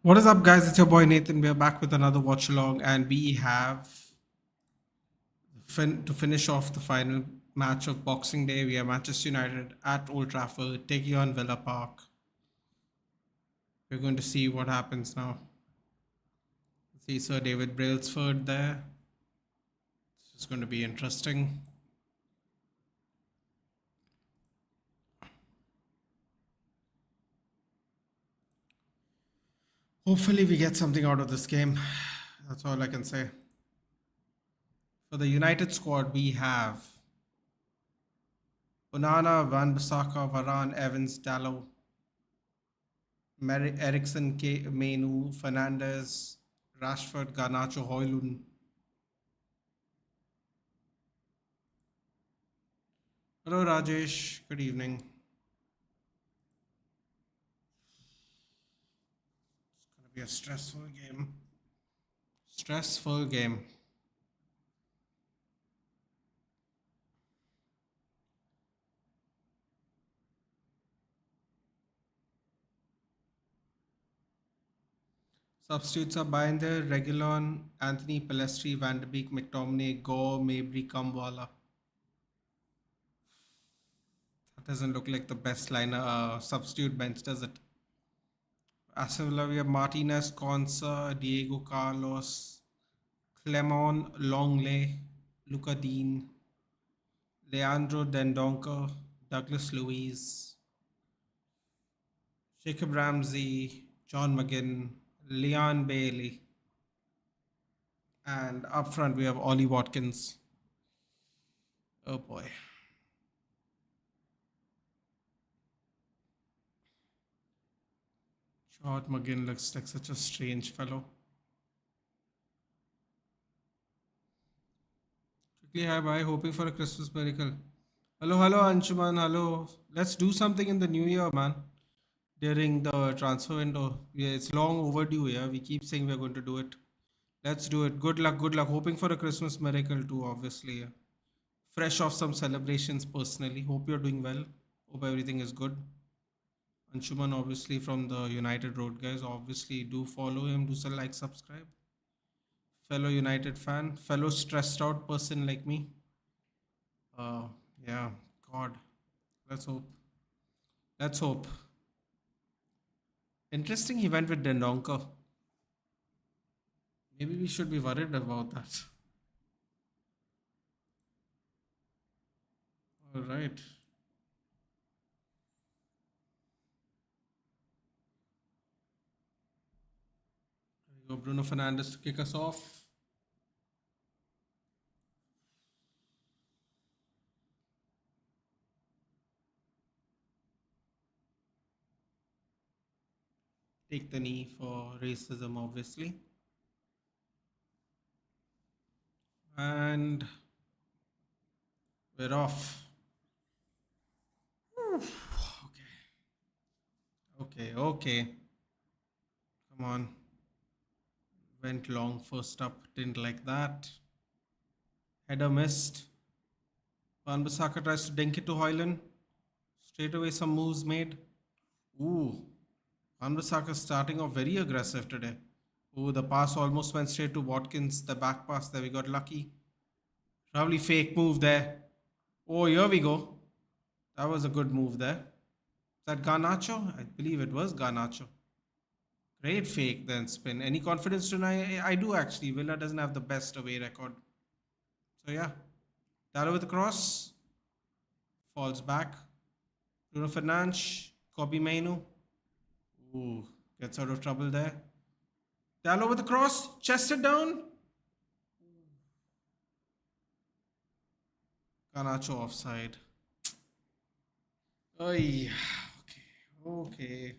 What is up, guys? It's your boy Nathan. We are back with another watch along, and we have to finish off the final match of Boxing Day. We have Manchester United at Old Trafford taking on Villa Park. We're going to see what happens now. See Sir David Brailsford there. This is going to be interesting. Hopefully, we get something out of this game. That's all I can say. For the United squad, we have Onana, Van Bissaka, Varane, Evans, Dalot, Ericsson, Menu, Fernandez, Rashford, Garnacho, Hojlund. Hello, Rajesh. Good evening. It's going to be a stressful game. Stressful game. Substitutes are Binder, Regulon, Anthony, Palestri, Van de Beek, McTominay, Gore, Mabry, Kamwala. That doesn't look like the best substitute bench, does it? Aston Villa, we have Martinez, Consa, Diego Carlos, Clemon, Longley, Luca Dean, Leandro Dendoncker, Douglas Luiz, Jacob Ramsey, John McGinn, Leon Bailey, and up front we have Ollie Watkins. Oh boy. John McGinn looks like such a strange fellow. Quickly, hi, bye. Hoping for a Christmas miracle. Hello, Anshuman. Hello. Let's do something in the new year, man. During the transfer window. Yeah, it's long overdue, yeah. We keep saying we're going to do it. Let's do it. Good luck, good luck. Hoping for a Christmas miracle too, obviously. Yeah. Fresh off some celebrations personally. Hope you're doing well. Hope everything is good. Anshuman, obviously, from the United Road guys. Obviously, do follow him. Do some like, subscribe. Fellow United fan. Fellow stressed out person like me. Uh, yeah. God. Let's hope. Let's hope. Interesting he went with Dendoncker. Maybe we should be worried about that. All right. There we go. Bruno Fernandes to kick us off. Take the knee for racism, obviously. And we're off. Okay. Okay. Come on. Went long first up. Didn't like that. Header missed. Van Bissaka tries to dink it to Hojlund. Straight away some moves made. Ooh. Van Bissaka starting off very aggressive today. Ooh, the pass almost went straight to Watkins. The back pass there, we got lucky. Probably fake move there. Oh, here we go. That was a good move there. Is that Garnacho? I believe it was Garnacho. Great fake then spin. Any confidence tonight? I do actually. Villa doesn't have the best away record. So yeah. Dalot with the cross. Falls back. Bruno Fernandes. Kobe Mainu. Ooh. Gets out of trouble there. Dalot with the cross. Chested down. Garnacho offside. Oy. Okay.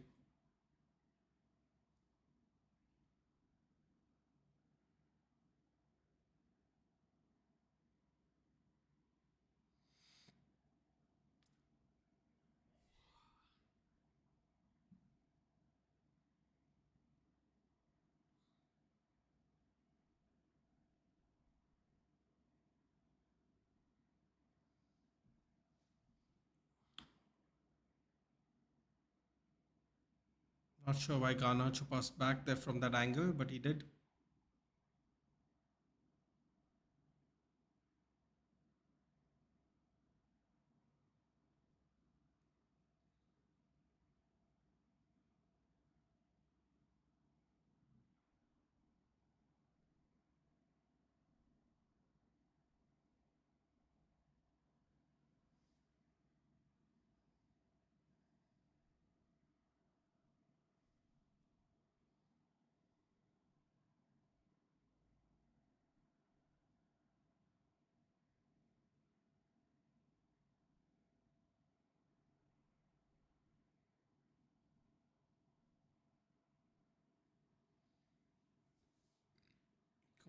Not sure why Garnacho passed back there from that angle, but he did.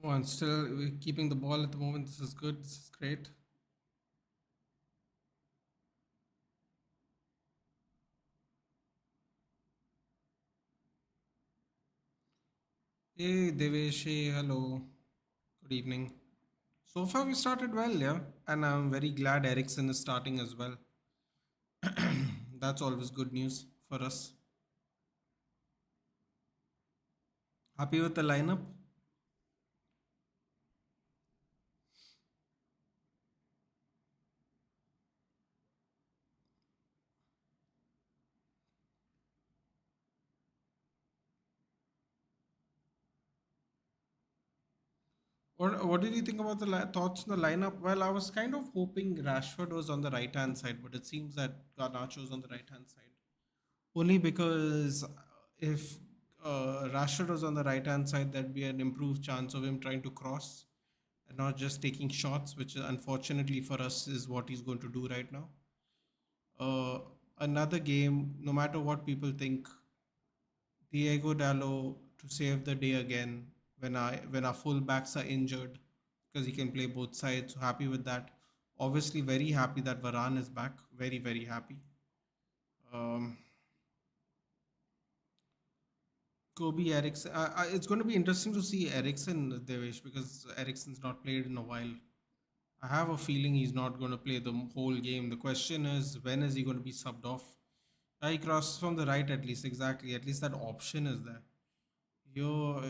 Come on, still we're keeping the ball at the moment. This is good. This is great. Hey Devesh, hey, hello. Good evening. So far we started well, yeah, and I'm very glad Ericsson is starting as well. That's always good news for us. Happy with the lineup? What did you think about the thoughts on the lineup? Well, I was kind of hoping Rashford was on the right hand side, but it seems that Garnacho is on the right hand side. Only because if Rashford was on the right hand side, there'd be an improved chance of him trying to cross and not just taking shots, which unfortunately for us is what he's going to do right now. Another game, no matter what people think, Diego Dallo to save the day again when our fullbacks are injured because he can play both sides. So happy with that. Obviously, very happy that Varane is back. Very very happy. Um, Kobe Ericsson. It's going to be interesting to see Ericsson, Devesh, because Ericsson's not played in a while. I have a feeling he's not going to play the whole game. The question is, when is he going to be subbed off? He crosses from the right at least, exactly. At least that option is there. Your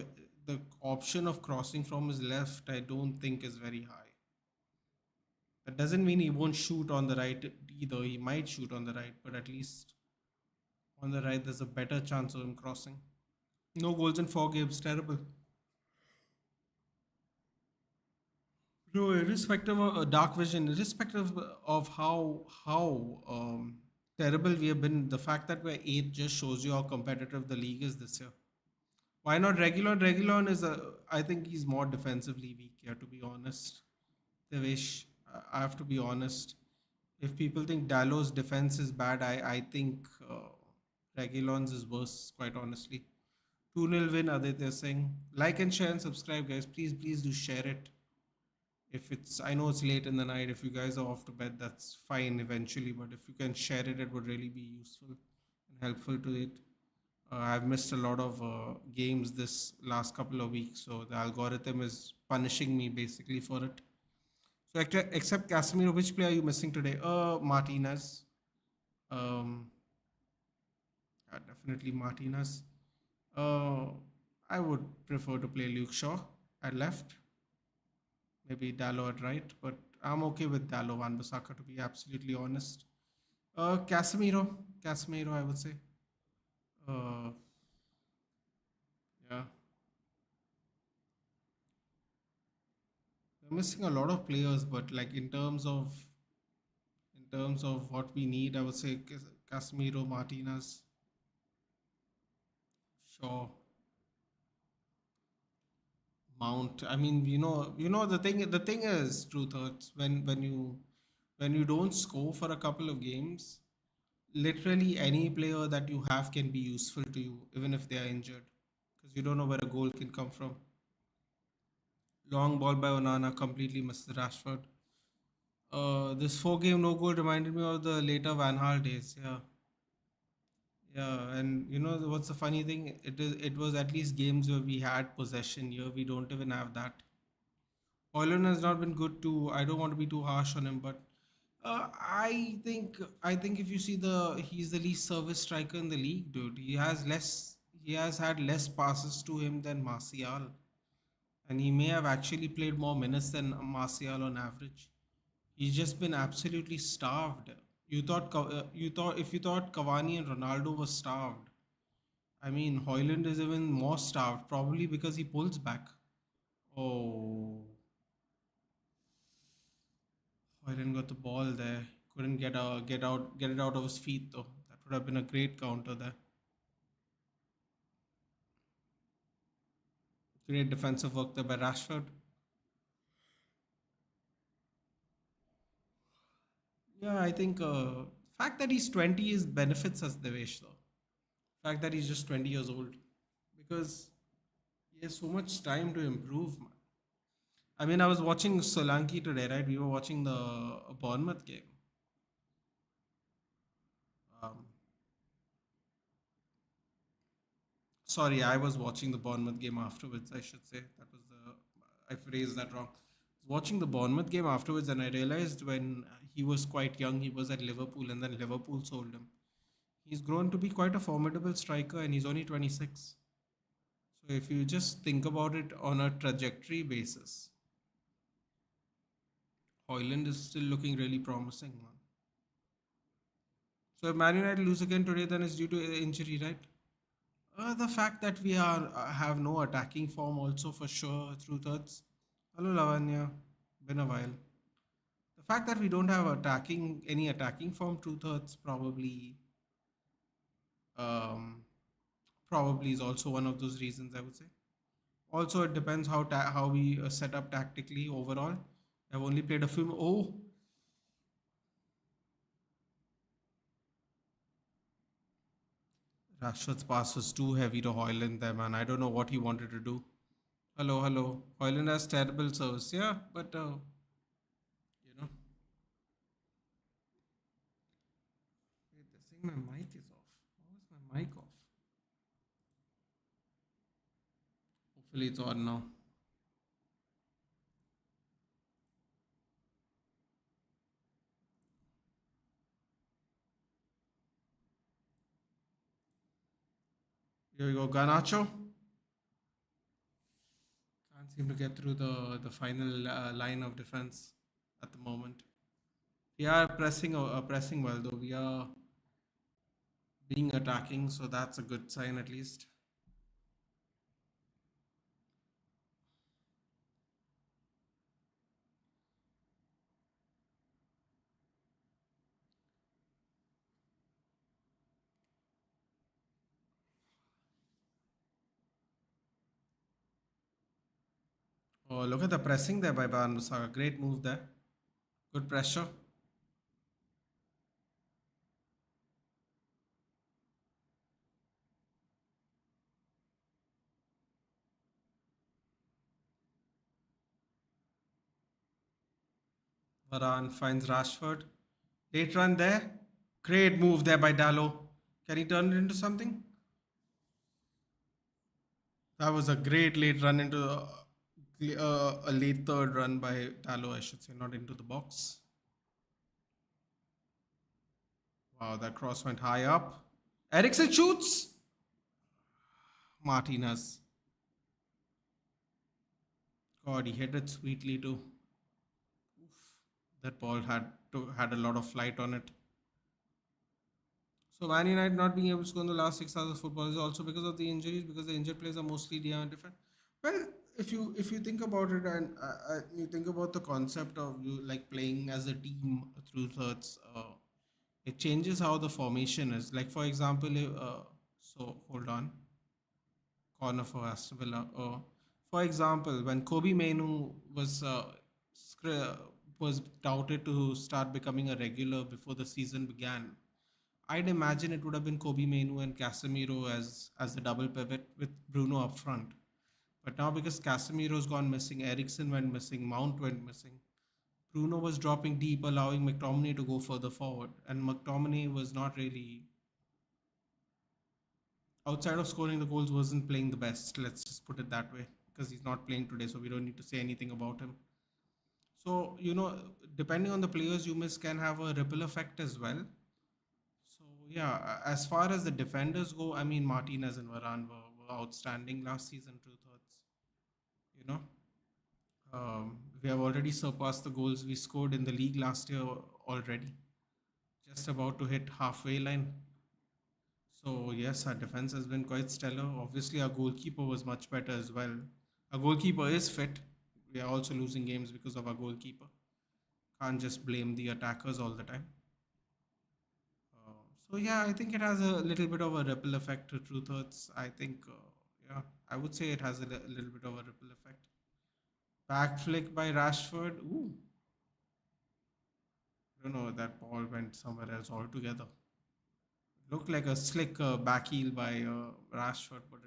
the option of crossing from his left, I don't think is very high. That doesn't mean he won't shoot on the right either. He might shoot on the right, but at least on the right, there's a better chance of him crossing. No goals in 4 games, terrible. No, irrespective of dark vision, irrespective of how terrible we have been, the fact that we're eighth just shows you how competitive the league is this year. Why not Regulon? Regulon is I think he's more defensively weak here, to be honest. Devesh, I have to be honest. If people think Dallo's defense is bad, I think Regulon's is worse, quite honestly. 2-0 win, Aditya Singh. Like and share and subscribe, guys. Please, please do share it. If it's, I know it's late in the night. If you guys are off to bed, that's fine eventually. But if you can share it, it would really be useful and helpful to it. I've missed a lot of games this last couple of weeks, so the algorithm is punishing me basically for it. So except Casemiro, which player are you missing today? Martinez. Um, definitely Martinez. Uh, I would prefer to play Luke Shaw at left, maybe Dallo at right, but I'm okay with Dallo Van Bissaka to be absolutely honest. Casemiro, I would say. Uh, yeah, we're missing a lot of players, but like in terms of what we need, I would say Casemiro, Martinez, Shaw, Mount. I mean, the thing is, truth hurts when you don't score for a couple of games. Literally, any player that you have can be useful to you, even if they are injured, because you don't know where a goal can come from. Long ball by Onana completely misses Rashford. This 4 game no goal reminded me of the later Van Gaal days. Yeah. Yeah, and you know what's the funny thing? It was at least games where we had possession. Here we don't even have that. Hojlund has not been good too. I don't want to be too harsh on him, but I think if you see he's the least service striker in the league, dude. He has less. he has had less passes to him than Martial, and he may have actually played more minutes than Martial on average. He's just been absolutely starved. You thought Cavani and Ronaldo were starved. I mean, Hoyland is even more starved, probably because he pulls back. Oh, Hoyland got the ball there. Couldn't get it out of his feet though. That would have been a great counter there. Great defensive work there by Rashford. Yeah, I think fact that he's 20 is benefits us Devesh though. Fact that he's just 20 years old because he has so much time to improve, man. I mean, I was watching Solanki today, right? We were watching the Bournemouth game. Um, Sorry, I was watching the Bournemouth game afterwards. I should say that was the I phrased that wrong. I was watching the Bournemouth game afterwards, and I realized when he was quite young, he was at Liverpool, and then Liverpool sold him. He's grown to be quite a formidable striker, and he's only 26. So if you just think about it on a trajectory basis, Hoyland is still looking really promising, man. So if Man United lose again today, then it's due to injury, right? The fact that we are have no attacking form also for sure through thirds. Hello Lavanya, been a while. The fact that we don't have any attacking form through thirds um, probably is also one of those reasons I would say. Also, it depends how we set up tactically overall. I've only played a few. Oh, Rashford's pass was too heavy to Hoyland there, man. I don't know what he wanted to do. Hello, hello. Hoyland has terrible service, yeah, but you know, wait, they're saying my mic is off. How is my mic off? Hopefully, it's on now. Here we go, Ganacho. Can't seem to get through the final line of defense at the moment. We are pressing well though. We are being attacking, so that's a good sign at least. Oh, look at the pressing there by Wan-Bissaka. Great move there. Good pressure. Varane finds Rashford. Late run there. Great move there by Dallo. Can he turn it into something? That was a great late run into a late third run by Dallo, I should say, not into the box. Wow, that cross went high up. Eriksen shoots. Martinez. God, he hit it sweetly too. Oof. That ball had a lot of flight on it. So Man United not being able to score in the last 6 hours of football is also because of the injuries, because the injured players are mostly different. Well, if you think about it and you think about the concept of you like playing as a team through thirds, it changes how the formation is. Like for example, so hold on, corner for Aston Villa. For example, when Kobe Mainu was touted to start becoming a regular before the season began, I'd imagine it would have been Kobe Mainu and Casemiro as the double pivot with Bruno up front. But now because Casemiro's gone missing, Eriksen went missing, Mount went missing. Bruno was dropping deep, allowing McTominay to go further forward, and McTominay was not really outside of scoring the goals wasn't playing the best. Let's just put it that way because he's not playing today, so we don't need to say anything about him. So depending on the players you miss can have a ripple effect as well. So Yeah, as far as the defenders go, I mean, Martinez and Varane were outstanding last season, two thirds. You know, we have already surpassed the goals we scored in the league last year already, just about to hit halfway line. So yes, our defense has been quite stellar. Obviously, our goalkeeper was much better as well. Our goalkeeper is fit. We are also losing games because of our goalkeeper. Can't just blame the attackers all the time. Uh, so yeah, I think it has a little bit of a ripple effect to Truth Hurts. I think, yeah, I would say it has a little bit of a ripple effect. Back flick by Rashford. Ooh, I don't know. That ball went somewhere else altogether. Looked like a slick back heel by Rashford, but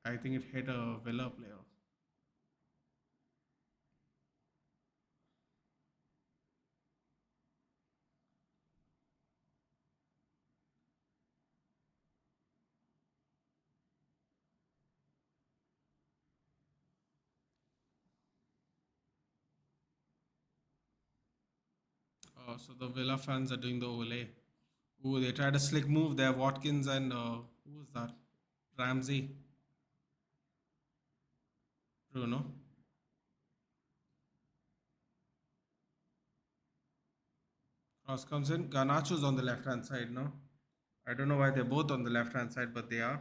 I think it hit a Villa player. So the Villa fans are doing the Ole. Ooh, they tried a slick move there. Watkins and who was that? Ramsey, Bruno. Cross comes in. Garnacho's on the left hand side now. I don't know why they're both on the left hand side, but they are.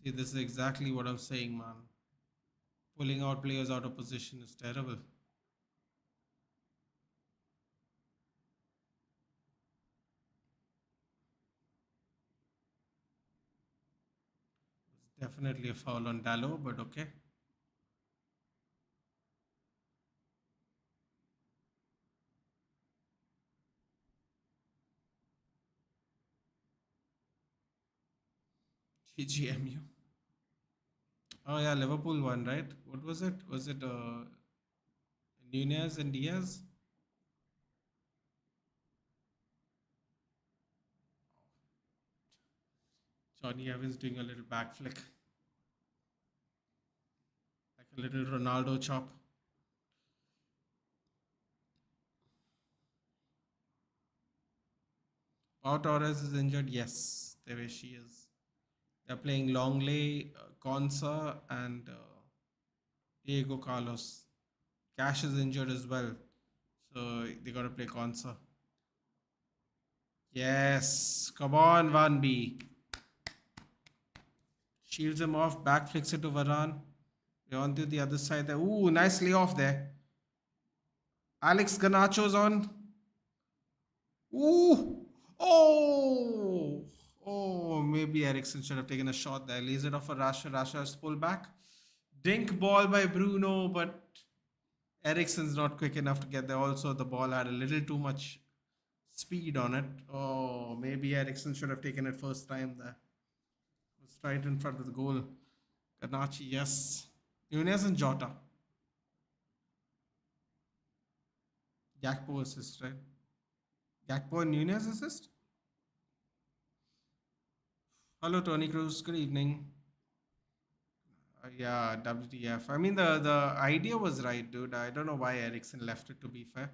See, this is exactly what I'm saying, man. Pulling out players out of position is terrible. It's definitely a foul on Dallo, but okay. GGMU. Oh yeah, Liverpool won, right? What was it? Was it Nunez and Diaz? Johnny Evans doing a little back flick, like a little Ronaldo chop. Pau Torres is injured. Yes, there she is. They're playing Longley, Konsa, and Diego Carlos. Cash is injured as well, so they got to play Konsa. Yes, come on, Van B. Shields him off, back flicks it to Varane. We're on to the other side there. Ooh, nicely off there. Alex Ganacho's on. Ooh, oh, oh, maybe Ericsson should have taken a shot there. Lays it off for Rashford. Rashford has to pull back. Dink ball by Bruno, but Ericsson's not quick enough to get there. Also, the ball had a little too much speed on it. Oh, maybe Ericsson should have taken it first time there. It was right in front of the goal. Ganachi, yes. Nunez and Jota. Gakpo assist, right? Gakpo and Nunez assist? Hello, Tony Cruz. Good evening. Yeah, WTF. I mean, the idea was right, dude. I don't know why Ericsson left it, to be fair.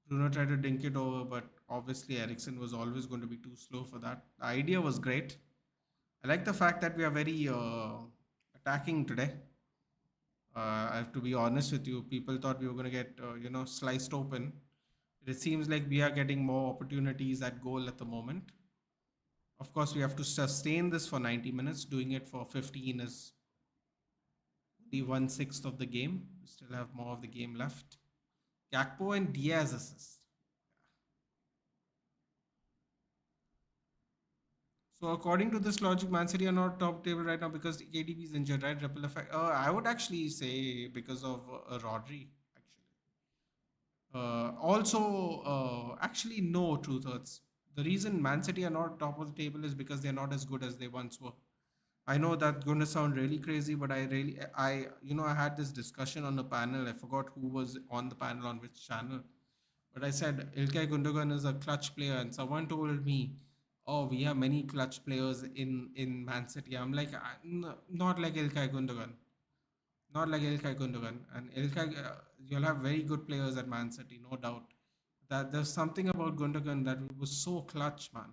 Bruno tried to dink it over, but obviously Ericsson was always going to be too slow for that. The idea was great. I like the fact that we are very attacking today. I have to be honest with you. People thought we were going to get, sliced open. It seems like we are getting more opportunities at goal at the moment. Of course, we have to sustain this for 90 minutes. Doing it for 15 is the 1/6 of the game. We still have more of the game left. Gakpo and Diaz assist. So according to this logic, Man City are not top table right now because KDB is injured, right? Ripple effect. I would actually say because of Rodri. Actually, actually no. Truth hurts. The reason Man City are not top of the table is because they're not as good as they once were. I know that's going to sound really crazy, but I had this discussion on the panel. I forgot who was on the panel on which channel, but I said Ilkay Gundogan is a clutch player, and someone told me, "Oh, we have many clutch players in Man City." I'm like, Not like Ilkay Gundogan, not like Ilkay Gundogan, and you'll have very good players at Man City, no doubt. That there's something about Gundogan that was so clutch, man.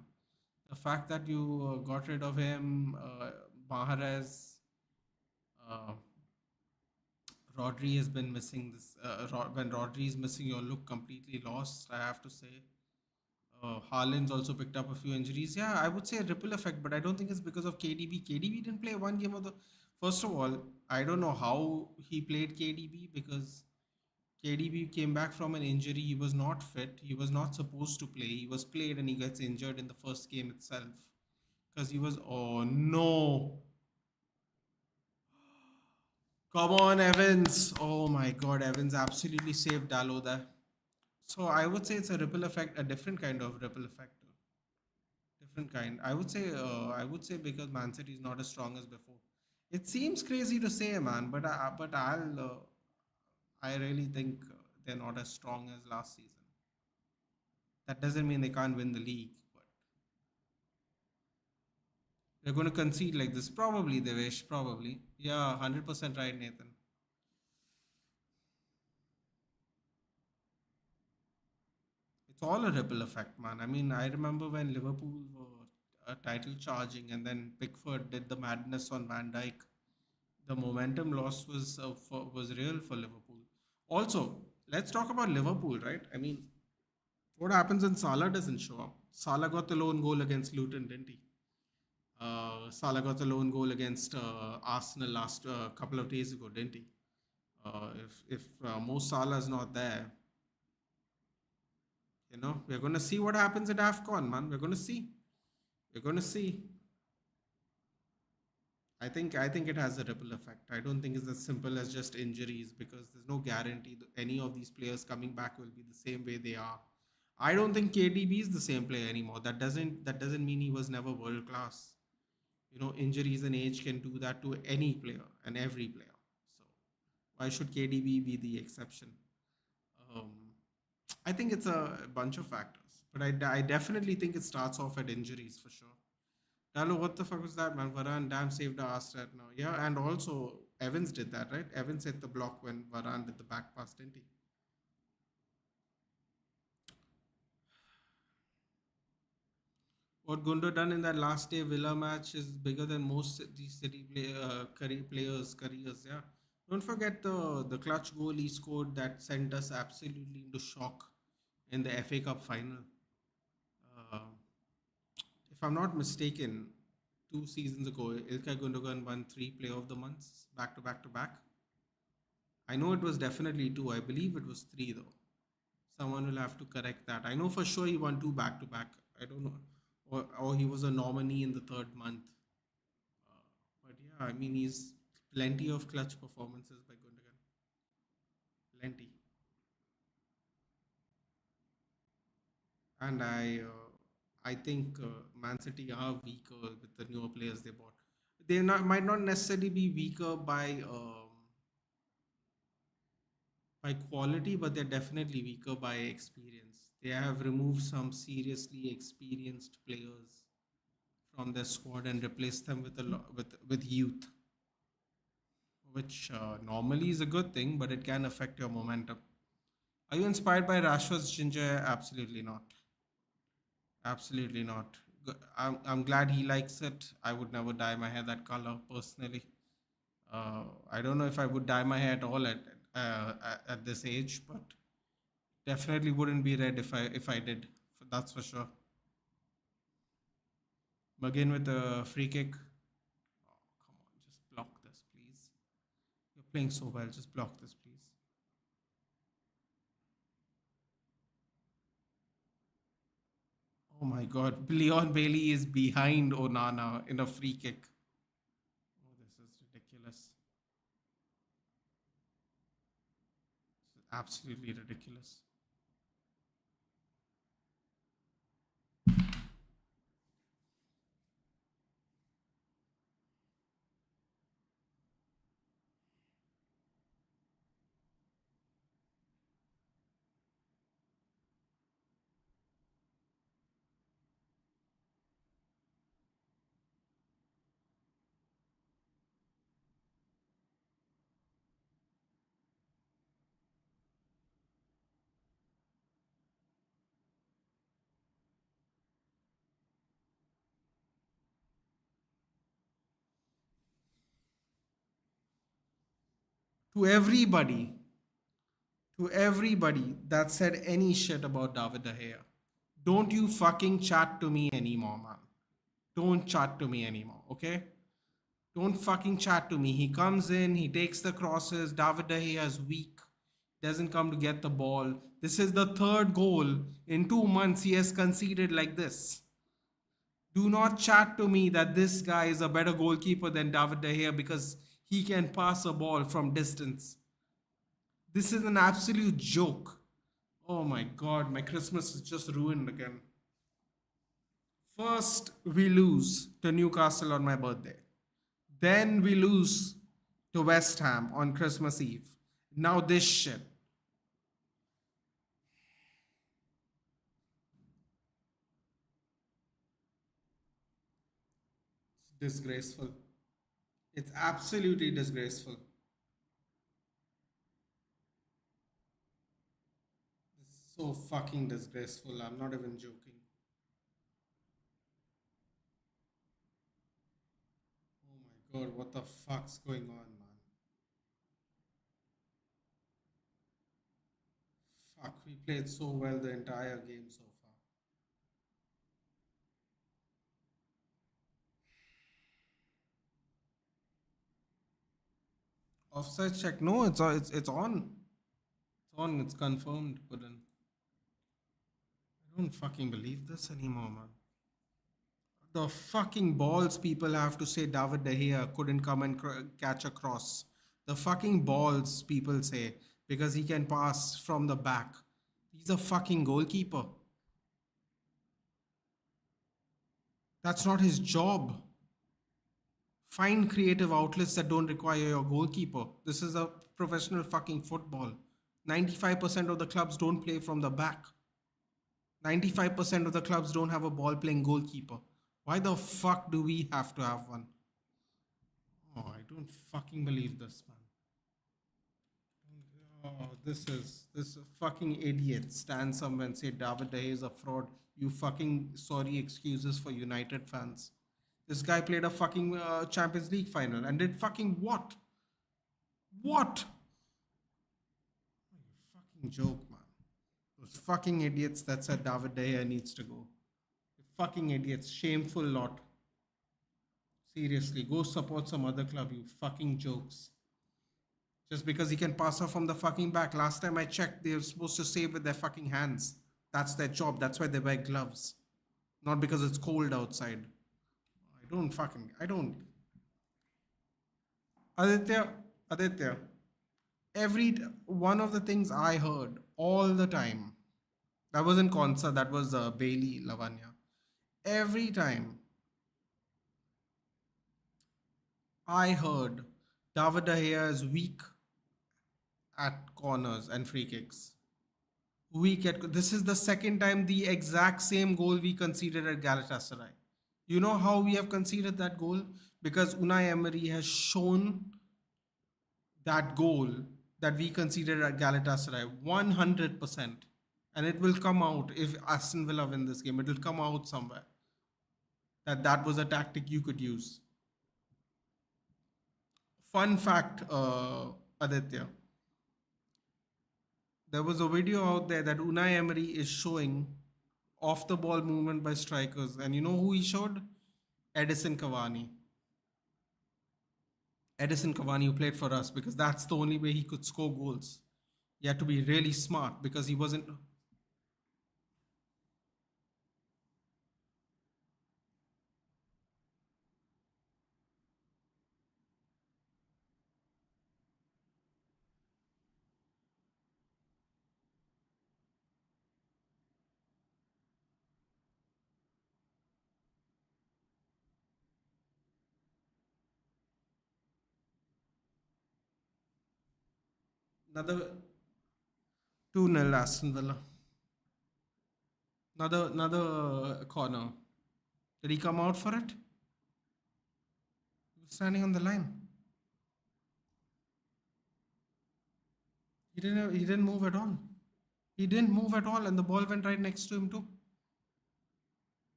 The fact that you got rid of him, Mahrez, uh, Rodri has been missing this. When Rodri is missing, you look completely lost, I have to say. Haaland's also picked up a few injuries. Yeah, I would say a ripple effect, but I don't think it's because of KDB. KDB didn't play one game of the. First of all, I don't know how he played KDB because KDB came back from an injury. He was not fit. He was not supposed to play. He was played and he gets injured in the first game itself because he was. Oh no! Come on, Evans! Oh my God, Evans absolutely saved Dallo there. So I would say it's a ripple effect, a different kind of ripple effect. Different kind. I would say because Man City is not as strong as before. It seems crazy to say, man, I really think they're not as strong as last season. That doesn't mean they can't win the league, but they're going to concede like this. Probably, they wish. Probably. Yeah, 100% right, Nathan. It's all a ripple effect, man. I mean, I remember when Liverpool were title charging, and then Pickford did the madness on Van Dijk. The momentum loss was real for Liverpool. Also, let's talk about Liverpool, right? I mean, what happens when Salah doesn't show up? Salah got the lone goal against Luton, didn't he? Salah got the lone goal against Arsenal last couple of days ago, didn't he? If Mo Salah is not there, we're going to see what happens at AFCON, man. We're going to see. We're going to see. I think it has a ripple effect. I don't think it's as simple as just injuries because there's no guarantee that any of these players coming back will be the same way they are. I don't think KDB is the same player anymore. That doesn't mean he was never world class. Injuries and age can do that to any player and every player. So why should KDB be the exception? Um, I think it's a bunch of factors, but I definitely think it starts off at injuries for sure. Lalo, what the fuck was that, man? Varane damn saved our ass right now. Yeah, and also Evans did that, right? Evans hit the block when Varane did the back pass, didn't he? What Gundo done in that last day Villa match is bigger than most these careers. Yeah, don't forget the clutch goal he scored that sent us absolutely into shock in the FA Cup final. Uh, if I'm not mistaken, 2 seasons ago, Ilkay Gundogan won 3 Player of the Months back to back to back. I know it was definitely two. I believe it was three though. Someone will have to correct that. I know for sure he won two back to back. I don't know, or he was a nominee in the third month. But yeah, I mean he's plenty of clutch performances by Gundogan. Plenty, and I think Man City are weaker with the newer players they bought. They might not necessarily be weaker by quality, but they're definitely weaker by experience. They have removed some seriously experienced players from their squad and replaced them with youth, which normally is a good thing, but it can affect your momentum. Are you inspired by Rashford's ginger hair? Absolutely not. Absolutely not. I'm glad he likes it. I would never dye my hair that color personally. I don't know if I would dye my hair at all at this age, but definitely wouldn't be red if I did. That's for sure. Begin with a free kick. Oh, come on, just block this, please. You're playing so well. Just block this, please. Oh my God, Leon Bailey is behind Onana in a free kick. Oh, this is ridiculous. This is absolutely ridiculous. To everybody, to everybody that said any shit about David De Gea, don't you fucking chat to me anymore, man. Don't chat to me anymore, okay? Don't fucking chat to me. He comes in, he takes the crosses. David De Gea is weak, doesn't come to get the ball. This is the third goal in 2 months he has conceded like this. Do not chat to me that this guy is a better goalkeeper than David De Gea because he can pass a ball from distance. This is an absolute joke. Oh my god, my Christmas is just ruined again. First, we lose to Newcastle on my birthday. Then we lose to West Ham on Christmas Eve. Now this shit. It's disgraceful. It's absolutely disgraceful. It's so fucking disgraceful. I'm not even joking. Oh my god, what the fuck's going on, man? Fuck, we played so well the entire game so far. Offside check. No, it's on. It's on. It's confirmed. Couldn't. I don't fucking believe this anymore, man. The fucking balls people have to say David De Gea couldn't come and catch a cross. The fucking balls people say because he can pass from the back. He's a fucking goalkeeper. That's not his job. Find creative outlets that don't require your goalkeeper. This is a professional fucking football. 95% of the clubs don't play from the back. 95% of the clubs don't have a ball playing goalkeeper. Why the fuck do we have to have one? Oh, I don't fucking believe this, man. Oh, this fucking idiot stand somewhere and say David De Gea is a fraud. You fucking sorry excuses for United fans. This guy played a fucking Champions League final and did fucking what? What? Fucking joke, man. Those fucking idiots that said David De Gea needs to go. Fucking idiots. Shameful lot. Seriously, go support some other club, you fucking jokes. Just because he can pass off from the fucking back. Last time I checked, they were supposed to save with their fucking hands. That's their job. That's why they wear gloves. Not because it's cold outside. I don't. Aditya, Aditya, every one of the things I heard all the time, that wasn't Konsa, that was Bailey Lavanya. Every time I heard David De Gea is weak at corners and free kicks. This is the second time the exact same goal we conceded at Galatasaray. You know how we have conceded that goal? Because Unai Emery has shown that goal that we conceded at Galatasaray 100%. And it will come out if Aston Villa win this game. It will come out somewhere that was a tactic you could use. Fun fact, Aditya. There was a video out there that Unai Emery is showing off the ball movement by strikers. And you know who he showed? Edison Cavani. Edison Cavani, who played for us, because that's the only way he could score goals. He had to be really smart because he wasn't. Another 2-0 Aston Villa. Another corner. Did he come out for it? He was standing on the line. He didn't move at all. He didn't move at all, and the ball went right next to him too.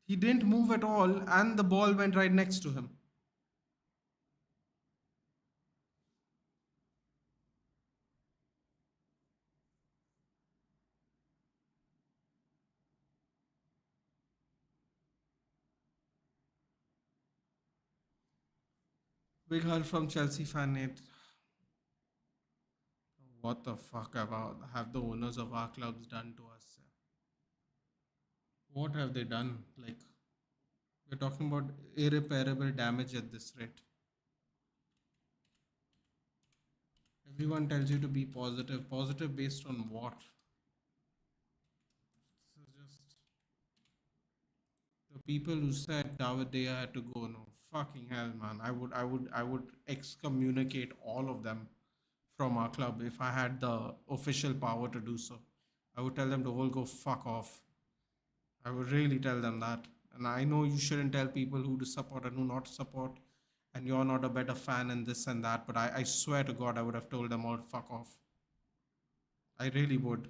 He didn't move at all, and the ball went right next to him. Big Hull from Chelsea fan Nate. What the fuck about have the owners of our clubs done to us? What have they done? Like we're talking about irreparable damage at this rate. Everyone tells you to be positive. Positive based on what? This is just the people who said David Dea had to go. No, fucking hell, man. I would excommunicate all of them from our club if I had the official power to do so. I would tell them to all go fuck off. I would really tell them that. And I know you shouldn't tell people who to support and who not to support, and you're not a better fan and this and that, but I swear to God, I would have told them all fuck off. I really would.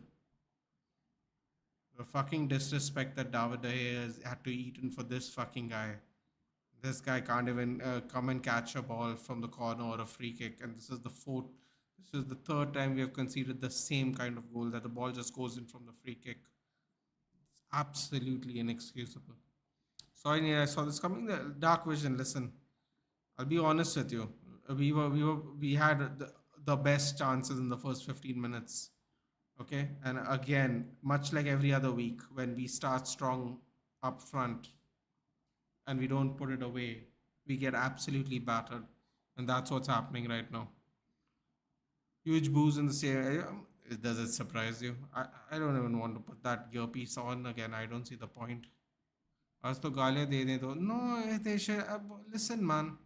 The fucking disrespect that David De Gea has had to eat in for this fucking guy. This guy can't even come and catch a ball from the corner or a free kick, and this is the third time we have conceded the same kind of goal that the ball just goes in from the free kick. It's absolutely inexcusable. Sorry, Neil, I saw this coming. The Dark Vision. Listen, I'll be honest with you. We had the best chances in the first 15 minutes. Okay, and again, much like every other week, when we start strong up front and we don't put it away, we get absolutely battered, and that's what's happening right now. Huge booze in the same. Does it surprise you? I don't even want to put that earpiece on again. I don't see the point. आज तो गालियां दे दें तो no, they should, listen, man.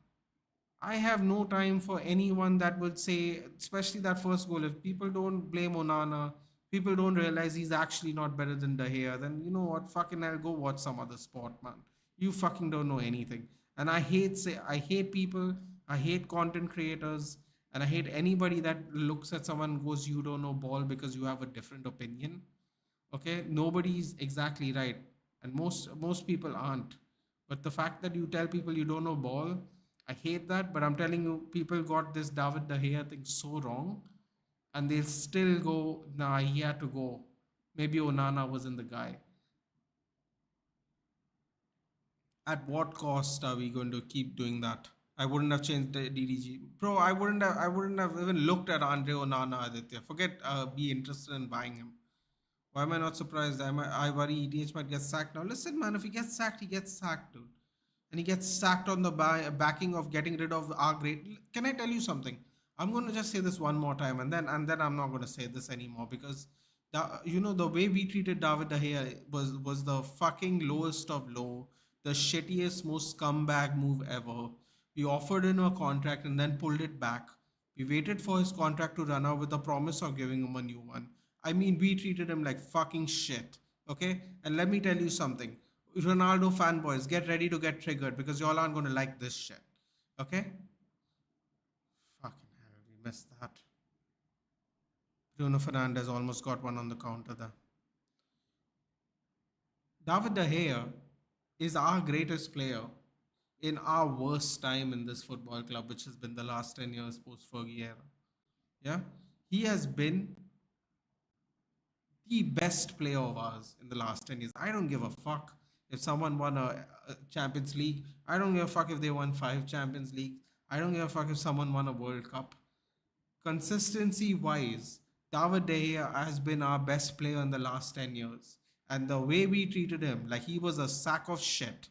I have no time for anyone that would say, especially that first goal. If people don't blame Onana, people don't realize he's actually not better than De Gea, then you know what? Fucking I'll go watch some other sport, man. You fucking don't know anything. And I hate people, I hate content creators, and I hate anybody that looks at someone and goes, you don't know ball because you have a different opinion. Okay, nobody's exactly right, and most people aren't. But the fact that you tell people you don't know ball, I hate that. But I'm telling you, people got this David De Gea thing so wrong, and they'll still go, nah, he had to go. Maybe Onana wasn't the guy. At what cost are we going to keep doing that? I wouldn't have changed the DDG, bro. I wouldn't have even looked at Andre Onana, Aditya. Forget be interested in buying him. Why am I not surprised? I worry ETH might get sacked now. Listen, man, if he gets sacked, he gets sacked, dude. And he gets sacked on the backing of getting rid of our great. Can I tell you something? I'm going to just say this one more time, and then I'm not going to say this anymore because the way we treated David De Gea was the fucking lowest of low, the shittiest, most scumbag move ever. We offered him a contract and then pulled it back. We waited for his contract to run out with the promise of giving him a new one. I mean, we treated him like fucking shit. Okay? And let me tell you something. Ronaldo fanboys, get ready to get triggered because y'all aren't going to like this shit. Okay? Fucking hell, we missed that. Bruno Fernandes almost got one on the counter there. David De Gea is our greatest player in our worst time in this football club, which has been the last 10 years post Fergie era. Yeah? He has been the best player of ours in the last 10 years. I don't give a fuck if someone won a Champions League. I don't give a fuck if they won 5 Champions Leagues. I don't give a fuck if someone won a World Cup. Consistency wise, David De Gea has been our best player in the last 10 years. And the way we treated him, like he was a sack of shit.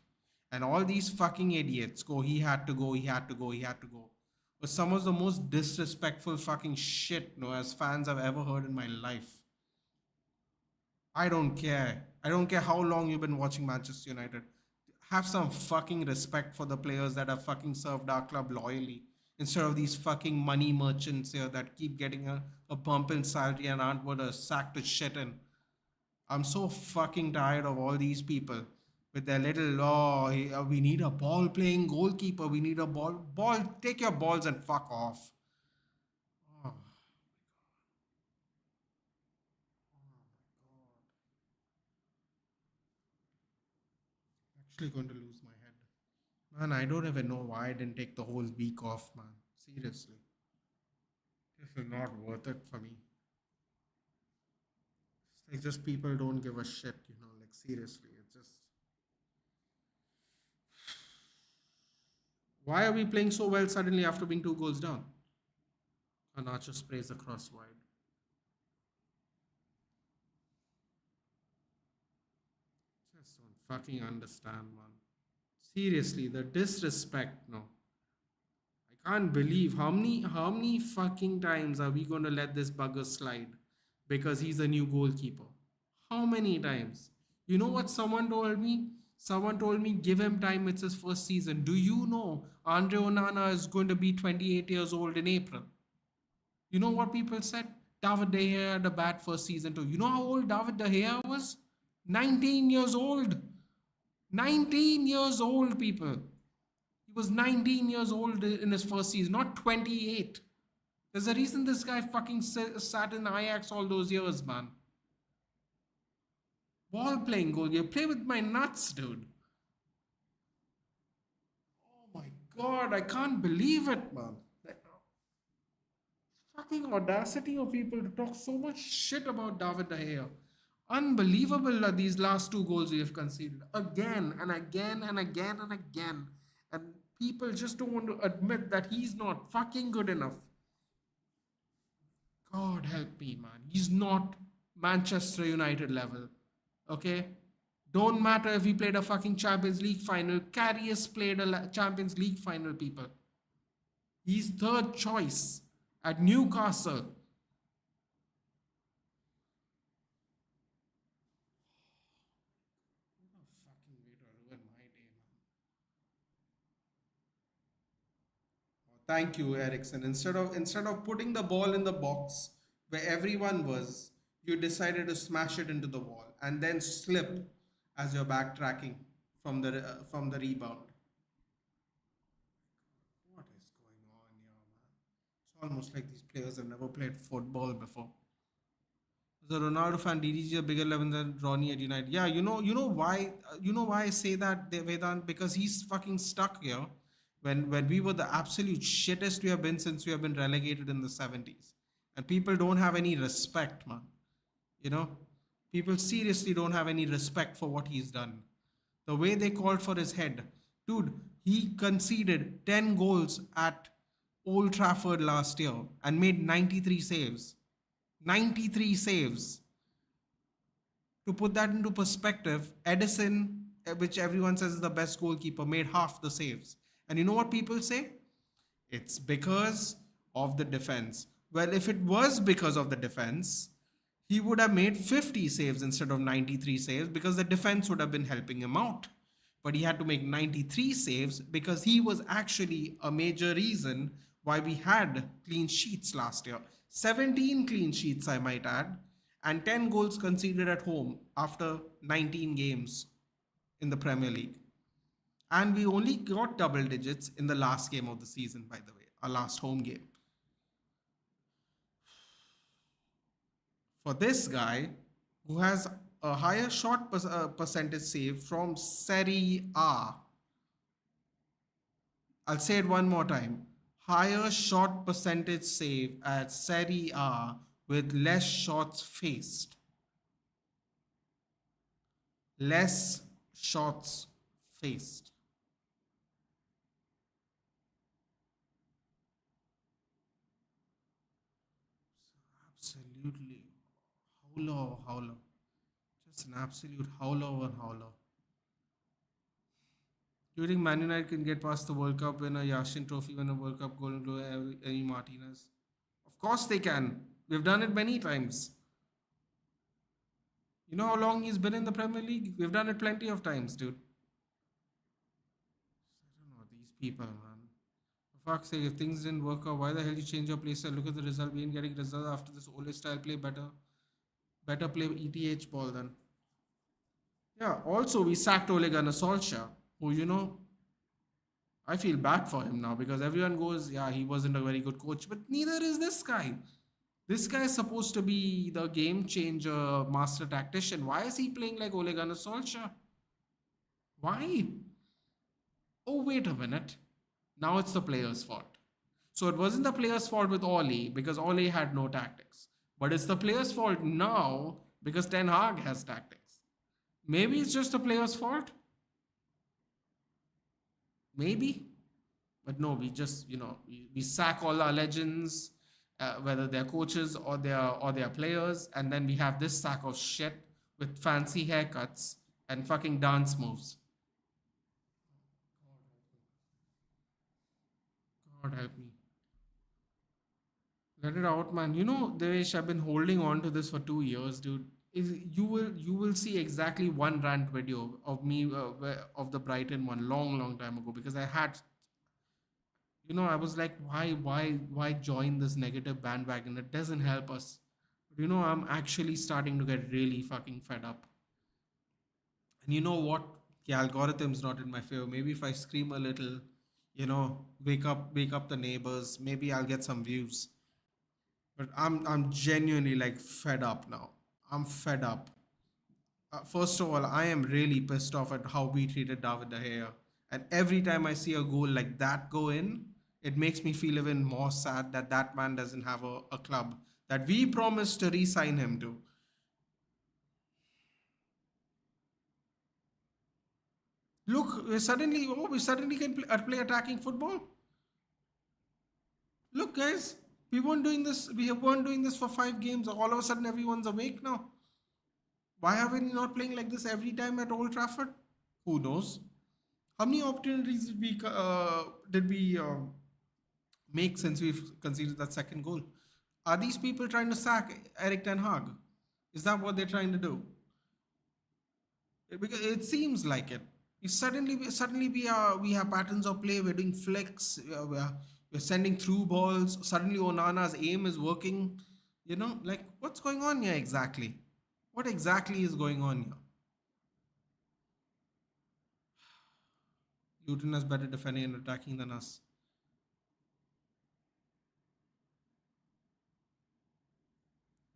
And all these fucking idiots go, he had to go, he had to go, he had to go. Was some of the most disrespectful fucking shit, as fans I've ever heard in my life. I don't care. I don't care how long you've been watching Manchester United. Have some fucking respect for the players that have fucking served our club loyally instead of these fucking money merchants here that keep getting a bump in salary and aren't worth a sack to shit in. I'm so fucking tired of all these people with their little, we need a ball playing goalkeeper. We need a ball. Take your balls and fuck off. Oh, actually going to lose my head. Man, I don't even know why I didn't take the whole week off, man. Seriously. This is not worth it for me. It's like just people don't give a shit, like seriously. It's just Why are we playing so well suddenly after being 2 goals down? Anacho sprays across wide. Just don't fucking understand, man. Seriously, the disrespect, no. I can't believe how many fucking times are we gonna let this bugger slide because he's a new goalkeeper? How many times? You know what someone told me? Someone told me give him time, it's his first season. Do you know Andre Onana is going to be 28 years old in April? You know what people said? David De Gea had a bad first season too. You know how old David De Gea was? 19 years old. 19 years old, people. He was 19 years old in his first season, not 28. There's a reason this guy fucking sat in Ajax all those years, man. Ball playing goal. You play with my nuts, dude. Oh my god, I can't believe it, man. The fucking audacity of people to talk so much shit about David De Gea. Unbelievable are these last 2 goals we have conceded. Again and again and again and again. And people just don't want to admit that he's not fucking good enough. God help me, man. He's not Manchester United level. Okay? Don't matter if he played a fucking Champions League final. Karius played a Champions League final, people. He's third choice at Newcastle. What a fucking way to ruin my day, man. Thank you, Ericsson. Instead of putting the ball in the box where everyone was, you decided to smash it into the wall and then slip as you're backtracking from the rebound. What is going on here, man? It's almost like these players have never played football before. The Ronaldo fan, DDG a bigger level than Ronnie at United. Yeah, you know why I say that, Vedant, because he's fucking stuck here. When we were the absolute shittest we have been since we have been relegated in the 70s, and people don't have any respect, man. You know, people seriously don't have any respect for what he's done. The way they called for his head, dude, he conceded 10 goals at Old Trafford last year and made 93 saves. 93 saves. To put that into perspective, Edison, which everyone says is the best goalkeeper, made half the saves. And you know what people say? It's because of the defense. Well, if it was because of the defense, he would have made 50 saves instead of 93 saves because the defense would have been helping him out. But he had to make 93 saves because he was actually a major reason why we had clean sheets last year. 17 clean sheets, I might add, and 10 goals conceded at home after 19 games in the Premier League. And we only got double digits in the last game of the season, by the way, our last home game. For this guy who has a higher shot percentage save from Serie A, I'll say it one more time. Higher shot percentage save at Serie A with less shots faced. Less shots faced. Absolutely howler. Just an absolute howler over howler. Do you think Man United can get past the World Cup winner, Yashin Trophy winner, World Cup Golden Globe, Emi Martinez? Of course they can. We've done it many times. You know how long he's been in the Premier League? We've done it plenty of times, dude. I don't know, these people, man. For fuck's sake, if things didn't work out, why the hell you change your play style? Look at the result. We ain't getting results after this Ole style play. Better play ETH ball then. Yeah, also we sacked Ole Gunnar Solskjaer, who, I feel bad for him now because everyone goes, yeah, he wasn't a very good coach, but neither is this guy. This guy is supposed to be the game changer, master tactician. Why is he playing like Ole Gunnar Solskjaer? Why? Oh, wait a minute. Now it's the player's fault. So it wasn't the player's fault with Ole because Ole had no tactics. But it's the player's fault now because Ten Hag has tactics. Maybe it's just the player's fault. Maybe. But no, we just, we sack all our legends, whether they're coaches or their players, and then we have this sack of shit with fancy haircuts and fucking dance moves. God help me. Let it out, man. Devesh, I've been holding on to this for 2 years, dude. You will see exactly one rant video of me, of the Brighton one, long, long time ago, because I was like, why join this negative bandwagon? It doesn't help us. But I'm actually starting to get really fucking fed up. And you know what? The algorithm's not in my favor. Maybe if I scream a little, wake up the neighbors, maybe I'll get some views. But I'm genuinely like fed up now. I'm fed up. First of all, I am really pissed off at how we treated David De Gea. And every time I see a goal like that go in, it makes me feel even more sad that that man doesn't have a club that we promised to re-sign him to. Look, we suddenly can play attacking football. Look, guys, we weren't doing this for 5 games. All of a sudden, everyone's awake now. Why are we not playing like this every time at Old Trafford? Who knows? How many opportunities did we make since we've conceded that second goal? Are these people trying to sack Eric Ten Hag? Is that what they're trying to do? Because it seems like it. Suddenly we have patterns of play. We're doing flicks. We're sending through balls. Suddenly Onana's aim is working. Like what's going on here exactly? What exactly is going on here? Luton has better defending and attacking than us.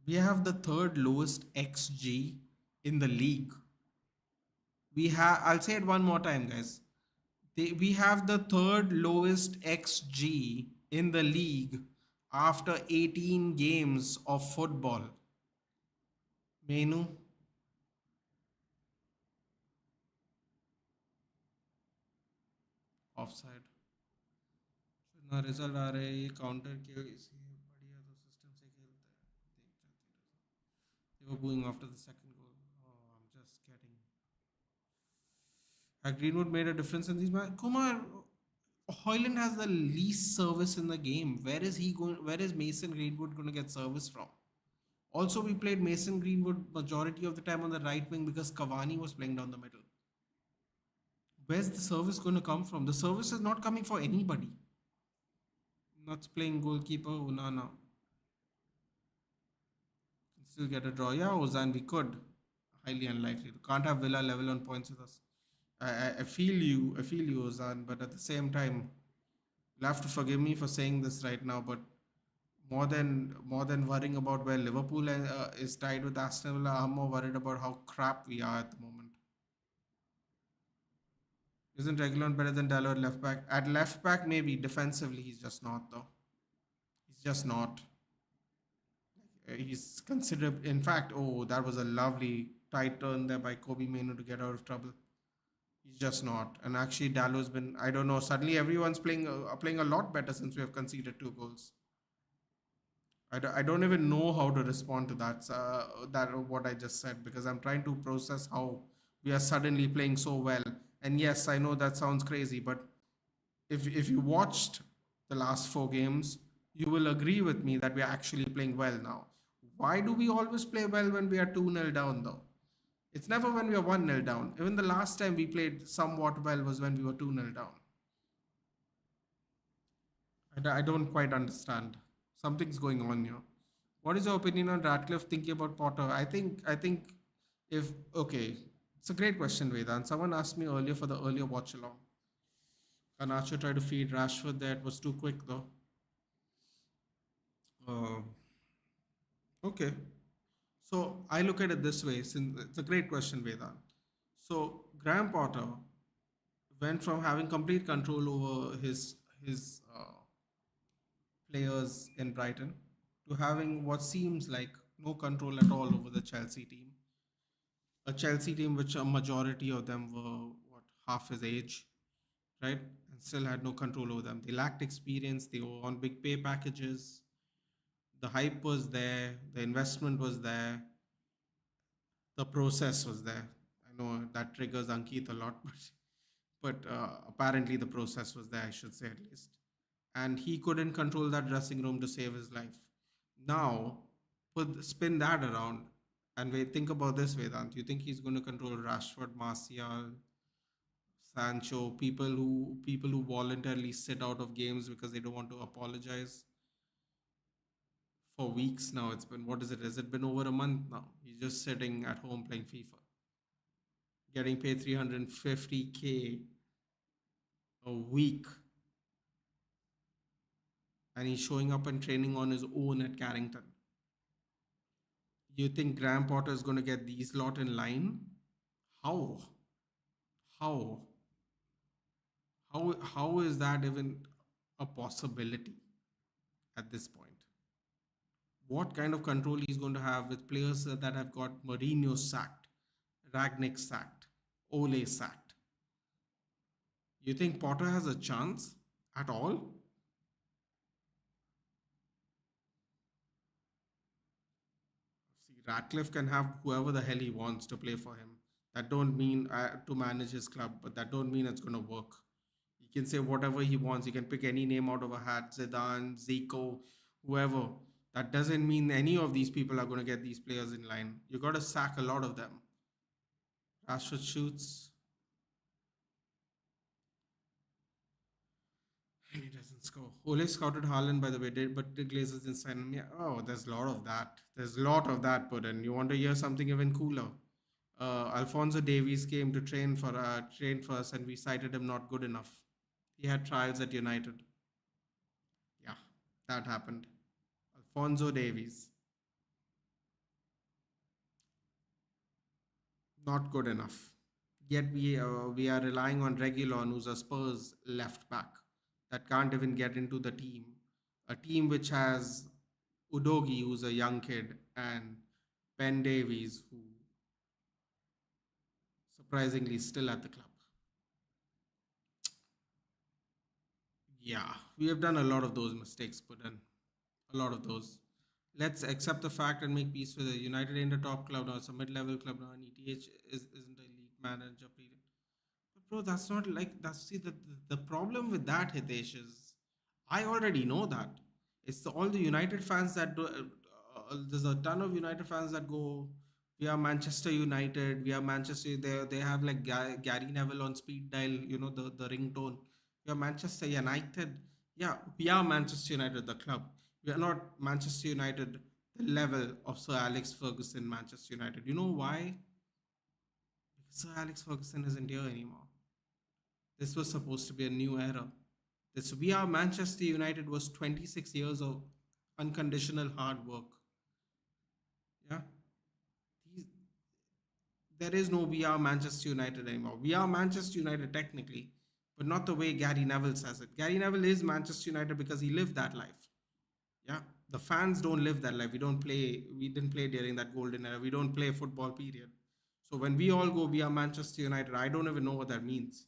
We have the third lowest XG in the league. I'll say it one more time, guys. We have the third lowest XG in the league after 18 games of football. Menu, offside. ना result आ रहे हैं ये counter के इसी बढ़िया तो system से खेलते हैं देख जाते हैं they were booing after the second goal. Oh, I'm just getting. Greenwood made a difference in these matches. Kumar, Hoyland has the least service in the game. Where is he going? Where is Mason Greenwood going to get service from? Also, we played Mason Greenwood majority of the time on the right wing because Cavani was playing down the middle. Where's the service going to come from? The service is not coming for anybody. Not playing goalkeeper Onana. Can still get a draw. Yeah, Ozan, we could. Highly unlikely. Can't have Villa level on points with us. I feel you. I feel you, Ozan. But at the same time, you'll have to forgive me for saying this right now. But more than worrying about where Liverpool is tied with Aston Villa, I'm more worried about how crap we are at the moment. Isn't Reguilon better than Dalot at left back? At left back, maybe. Defensively, he's just not, though. He's just not. He's considered. In fact, oh, that was a lovely tight turn there by Kobe Mainu to get out of trouble. He's just not. And actually, Dalot's been. I don't know. Suddenly, everyone's playing a lot better since we have conceded 2 goals. I don't even know how to respond to that what I just said, because I'm trying to process how we are suddenly playing so well. And yes, I know that sounds crazy, but if you watched the last 4 games, you will agree with me that we are actually playing well now. Why do we always play well when we are 2-0 down though? It's never when we are 1-0 down. Even the last time we played somewhat well was when we were 2-0 down. I don't quite understand. Something's going on here. What is your opinion on Ratcliffe thinking about Potter? I think if okay, it's a great question, Vedant. Someone asked me earlier for the earlier watch along. Garnacho tried to feed Rashford there. It was too quick though. Uh, okay. So I look at it this way. Since it's a great question, Vedant. So Graham Potter went from having complete control over his players in Brighton to having what seems like no control at all over the Chelsea team. A Chelsea team which a majority of them were what half his age, right? and still had no control over them. They lacked experience. They were on big pay packages. The hype was there. The investment was there. The process was there. I know that triggers Ankit a lot, but apparently the process was there, I should say at least. And he couldn't control that dressing room to save his life. Now, spin that around and think about this, Vedant. You think he's going to control Rashford, Martial, Sancho, people who voluntarily sit out of games because they don't want to apologize for weeks now? It's been, what is it? Has it been over a month now? He's just sitting at home playing FIFA, getting paid 350K a week, and he's showing up and training on his own at Carrington. You think Graham Potter is going to get these lot in line? How? How? How is that even a possibility at this point? What kind of control he's going to have with players that have got Mourinho sacked, Ragnick sacked, Ole sacked? You think Potter has a chance at all? See, Ratcliffe can have whoever the hell he wants to play for him. That don't mean to manage his club, but that don't mean it's going to work. He can say whatever he wants. He can pick any name out of a hat, Zidane, Zico, whoever. That doesn't mean any of these people are going to get these players in line. You got to sack a lot of them. Rashford shoots and he doesn't score. Ole scouted Haaland, by the way, but the Glazers didn't sign him. Yeah. Oh, there's a lot of that. There's a lot of that put in. You want to hear something even cooler? Alfonso Davies came to train for us, and we cited him not good enough. He had trials at United. Yeah, that happened. Alfonso Davies, not good enough. Yet we are relying on Reguilon, who's a Spurs left back that can't even get into the team. A team which has Udogi, who's a young kid, and Ben Davies, who surprisingly is still at the club. Yeah, we have done a lot of those mistakes, put in a lot of those. Let's accept the fact and make peace with it. United ain't a top club now; it's a mid-level club now, and isn't a elite manager. Period. But bro, that's not like that's see the problem with that, Hitesh, is I already know that. All the United fans that do. There's a ton of United fans that go. We are Manchester United. We are Manchester. They have like Gary Neville on speed dial. You know the ringtone. We are Manchester United. Yeah, we are Manchester United, the club. We are not Manchester United, the level of Sir Alex Ferguson, Manchester United. You know why? Because Sir Alex Ferguson isn't here anymore. This was supposed to be a new era. This We Are Manchester United was 26 years of unconditional hard work. Yeah. These, there is no We Are Manchester United anymore. We are Manchester United technically, but not the way Gary Neville says it. Gary Neville is Manchester United because he lived that life. Yeah. The fans don't live that life. We didn't play during that golden era. We don't play football, period. So when we all go, we are Manchester United, I don't even know what that means.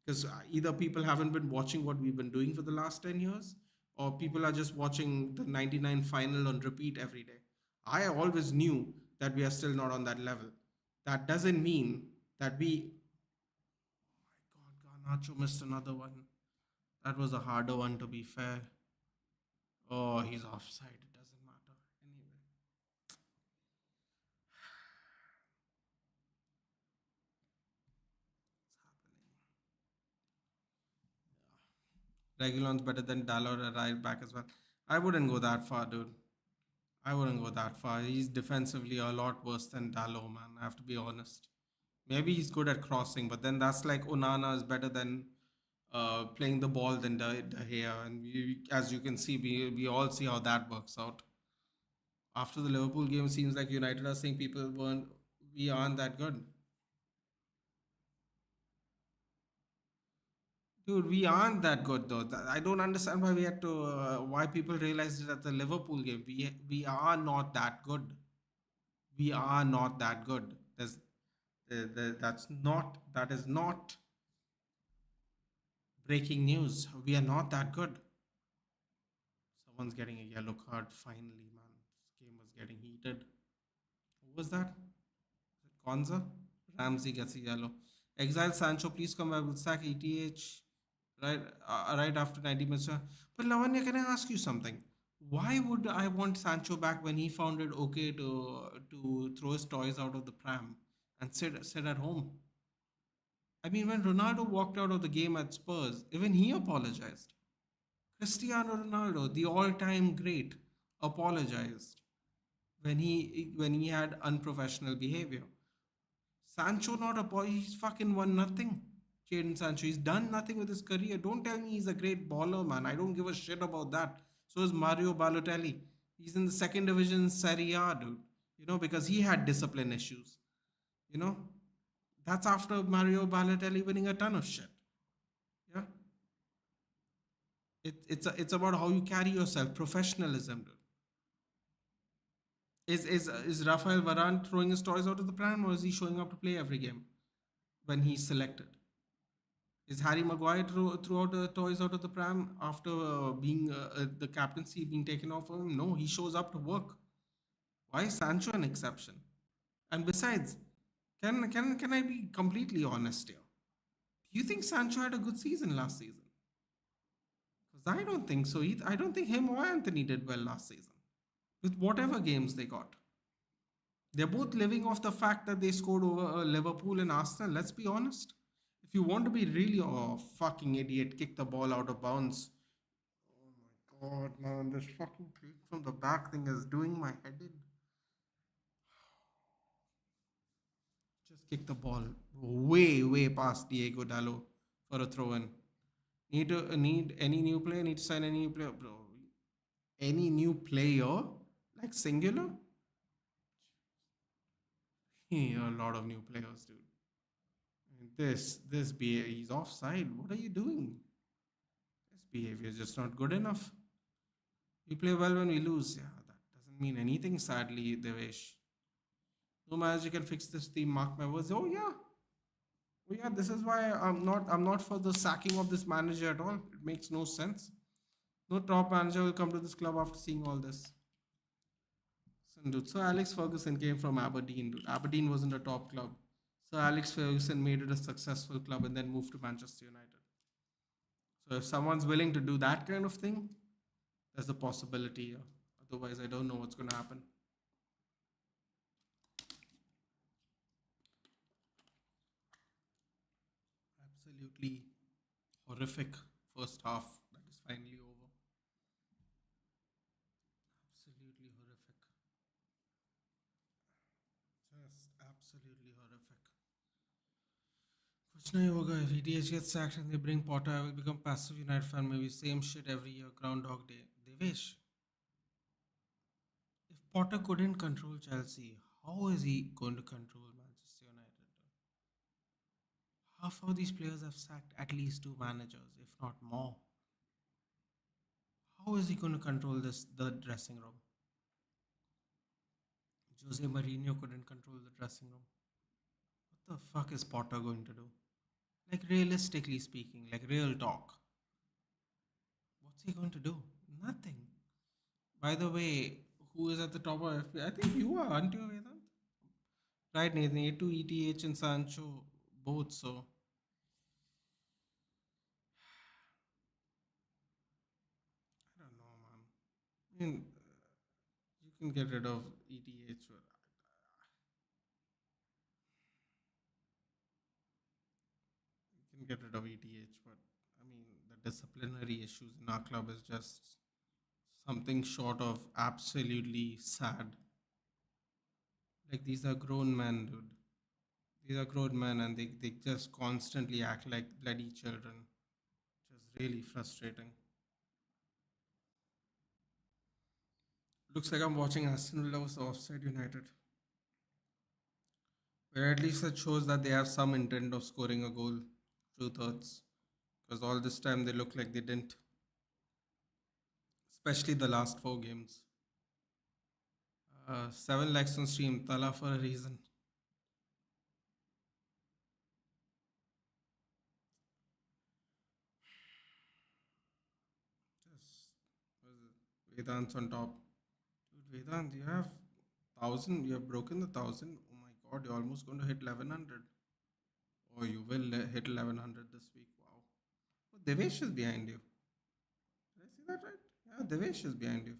Because either people haven't been watching what we've been doing for the last 10 years, or people are just watching the 99 final on repeat every day. I always knew that we are still not on that level. That doesn't mean that we. Oh my God, Garnacho missed another one. That was a harder one, to be fair. Oh, he's offside. It doesn't matter. Anyway, it's happening. Regulon's better than Dalot at right back as well. I wouldn't go that far, dude. I wouldn't go that far. He's defensively a lot worse than Dalot, man. I have to be honest. Maybe he's good at crossing, but then that's like Onana is better than playing the ball than De Gea. And as you can see, we all see how that works out. After the Liverpool game, seems like United are saying we aren't that good. Dude, we aren't that good though. I don't understand why we had to. Why people realized it at the Liverpool game. We are not that good. We are not that good. That's not. That is not Breaking news. We are not that good. Someone's getting a yellow card finally, man. This game was getting heated. Who was that? Konza? Ramsey gets a yellow. Exile Sancho, please come back with sack ETH right after 90 minutes. But Lavanya, can I ask you something? Why would I want Sancho back when he found it okay to throw his toys out of the pram and sit at home? I mean, when Ronaldo walked out of the game at Spurs, even he apologized. Cristiano Ronaldo, the all-time great, apologized when he had unprofessional behavior. Sancho not a boy. He's fucking won nothing. Jadon Sancho. He's done nothing with his career. Don't tell me he's a great baller, man. I don't give a shit about that. So is Mario Balotelli. He's in the second division Serie A, dude. Because he had discipline issues. You know, that's after Mario Balotelli winning a ton of shit. Yeah, it's about how you carry yourself, professionalism, dude. Is Rafael Varane throwing his toys out of the pram, or is he showing up to play every game when he's selected? Is Harry Maguire threw out the toys out of the pram after being the captaincy being taken off of him? No, he shows up to work. Why is Sancho an exception? And besides, can I be completely honest here? Do you think Sancho had a good season last season? Because I don't think so either. I don't think him or Anthony did well last season with whatever games they got. They're both living off the fact that they scored over Liverpool and Arsenal. Let's be honest. If you want to be really, oh, fucking idiot, kick the ball out of bounds. Oh my god, man, this fucking kick from the back thing is doing my head in. Just kick the ball way, way past Diego Dallo for a throw in. Need any new player? Need to sign any new player, bro? Any new player, like singular? Yeah, a lot of new players, dude. He's offside. What are you doing? This behavior is just not good enough. We play well when we lose. Yeah, that doesn't mean anything, sadly, Devesh. No manager can fix this team. Mark my words. Oh yeah. Oh yeah. This is why I'm not for the sacking of this manager at all. It makes no sense. No top manager will come to this club after seeing all this. Dude, so Alex Ferguson came from Aberdeen, dude. Aberdeen wasn't a top club. So Alex Ferguson made it a successful club and then moved to Manchester United. So if someone's willing to do that kind of thing, there's a possibility here. Otherwise, I don't know what's going to happen. Absolutely horrific first half that is finally over. Absolutely horrific. Just absolutely horrific. कुछ नहीं होगा if ETH gets sacked and they bring Potter. I will become passive United fan. Maybe same shit every year. Groundhog Day. Devesh, if Potter couldn't control Chelsea, how is he going to control Manchester United? Half of these players have sacked at least two managers, if not more. How is he going to control the dressing room? Jose Mourinho couldn't control the dressing room. What the fuck is Potter going to do? Like realistically speaking, like real talk. What's he going to do? Nothing. By the way, who is at the top of FPL? I think you are, aren't you, Vedant? Right, Nathan. A2, ETH, and Sancho, both. So I don't know, man. I mean, you can get rid of ETH. But you can get rid of ETH, but I mean, the disciplinary issues in our club is just something short of absolutely sad. Like these are grown men, dude. These are grown men, and they just constantly act like bloody children. Just really frustrating. Looks like I'm watching Aston Villa vs Offside United. But at least it shows that they have some intent of scoring a goal through thirds. Because all this time they look like they didn't. Especially the last four games. 7 likes on stream, Tala for a reason. Vedant's on top. Dude, Vedant, you have 1,000. You have broken the 1,000. Oh my god, you're almost going to hit 1,100. Or you will hit 1,100 this week. Wow. Oh, Devesh is behind you. Did I see that right? Yeah, Devesh is behind you.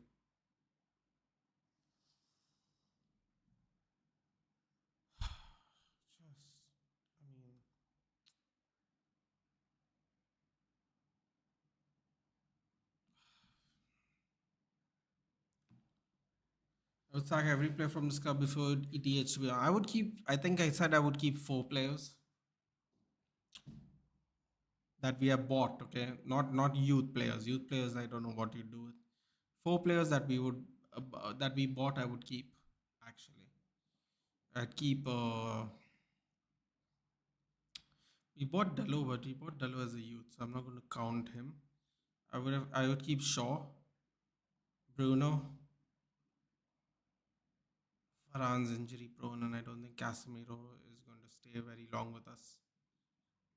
Just, I mean, I would sack every player from this club before ETH. I would keep, I think I said I would keep 4 players that we have bought, okay? Not youth players. Youth players, I don't know what you do with. 4 players that we would, that we bought, I would keep, actually. I'd keep, we bought Dallo, but we bought Dallo as a youth, so I'm not going to count him. I would keep Shaw, Bruno, Varane injury prone, and I don't think Casemiro is going to stay very long with us.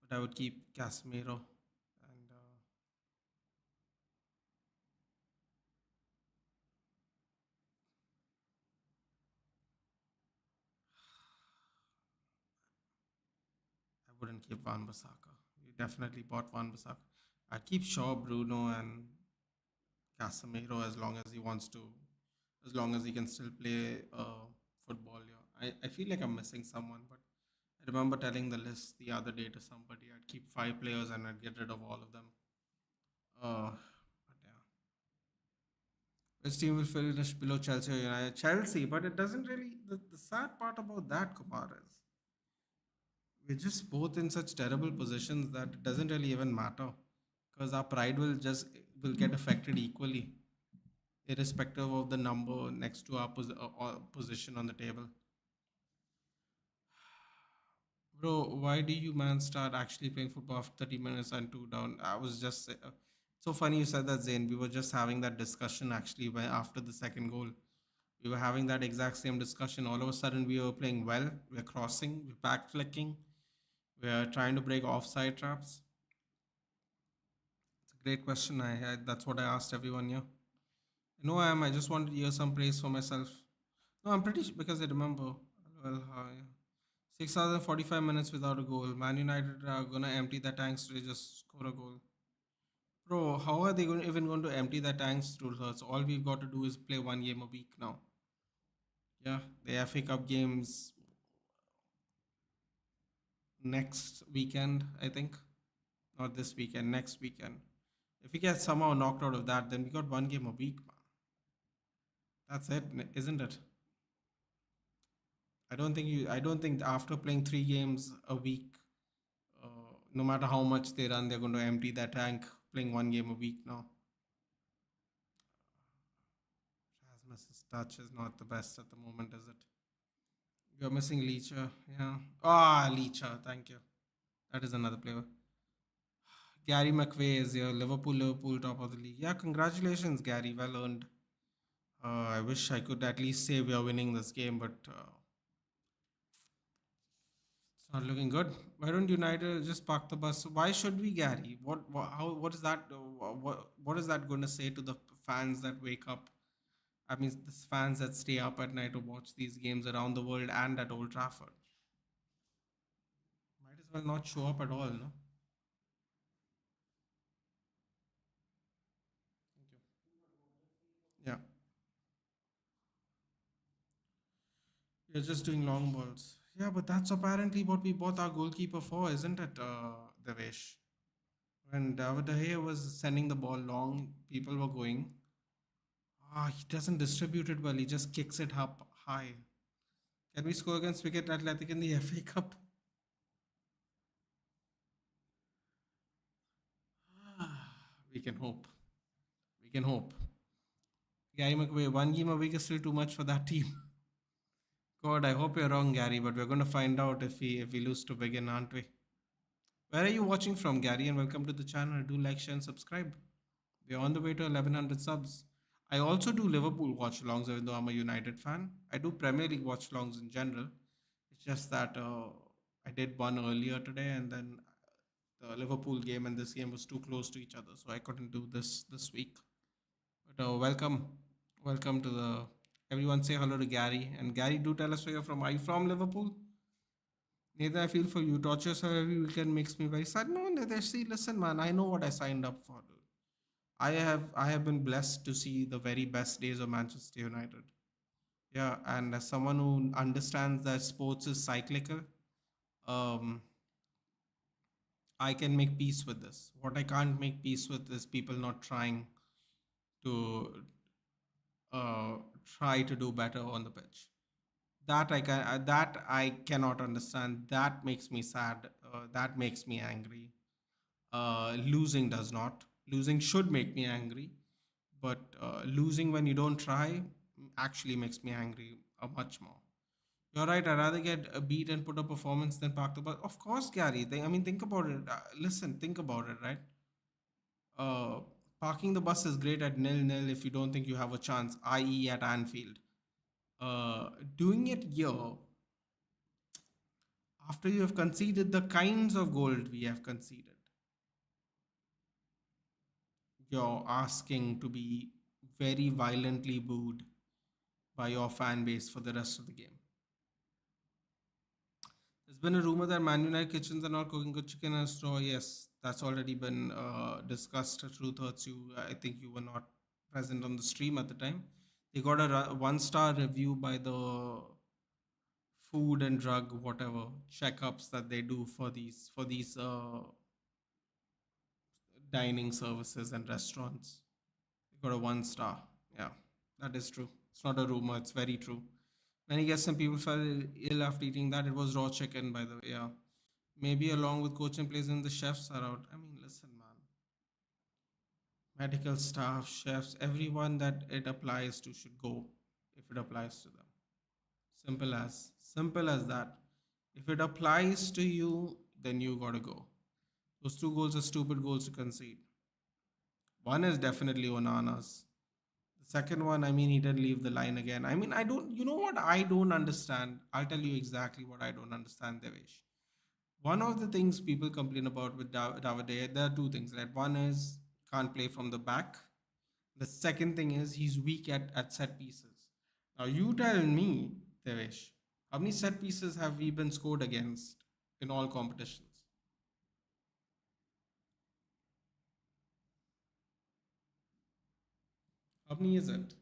But I would keep Casemiro, and I wouldn't keep Van Bissaka. We definitely bought Van Bissaka. I'd keep Shaw, Bruno, and Casemiro as long as he wants to, as long as he can still play football. Yeah, I feel like I'm missing someone, but I remember telling the list the other day to somebody. I'd keep 5 players and I'd get rid of all of them. But yeah, which team will finish below Chelsea or United? Chelsea, but it doesn't really. The sad part about that, Kumar, is we're just both in such terrible positions that it doesn't really even matter because our pride will get affected equally, irrespective of the number next to our position on the table. Bro, why do you man start actually playing football after 30 minutes and 2 down? I was just so funny you said that, Zain. We were just having that discussion actually after the second goal. We were having that exact same discussion. All of a sudden, we were playing well. We're crossing, we're back flicking, we're trying to break offside traps. It's a great question. That's what I asked everyone here. No, I just wanted to hear some praise for myself. No, I'm pretty sure because I remember. Well, yeah. 6,045 minutes without a goal. Man United are gonna empty the tanks to just score a goal. Bro, how are they even going to empty the tanks through us? All we've got to do is play one game a week now. Yeah, the FA Cup games next weekend, I think. Not this weekend, next weekend. If we get somehow knocked out of that, then we got one game a week, man. That's it, isn't it? I don't think after playing 3 games a week, no matter how much they run, they're going to empty that tank playing one game a week now. Rasmus's touch is not the best at the moment, is it? You're missing Leacher, yeah. Ah, Leacher, thank you. That is another player. Gary McVay is your Liverpool top of the league. Yeah, congratulations, Gary. Well earned. I wish I could at least say we are winning this game, but it's not looking good. Why don't United just park the bus? Why should we, Gary? What is that? What is that going to say to the fans that wake up? I mean, the fans that stay up at night to watch these games around the world and at Old Trafford. Might as well not show up at all, no? Thank you. Yeah, you're just doing long balls. Yeah, but that's apparently what we bought our goalkeeper for, isn't it, Devesh? When David De Gea was sending the ball long, people were going. He doesn't distribute it well. He just kicks it up high. Can we score against Wicket Athletic in the FA Cup? We can hope. We can hope. Gary McVay, one game a week is still too much for that team. God, I hope you're wrong, Gary, but we're going to find out if we lose to Wigan, aren't we? Where are you watching from, Gary? And welcome to the channel. Do like, share, and subscribe. We're on the way to 1100 subs. I also do Liverpool watch alongs, even though I'm a United fan. I do Premier League watch alongs in general. It's just that I did one earlier today, and then the Liverpool game and this game was too close to each other, so I couldn't do this week. But welcome to the. Everyone say hello to Gary, and Gary, do tell us where you're from. Are you from Liverpool? Neither I feel for you. Torture yourself every weekend makes me very sad. No, neither. See, listen, man. I know what I signed up for, dude. I have been blessed to see the very best days of Manchester United. Yeah, and as someone who understands that sports is cyclical, um, I can make peace with this. What I can't make peace with is people not trying to uh, try to do better on the pitch. That I cannot understand. That makes me sad. That makes me angry. Losing does not. Losing should make me angry, but losing when you don't try actually makes me angry much more. You're right. I'd rather get a beat and put a performance than park the bus. Of course, Gary. I mean, think about it. Listen, think about it, right? Uh, Parking the bus is great at nil-nil if you don't think you have a chance, i.e., at Anfield. Doing it here after you have conceded the kinds of gold we have conceded, you're asking to be very violently booed by your fan base for the rest of the game. There's been a rumor that Man United kitchens are not cooking good chicken and straw. Yes, that's already been discussed. Truth hurts you. I think you were not present on the stream at the time. They got a one-star review by the food and drug whatever checkups that they do for these dining services and restaurants. They got a 1 star. Yeah, that is true. It's not a rumor. It's very true. Many guests and people fell ill after eating that. It was raw chicken, by the way. Yeah, maybe along with coaching players and the chefs are out. I mean, listen, man. Medical staff, chefs, everyone that it applies to should go if it applies to them. Simple as that. If it applies to you, then you gotta go. Those two goals are stupid goals to concede. One is definitely Onana's. The second one, I mean, he didn't leave the line again. I mean, I don't, you know what I don't understand? I'll tell you exactly what I don't understand, Devesh. One of the things people complain about with David De Gea, there are two things, right? One is can't play from the back. The second thing is he's weak at set pieces. Now, you tell me, Devesh, how many set pieces have we been scored against in all competitions? How many is it?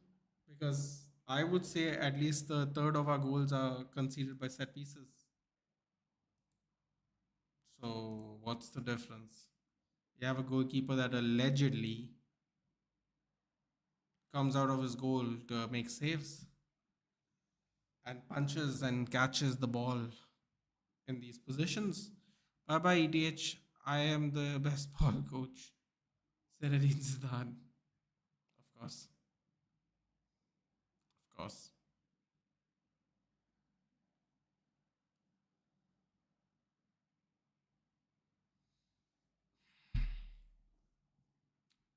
Because I would say at least the third of our goals are conceded by set pieces. So what's the difference? You have a goalkeeper that allegedly comes out of his goal to make saves and punches and catches the ball in these positions. Bye bye, EDH. I am the best ball coach. Zinedine Zidane. Of course. Of course.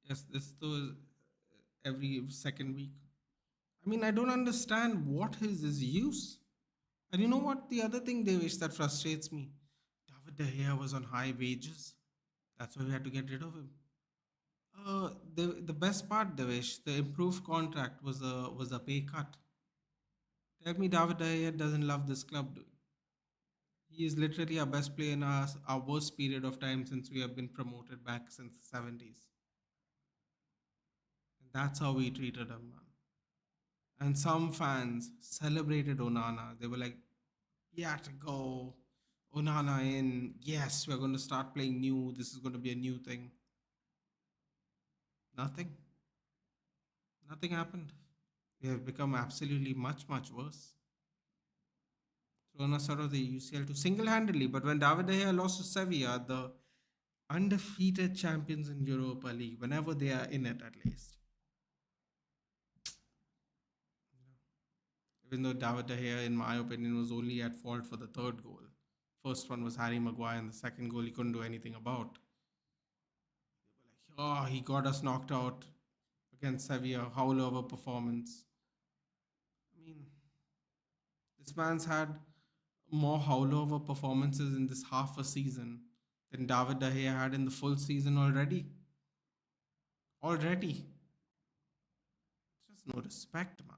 Yes, this though every second week. I mean, I don't understand what is his use. And you know what? The other thing, Devish, that frustrates me. David De Gea was on high wages. That's why we had to get rid of him. The best part, Devish, the improved contract was a pay cut. Tell me, David De Gea doesn't love this club, dude. He is literally our best player in our worst period of time since we have been promoted back since the 70s. And that's how we treated him, man. And some fans celebrated Onana. They were like, yeah, to go. Onana in. Yes, we're going to start playing new. This is going to be a new thing. Nothing. Nothing happened. We have become absolutely much, much worse. Thrown us out of the UCL to single-handedly. But when David De Gea lost to Sevilla, the undefeated champions in Europa League, whenever they are in it at least. Even though David De Gea, in my opinion, was only at fault for the third goal. First one was Harry Maguire, and the second goal he couldn't do anything about. They were like, oh, he got us knocked out against Sevilla, howl over performance. I mean, this man's had more howl over performances in this half a season than David De Gea had in the full season already. Already. no respect, man.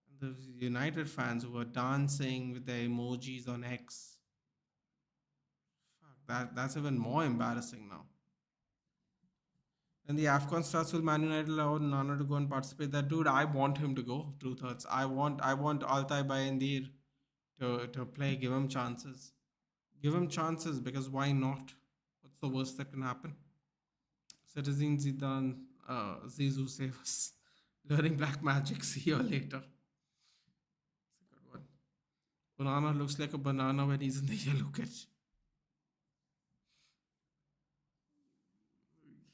And those United fans who were dancing with their emojis on X. Fuck, that's even more embarrassing now. When the AFCON starts, will Man United allow Nana to go and participate? That dude, I want him to go. Truth hurts. I want Altay Bayendir to play. Give him chances. Give him chances because why not? What's the worst that can happen? Citizen Zidane, Zizou save us. Learning black magic. See you later. It's a good one. Onana looks like a banana when he's in the yellow kit. Sorry. Jesus.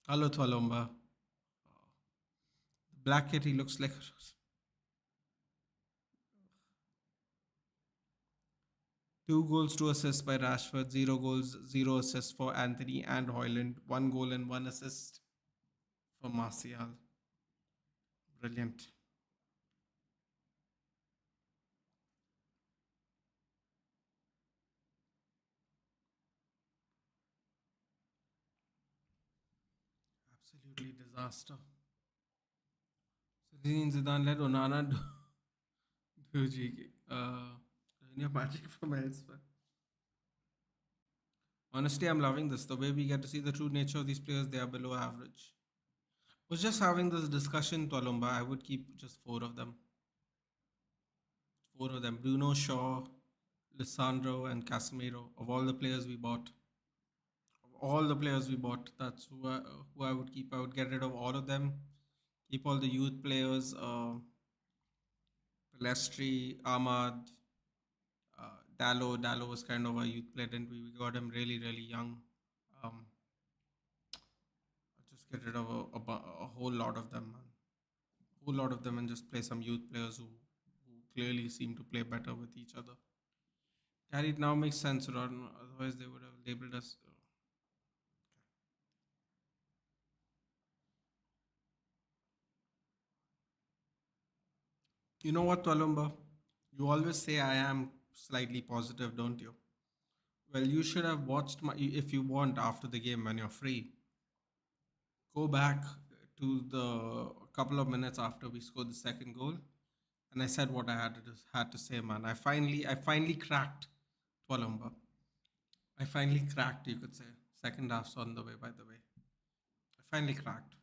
Hello, Twalomba. Black kitty looks like. 2 goals, 2 assists by Rashford, 0 goals, 0 assists for Anthony and Hojlund, 1 goal and 1 assist for Martial. Brilliant. Absolutely disaster. Zinedine Zidane led Onana do GK. Magic from elsewhere. Honestly, I'm loving this. The way we get to see the true nature of these players, they are below average. Was just having this discussion, Tolumba. I would keep just 4 of them. 4 of them. Bruno, Shaw, Lissandro, and Casemiro. Of all the players we bought. That's who I would keep. I would get rid of all of them. Keep all the youth players. Pelestri, Ahmad, Dallo was kind of a youth player, and we got him really, really young. Um, just get rid of a whole lot of them, man. Whole lot of them, and just play some youth players who clearly seem to play better with each other. Carried now makes sense, Ron. Otherwise, they would have labeled us. You know what, Twalumba? You always say I am slightly positive, don't you? Well, you should have watched my. If you want, after the game when you're free, go back to the couple of minutes after we scored the second goal, and I said what I had to say, man. I finally cracked Twalumba. I finally cracked, you could say. Second half's on the way, by the way. I finally cracked.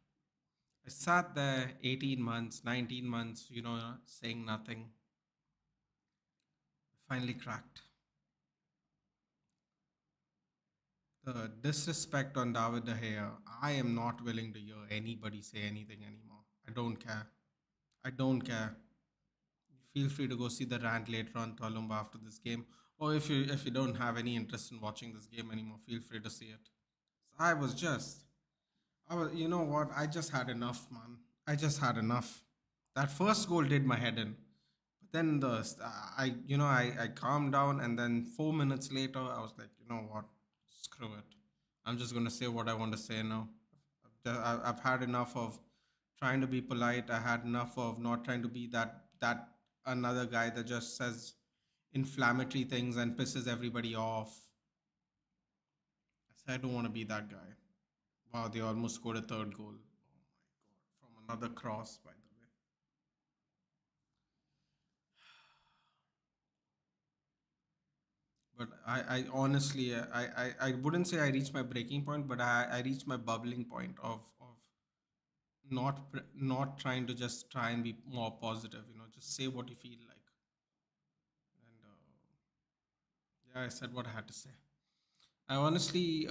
I sat there 18 months, 19 months, saying nothing. I finally cracked. The disrespect on David De Gea, I am not willing to hear anybody say anything anymore. I don't care. I don't care. Feel free to go see the rant later on Tolumba after this game. Or if you don't have any interest in watching this game anymore, feel free to see it. I was just I was, you know what? I just had enough, man. I just had enough. That first goal did my head in. But then I calmed down, and then 4 minutes later, I was like, you know what? Screw it. I'm just gonna say what I want to say now. I've had enough of trying to be polite. I had enough of not trying to be that another guy that just says inflammatory things and pisses everybody off. I said I don't want to be that guy. Wow, they almost scored a third goal. Oh my god, from another cross, by the way. But I honestly, I wouldn't say I reached my breaking point, but I reached my bubbling point of not trying to just try and be more positive. Just say what you feel like. And yeah, I said what I had to say. I honestly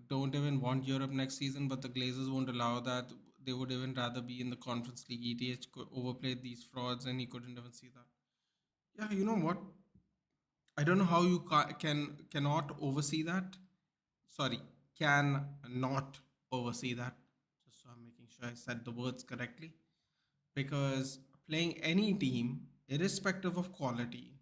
don't even want Europe next season, but the Glazers won't allow that. They would even rather be in the Conference League. ETH overplayed these frauds, and he couldn't even see that. Yeah, you know what? I don't know how you cannot oversee that. Sorry, can not oversee that. sure I said the words correctly. Because playing any team, irrespective of quality,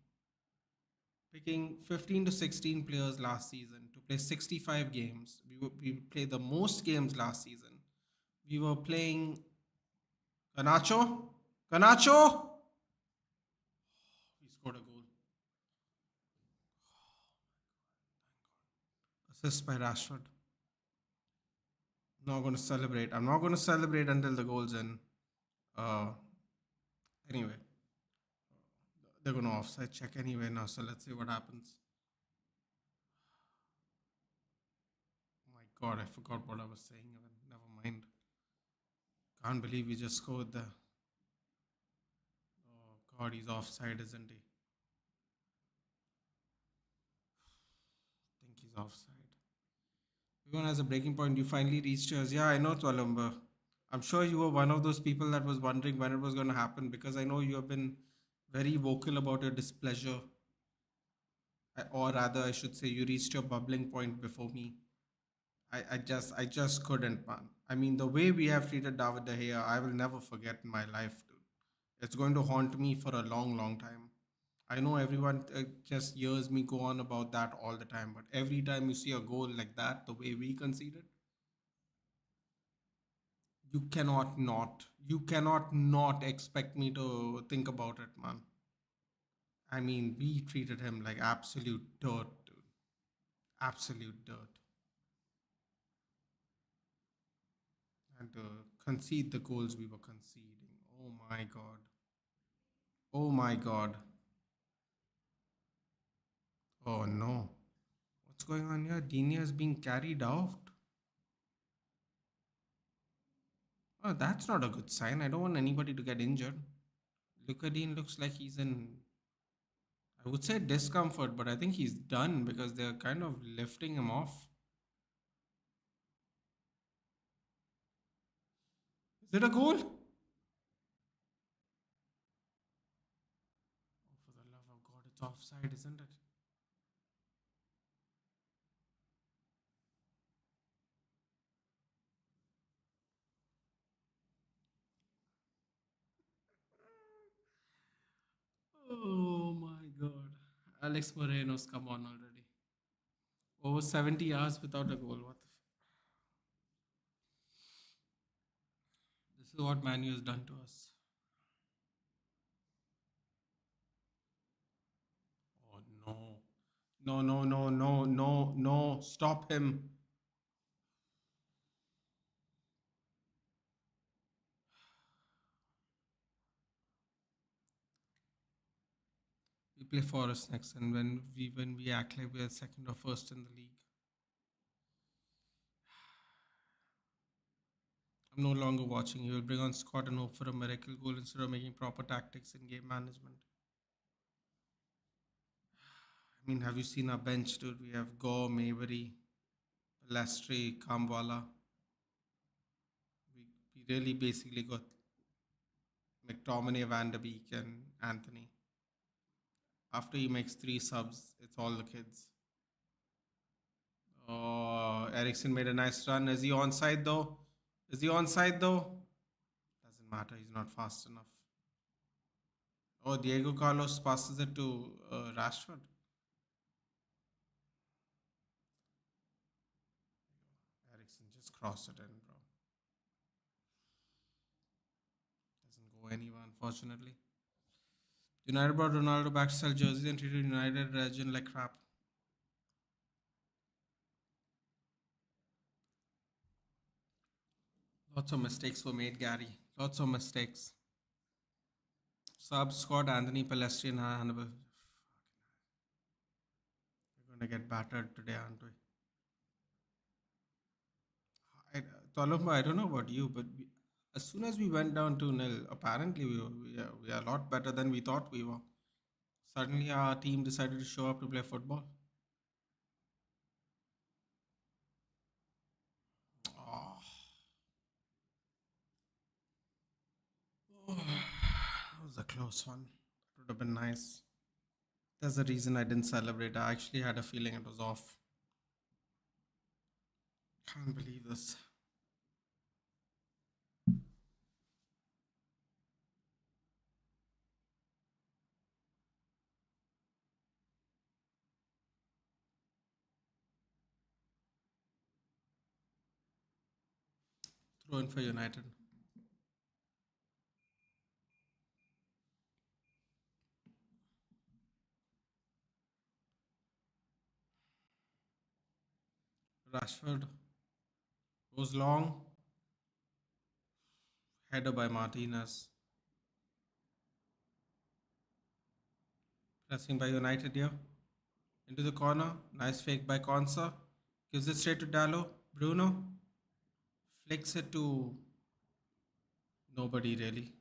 picking 15 to 16 players last season to play 65 games, we played the most games last season. We were playing Ganacho. Ganacho! We scored a goal. Assist by Rashford. Not going to celebrate. I'm not going to celebrate until the goal's in. Uh, anyway, they're going to offside check anyway now, so let's see what happens. Oh my god, I forgot what I was saying. Never mind. Can't believe we just scored the. Oh god, he's offside, isn't he? I think he's offside. Everyone has a breaking point. You finally reached yours. Yeah, I know, Twalumba. I'm sure you were one of those people that was wondering when it was going to happen because I know you have been very vocal about your displeasure. Or rather, I should say, you reached your bubbling point before me. I just couldn't, man. I mean, the way we have treated David De Gea, I will never forget in my life, dude. It's going to haunt me for a long, long time. I know everyone just hears me go on about that all the time, but every time you see a goal like that, the way we conceded, you cannot not expect me to think about it, man. I mean, we treated him like absolute dirt, dude. Absolute dirt. And to concede the goals we were conceding. Oh my god. Oh my god. Oh no. What's going on here? Dinia is being carried out. Oh, that's not a good sign. I don't want anybody to get injured. Lucadine looks like he's in, I would say discomfort, but I think he's done because they're kind of lifting him off. Is it a goal? Oh, for the love of God, it's offside, isn't it? Oh my God. Alex Moreno's come on already. Over 70 hours without a goal. What the This is what Manu has done to us. Oh no. No, no, no, no, no, no. Stop him. We play Forest next, and when we act like we are second or first in the league, I'm no longer watching. He will bring on Scott and hope for a miracle goal instead of making proper tactics in game management. I mean, have you seen our bench, dude? We have Gore, Maybury, Lastry, Kamwala. We really basically got McTominay, Van de Beek, and Anthony. After he makes 3 subs, it's all the kids. Oh, Ericsson made a nice run. Is he onside though? Is he onside though? Doesn't matter. He's not fast enough. Oh, Diego Carlos passes it to Rashford. Ericsson just crossed it in, bro. Doesn't go anywhere, unfortunately. United brought Ronaldo back to sell jerseys and treated United legend like crap. Lots of mistakes were made, Gary. Lots of mistakes. Sub squad Anthony Pelestri and Hannibal. We're gonna get battered today, aren't we? Tolomba, I don't know about you, but as soon as we went down 2-0, apparently we are a lot better than we thought we were. Suddenly, our team decided to show up to play football. Oh, that was a close one. That would have been nice. There's a reason I didn't celebrate. I actually had a feeling it was off. Can't believe this. Throw in for United. Rashford goes long. Header by Martinez. Pressing by United here. Into the corner. Nice fake by Konsa. Gives it straight to Dallo. Bruno. Flicks it to nobody really.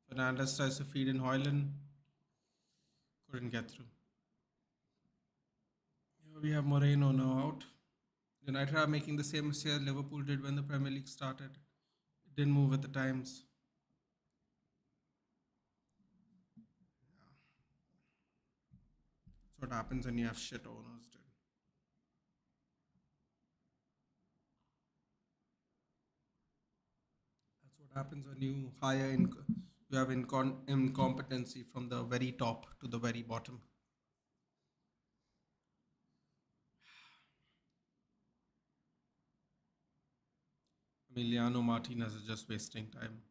Fernandez tries to feed in Hojlund. Couldn't get through. Here we have Moreno now out. United are making the same mistake Liverpool did when the Premier League started. It didn't move with the times. That's what happens when you have shit owners, dude. That's what happens when you you have incompetency from the very top to the very bottom. Emiliano Martinez is just wasting time.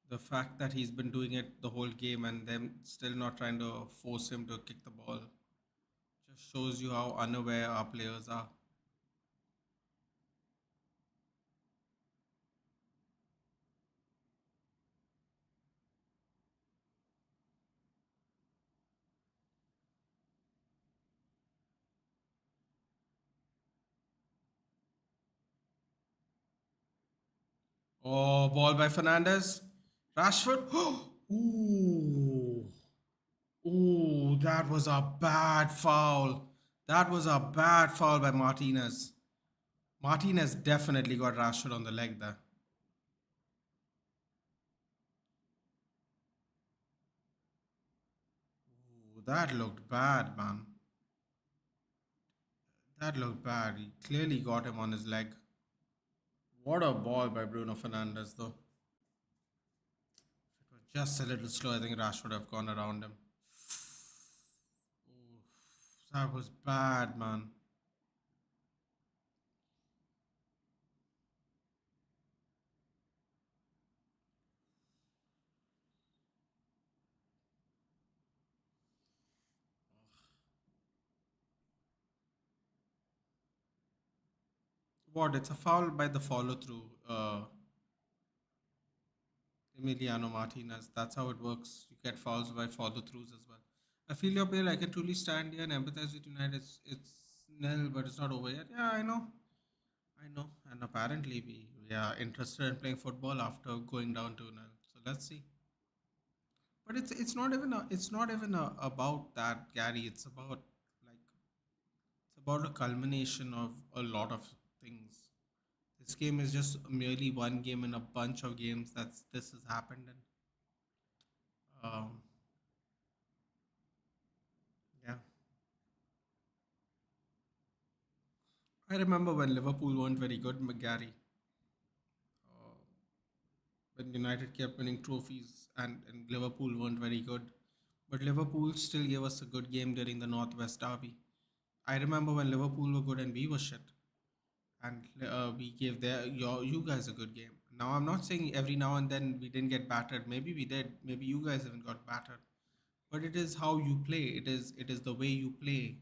The fact that he's been doing it the whole game and them still not trying to force him to kick the ball just shows you how unaware our players are. Oh, ball by Fernandez. Rashford. Ooh. Ooh, that was a bad foul. That was a bad foul by Martinez. Martinez definitely got Rashford on the leg there. Ooh, that looked bad, man. That looked bad. He clearly got him on his leg. What a ball by Bruno Fernandes, though. If it was just a little slow, I think Rashford would have gone around him. Ooh, that was bad, man. What? It's a foul by the follow through. Emiliano Martinez. That's how it works. You get fouls by follow throughs as well. I feel your pain. I can truly stand here and empathize with United. It's nil, but it's not over yet. Yeah, I know. I know. And apparently we are interested in playing football after going down to nil. So let's see. But it's not even about that, Gary. It's about a culmination of a lot of things. This game is just merely one game in a bunch of games that's this has happened in. Um, yeah, I remember when Liverpool weren't very good, McGarry. Uh, when United kept winning trophies and Liverpool weren't very good, but Liverpool still gave us a good game during the Northwest Derby. I remember when Liverpool were good and we were shit, and we gave you guys a good game. Now I'm not saying every now and then we didn't get battered. Maybe we did. Maybe you guys even got battered. But it is how you play. It is the way you play.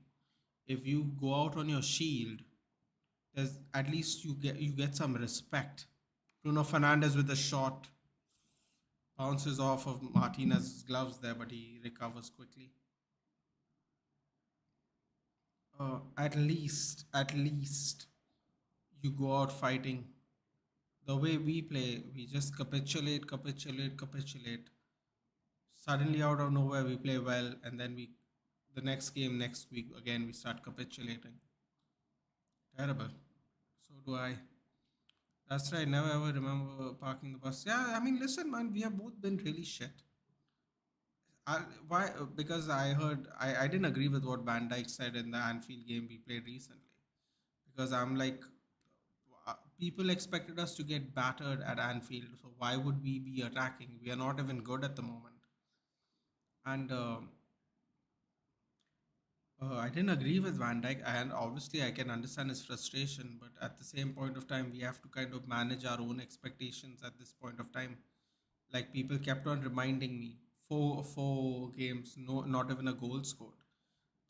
If you go out on your shield, there's at least you get some respect. Bruno Fernandes with a shot bounces off of Martinez's gloves there, but he recovers quickly. At least you go out fighting. The way we play, we just capitulate, capitulate, capitulate. Suddenly, out of nowhere, we play well, and then the next game next week again we start capitulating. Terrible. So do I. That's right. Never ever remember parking the bus. Yeah, I mean, listen, man, we have both been really shit. Why? Because I didn't agree with what Van Dijk said in the Anfield game we played recently. Because I'm like, people expected us to get battered at Anfield, so why would we be attacking? We are not even good at the moment. And I didn't agree with Van Dijk, and obviously I can understand his frustration. But at the same point of time, we have to kind of manage our own expectations at this point of time. Like people kept on reminding me, four games, no, not even a goal scored.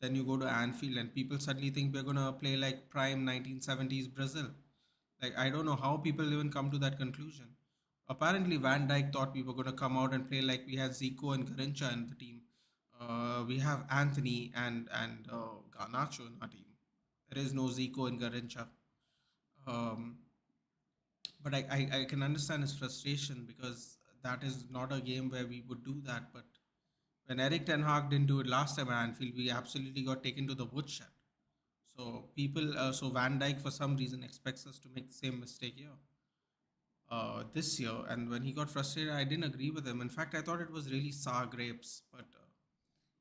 Then you go to Anfield, and people suddenly think we're gonna play like prime 1970s Brazil. Like I don't know how people even come to that conclusion. Apparently, Van Dijk thought we were going to come out and play like we had Zico and Garincha in the team. We have Anthony and Garnacho in our team. There is no Zico and Garincha. Um, but I can understand his frustration because that is not a game where we would do that. But when Eric Ten Hag didn't do it last time at Anfield, we absolutely got taken to the woodshed. So Van Dijk for some reason expects us to make the same mistake here. This year, and when he got frustrated, I didn't agree with him. In fact, I thought it was really sour grapes. But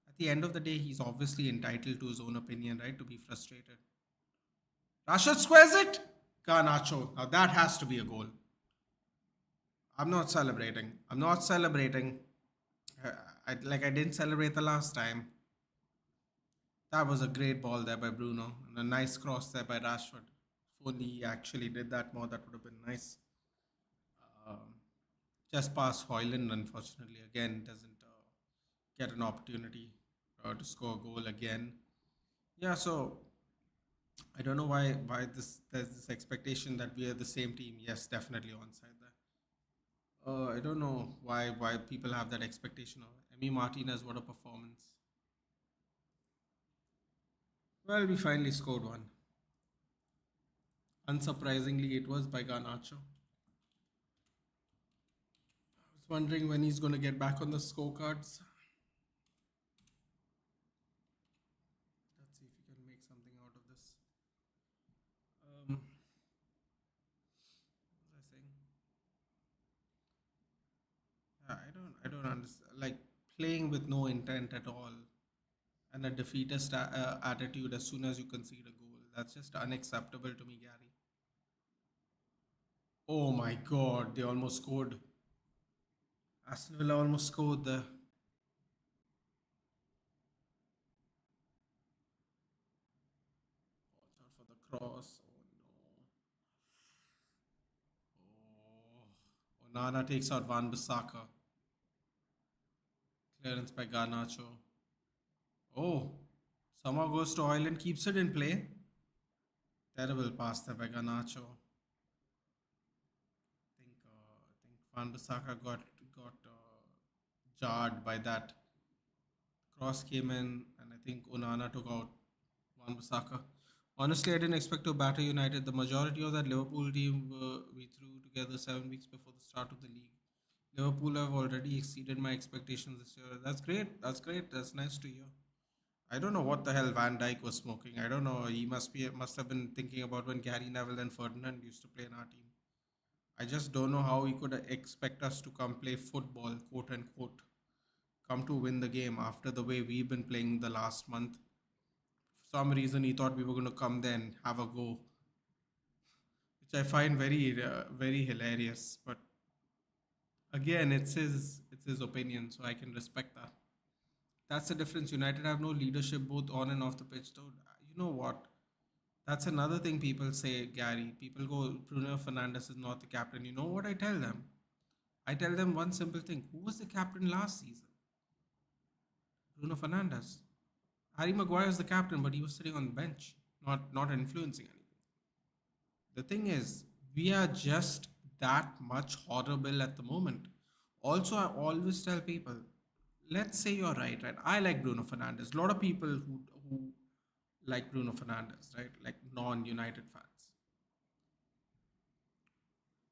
at the end of the day, he's obviously entitled to his own opinion, right? To be frustrated. Rashid squares it. Garnacho. Now that has to be a goal. I'm not celebrating. I'm not celebrating. I didn't celebrate the last time. That was a great ball there by Bruno and a nice cross there by Rashford. If only he actually did that more, that would have been nice. Um, just past Hojlund, unfortunately, again doesn't get an opportunity to score a goal again. Yeah, so I don't know why there's this expectation that we are the same team. Yes, definitely onside there. I don't know why people have that expectation of Emi Martinez. What a performance! Well, we finally scored one. Unsurprisingly, it was by Garnacho. I was wondering when he's going to get back on the scorecards. Let's see if we can make something out of this. What was I saying? Yeah, I don't understand. Like playing with no intent at all and a defeatist attitude as soon as you concede a goal. That's just unacceptable to me, Gary. Oh my God, they almost scored. Aston Villa almost scored the. Watch out for the cross. Oh no. Oh, Onana takes out Van Bissaka. Clearance by Garnacho. Oh, somehow goes to Oil and keeps it in play. Terrible pass there by Garnacho. I think Van Bissaka got jarred by that. Cross came in, and I think Onana took out Van Bissaka. Honestly, I didn't expect to batter United. The majority of that Liverpool team we threw together 7 weeks before the start of the league. Liverpool have already exceeded my expectations this year. That's great. That's great. That's nice to hear. I don't know what the hell Van Dijk was smoking. I don't know. He must have been thinking about when Gary Neville and Ferdinand used to play in our team. I just don't know how he could expect us to come play football, quote unquote, come to win the game after the way we've been playing the last month. For some reason, he thought we were going to come there and have a go, which I find very hilarious. But again, it's his opinion, so I can respect that. That's the difference. United have no leadership both on and off the pitch. So you know what? That's another thing people say, Gary. People go, Bruno Fernandes is not the captain. You know what I tell them? I tell them one simple thing. Who was the captain last season? Bruno Fernandes. Harry Maguire is the captain, but he was sitting on the bench, not influencing anything. The thing is, we are just that much horrible at the moment. Also, I always tell people, let's say you're right? I like Bruno Fernandes. A lot of people who like Bruno Fernandes, right? Like non-United fans.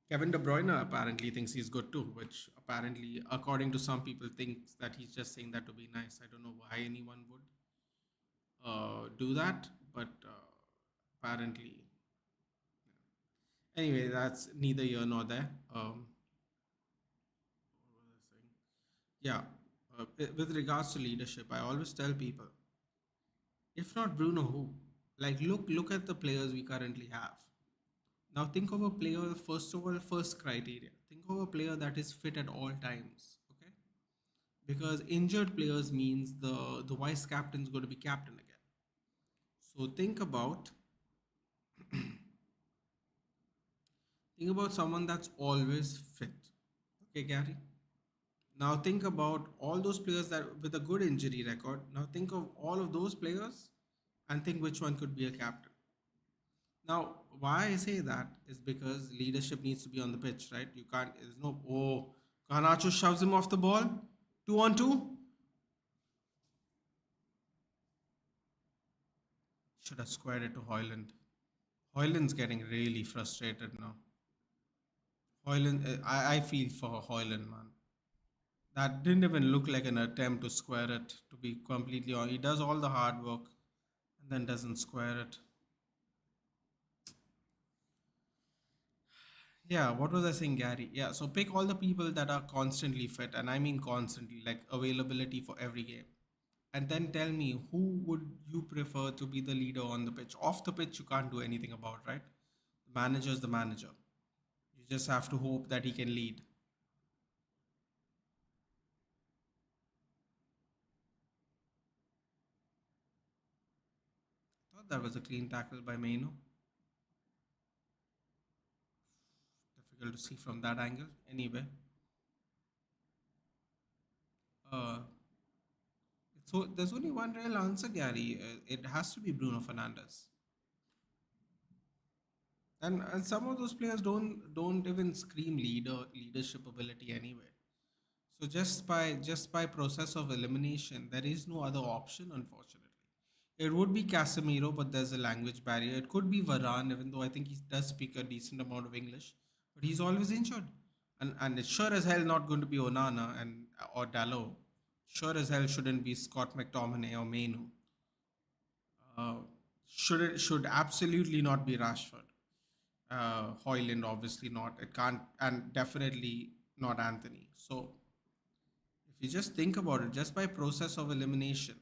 Kevin De Bruyne apparently thinks he's good too, which apparently, according to some people, thinks that he's just saying that to be nice. I don't know why anyone would do that, but apparently, anyway, that's neither here nor there. What was I saying? Yeah, with regards to leadership, I always tell people, if not Bruno, who? Like, look at the players we currently have. Now, think of a player. First of all, first criteria. Think of a player that is fit at all times. Okay, because injured players means the vice captain is going to be captain again. So think about someone that's always fit. Okay, Gary. Now think about all those players that with a good injury record. Now think of all of those players and think which one could be a captain. Now, why I say that is because leadership needs to be on the pitch, right? You can't. There's no. Oh, Garnacho shoves him off the ball. 2-on-2. Should have squared it to Hoyland. Hoyland's getting really frustrated now. Hoyland, I feel for Hoyland, man. That didn't even look like an attempt to square it. To be completely honest, he does all the hard work and then doesn't square it. Yeah, what was I saying, Gary? Yeah, so pick all the people that are constantly fit, and I mean constantly, like availability for every game. And then tell me who would you prefer to be the leader on the pitch? Off the pitch, you can't do anything about, right? The manager is the manager. You just have to hope that he can lead. Thought that was a clean tackle by Maino. Difficult to see from that angle. Anyway, uh, so there's only one real answer, Gary. It has to be Bruno Fernandes. And some of those players don't even scream leadership ability anyway. So just by process of elimination, there is no other option, unfortunately. It would be Casemiro, but there's a language barrier. It could be Varane, even though I think he does speak a decent amount of English, but he's always injured. And it's sure as hell not going to be Onana and or Dalot. Sure as hell shouldn't be Scott McTominay or Mainu. Uh, should absolutely not be Rashford. Hoyland obviously not. It can't, and definitely not Anthony. So if you just think about it, just by process of elimination,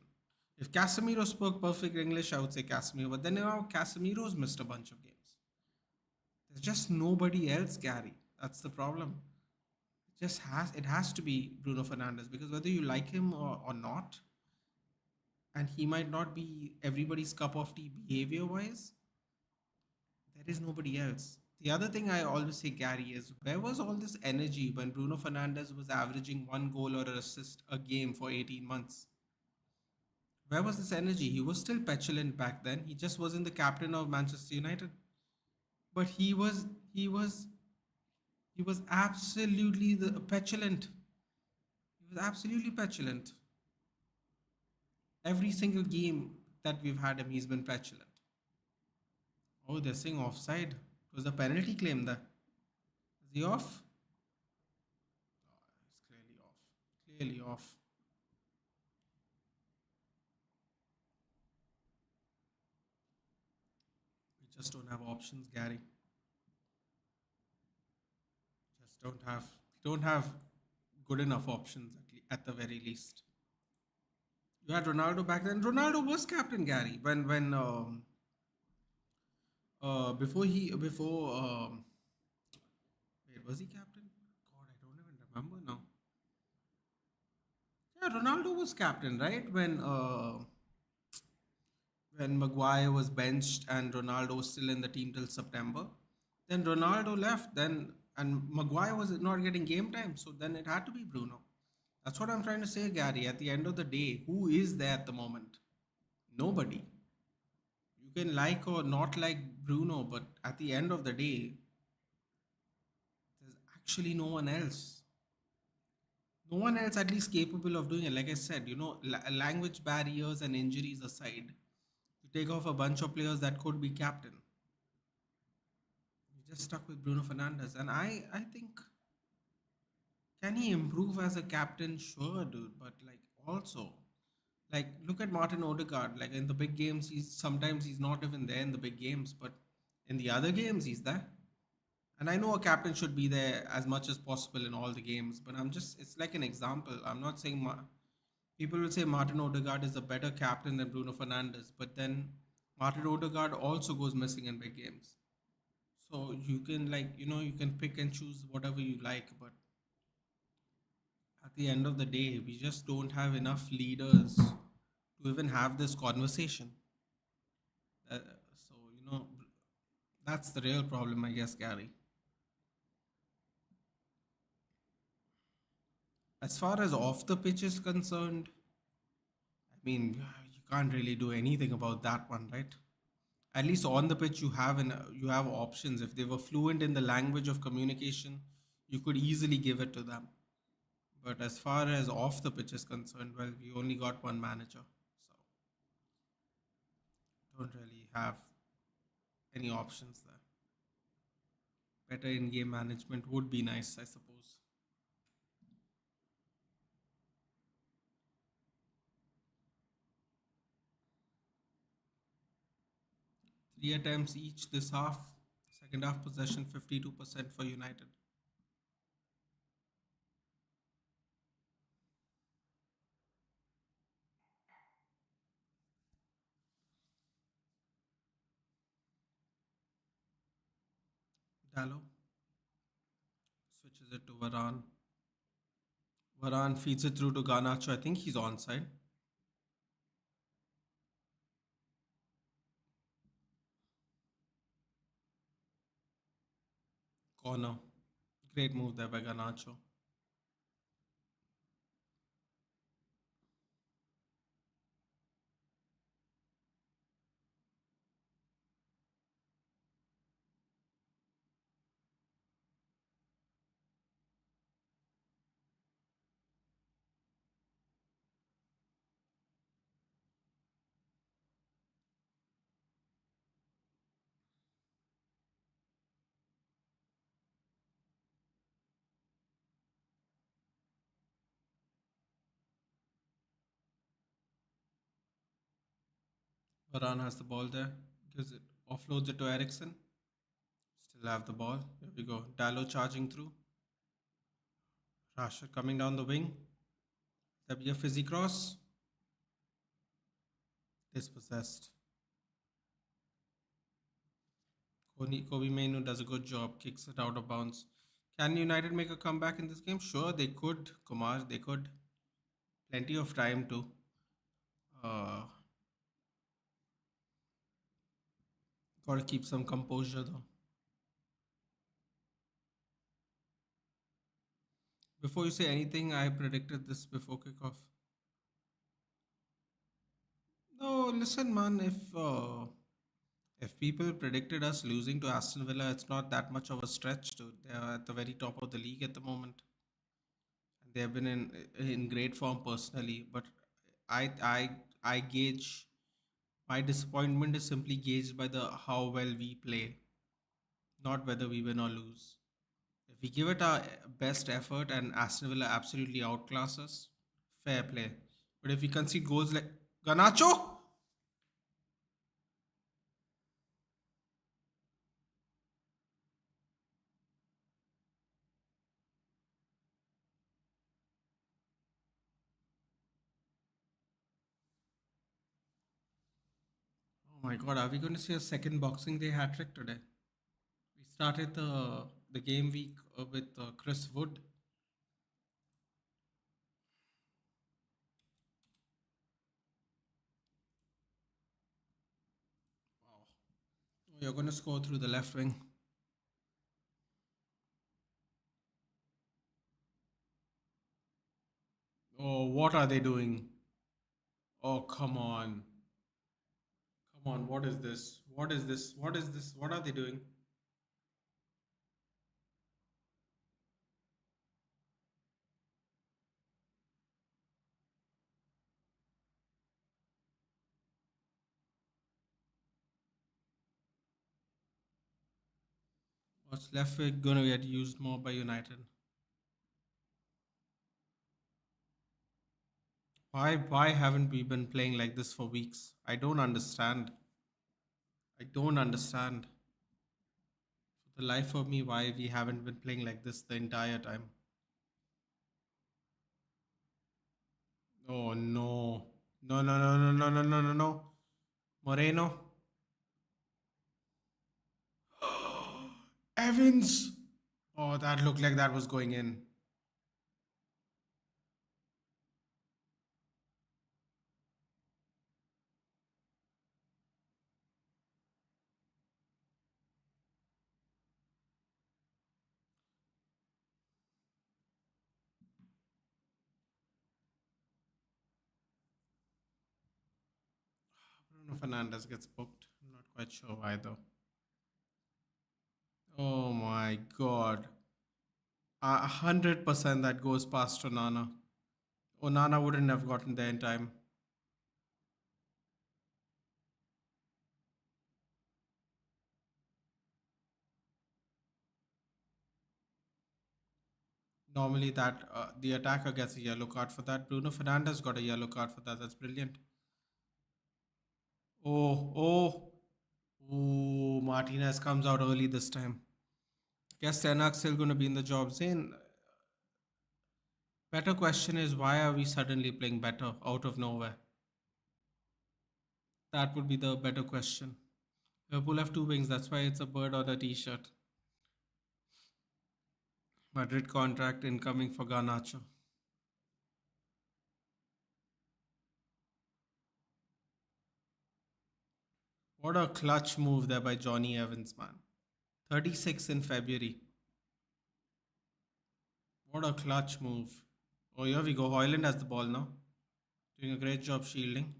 if Casemiro spoke perfect English, I would say Casemiro. But then now Casemiro's missed a bunch of games. There's just nobody else, Gary. That's the problem. It has to be Bruno Fernandes because whether you like him or not, and he might not be everybody's cup of tea behavior wise, there is nobody else. The other thing I always say, Gary, is where was all this energy when Bruno Fernandes was averaging one goal or an assist a game for 18 months? Where was this energy? He was still petulant back then. He just wasn't the captain of Manchester United. But he was absolutely the petulant. He was absolutely petulant. Every single game that we've had him, he's been petulant. Oh, they're saying offside. It was a penalty claim there. Is he off? He's clearly off. Clearly off. We just don't have options, Gary. Just don't have good enough options at the very least. You had Ronaldo back then. Ronaldo was captain, Gary. When before wait, was he captain? God, I don't even remember now. Yeah, Ronaldo was captain, right? When Maguire was benched and Ronaldo was still in the team till September. Then Ronaldo left, then and Maguire was not getting game time, so then it had to be Bruno. That's what I'm trying to say, Gary. At the end of the day, who is there at the moment? Nobody. You can like or not like Bruno, but at the end of the day, there's actually no one else. No one else at least capable of doing it. Like I said, language barriers and injuries aside, you take off a bunch of players that could be captain. You just stuck with Bruno Fernandes, and I think can he improve as a captain? Sure, dude. But like also, like look at Martin Odegaard. Like in the big games, he's not even there in the big games, but in the other games he's there. And I know a captain should be there as much as possible in all the games, but it's like an example. I'm not saying people will say Martin Odegaard is a better captain than Bruno Fernandes, but then Martin Odegaard also goes missing in big games. So you can you can pick and choose whatever you like, but at the end of the day, we just don't have enough leaders to even have this conversation. So, that's the real problem, I guess, Gary. As far as off the pitch is concerned, I mean, you can't really do anything about that one, right? At least on the pitch, you have options. If they were fluent in the language of communication, you could easily give it to them. But as far as off the pitch is concerned, well, we only got one manager, so don't really have any options there. Better in-game management would be nice, I suppose. 3 attempts each this half. Second half possession 52% for United. Dallo switches it to Varane. Varane feeds it through to Garnacho. I think he's onside. Corner. Great move there by Garnacho. Varane has the ball there. Gives it, offloads it to Ericsson. Still have the ball. Here we go. Dallo charging through. Rasher coming down the wing. There'll be a fizzy cross. Dispossessed. Kobe Mainu does a good job. Kicks it out of bounds. Can United make a comeback in this game? Sure, they could. Kumar, they could. Plenty of time to. Uh, Gotta keep some composure though. Before you say anything, I predicted this before kickoff. No, listen, man. If people predicted us losing to Aston Villa, it's not that much of a stretch. They are at the very top of the league at the moment. They have been in great form personally, but I I I gauge my disappointment is simply gauged by the how well we play, not whether we win or lose. If we give it our best effort and Aston Villa absolutely outclass us, fair play. But if we concede goals like Ganacho, oh my God, are we going to see a second Boxing Day hat trick today? We started the game week with Chris Wood. Wow, oh, you're going to score through the left wing. Oh, what are they doing? Oh, come on. Come on, what is this? What is this? What is this? What are they doing? What's left wing going to get used more by United? Why haven't we been playing like this for weeks? I don't understand. I don't understand for the life of me why we haven't been playing like this the entire time. Oh no. No no no no no no no no no. Moreno. Evans. Oh, that looked like that was going in. Fernandes gets booked. I'm not quite sure why though. Oh my god. 100% that goes past Onana. Onana wouldn't have gotten there in time. Normally, that the attacker gets a yellow card for that. Bruno Fernandes got a yellow card for that. That's brilliant. Oh, oh, Martinez comes out early this time. Guess Tenak's still going to be in the job. Zain, better question is why are we suddenly playing better out of nowhere? That would be the better question. Liverpool have two wings. That's why it's a bird on a t-shirt. Madrid contract incoming for Garnacho. What a clutch move there by Johnny Evans, man. 36 in February. What a clutch move. Oh, here we go. Hojlund has the ball now. Doing a great job shielding.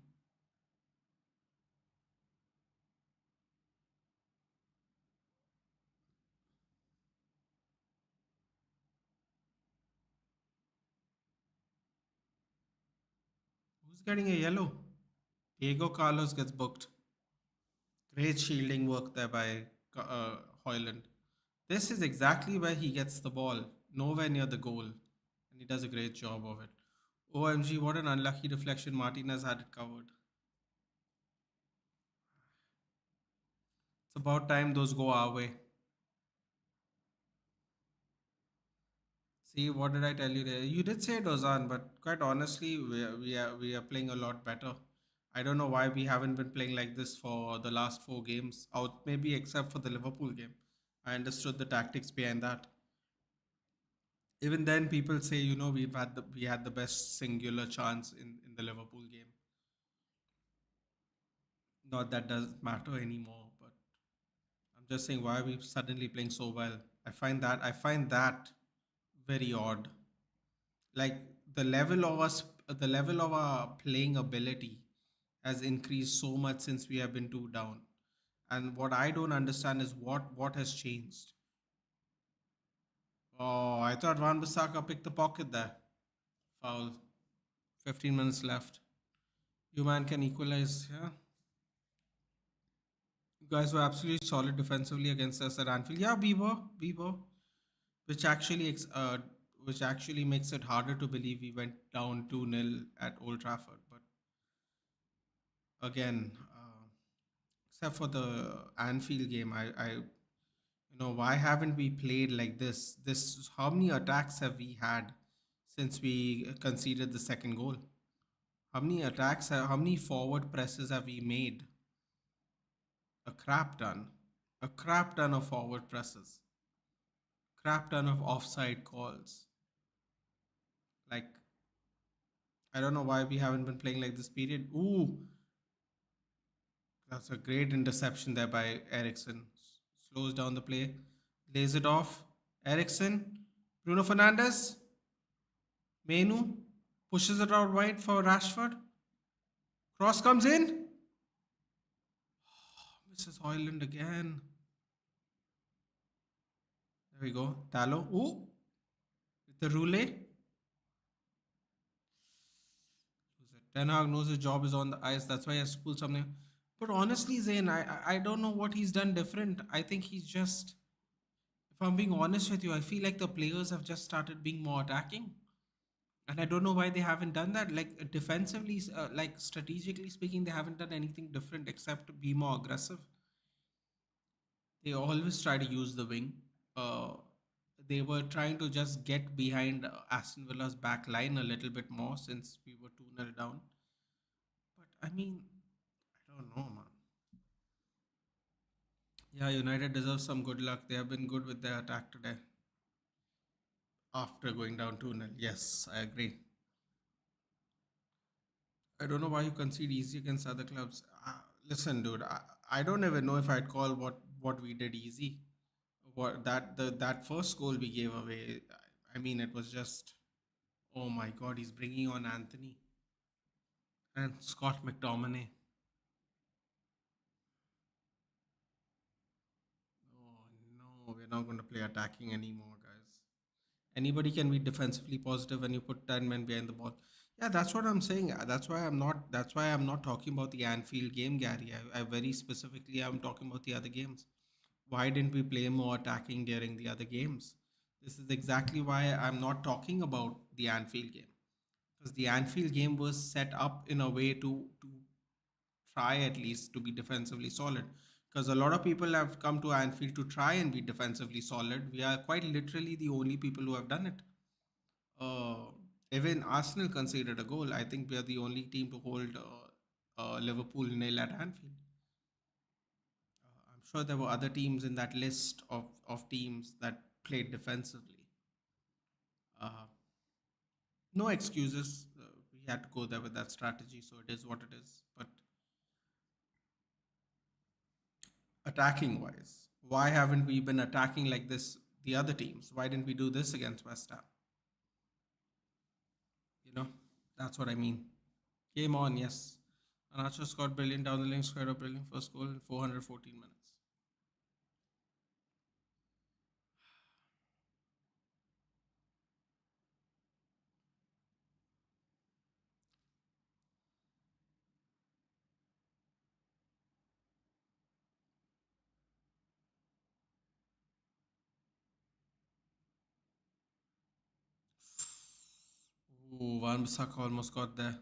Who's getting a yellow? Diego Carlos gets booked. Great shielding work there by Hojlund. This is exactly where he gets the ball. Nowhere near the goal. And he does a great job of it. OMG, what an unlucky deflection. Martinez had it covered. It's about time those go our way. See, what did I tell you there? You did say it was on, but quite honestly, we are playing a lot better. I don't know why we haven't been playing like this for the last four games, out maybe except for the Liverpool game. I understood the tactics behind that. Even then, people say, we had the best singular chance in the Liverpool game. Not that doesn't matter anymore, but I'm just saying why are we suddenly playing so well? I find that very odd. Like the level of our playing ability has increased so much since we have been two down. And what I don't understand is what has changed. Oh, I thought Van Bissaka picked the pocket there. Foul. 15 minutes left. You man can equalize. Yeah, you guys were absolutely solid defensively against us at Anfield. Yeah, we were, which actually which actually makes it harder to believe we went down 2-0 at Old Trafford. But again, except for the Anfield game, why haven't we played like this? How many attacks have we had since we conceded the second goal? How many forward presses have we made? A crap ton. A crap ton of forward presses. Crap ton of offside calls. Like, I don't know why we haven't been playing like this period. Ooh, that's a great interception there by Ericsson. Slows down the play, lays it off. Ericsson, Bruno Fernandes, Menu pushes it out wide for Rashford. Cross comes in. Misses Hojlund again. There we go. Tallow. Ooh, with the roulette. Ten Hag knows his job is on the ice. That's why he has to pull something. But honestly, Zayn, I don't know what he's done different. I think he's just, if I'm being honest with you, I feel like the players have just started being more attacking. And I don't know why they haven't done that. Like defensively, like strategically speaking, they haven't done anything different except to be more aggressive. They always try to use the wing. Uh, they were trying to just get behind Aston Villa's back line a little bit more since we were 2-0 down. But I mean, I don't know, man. Yeah, United deserves some good luck. They have been good with their attack today after going down 2-0. Yes, I agree. I don't know why you concede easy against other clubs. Listen, dude, I don't even know if I'd call what we did easy. That first goal we gave away. I mean, it was just, oh my God, he's bringing on Anthony and Scott McTominay. No, we're not going to play attacking anymore, guys. Anybody can be defensively positive when you put 10 men behind the ball. Yeah, that's what I'm saying. That's why I'm not. That's why I'm not talking about the Anfield game, Gary. I very specifically I'm talking about the other games. Why didn't we play more attacking during the other games? This is exactly why I'm not talking about the Anfield game, because the Anfield game was set up in a way to try at least to be defensively solid. Because a lot of people have come to Anfield to try and be defensively solid. We are quite literally the only people who have done it. Uh, Even Arsenal conceded a goal. I think we are the only team to hold Liverpool nil at Anfield. I'm sure there were other teams in that list of teams that played defensively. Uh, no excuses. We had to go there with that strategy, so it is what it is. But attacking wise, why haven't we been attacking like this the other teams? Why didn't we do this against West Ham? You know, that's what I mean. Game on, yes. Anacho scored brilliant down the lane, squared a brilliant first goal in 414 minutes. Ooh, Van Bissaka almost got there.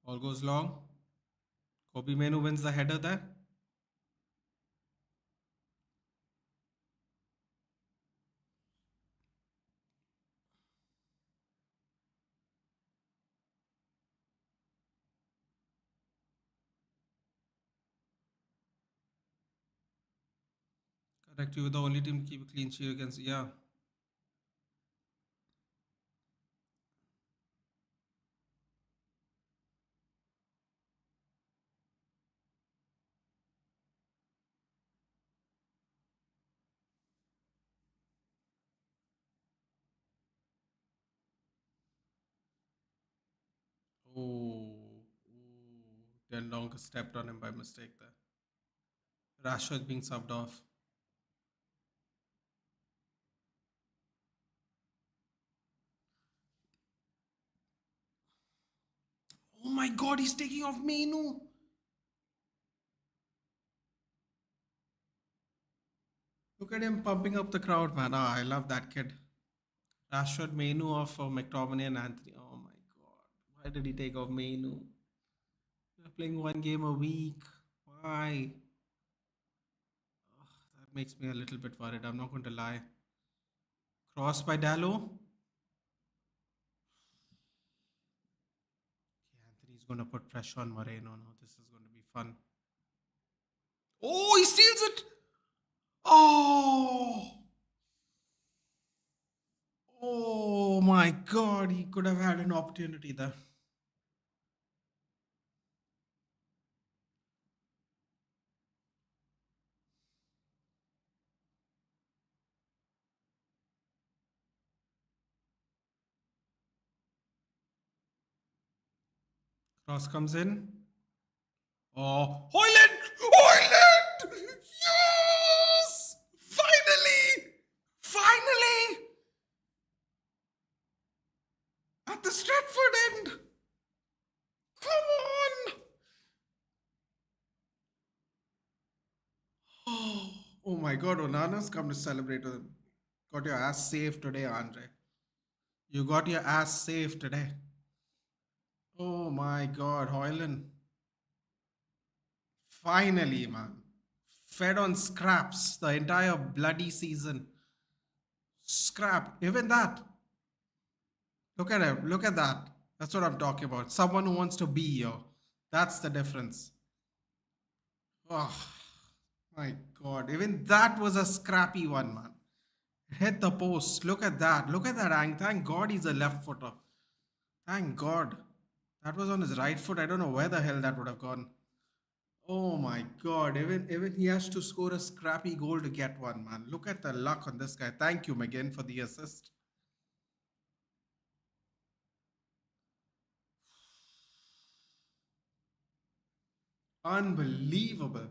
All goes long. Kobe Menu wins the header there. Correct, you were the only team to keep a clean sheet against. Yeah. Oh, then Long stepped on him by mistake there. Rashford being subbed off. Oh my god, he's taking off Menu. Look at him pumping up the crowd, man. Ah, I love that kid. Rashford Menu off for McTominay and Anthony. Oh my god. Why did he take off Menu? We're playing one game a week. Why? Ugh, that makes me a little bit worried. I'm not going to lie. Cross by Dallo. Okay, Anthony's going to put pressure on Moreno. No, this is going to be fun. Oh, he steals it. Oh. Oh my god. He could have had an opportunity there. Cross comes in. Oh, Hojlund! Hojlund! Yes! Finally! Finally! At the Stratford end! Come on! Oh, oh my god, Onana's come to celebrate with him. Got your ass saved today, Andre. You got your ass saved today. Oh my god, Hoyland. Finally, man. Fed on scraps the entire bloody season. Scrap. Even that. Look at him. Look at that. That's what I'm talking about. Someone who wants to be here. That's the difference. Oh my god. Even that was a scrappy one, man. Hit the post. Look at that. Look at that angle. Thank God he's a left footer. Thank God. That was on his right foot. I don't know where the hell that would have gone. Oh my God. Even he has to score a scrappy goal to get one, man. Look at the luck on this guy. Thank you, McGinn, for the assist. Unbelievable.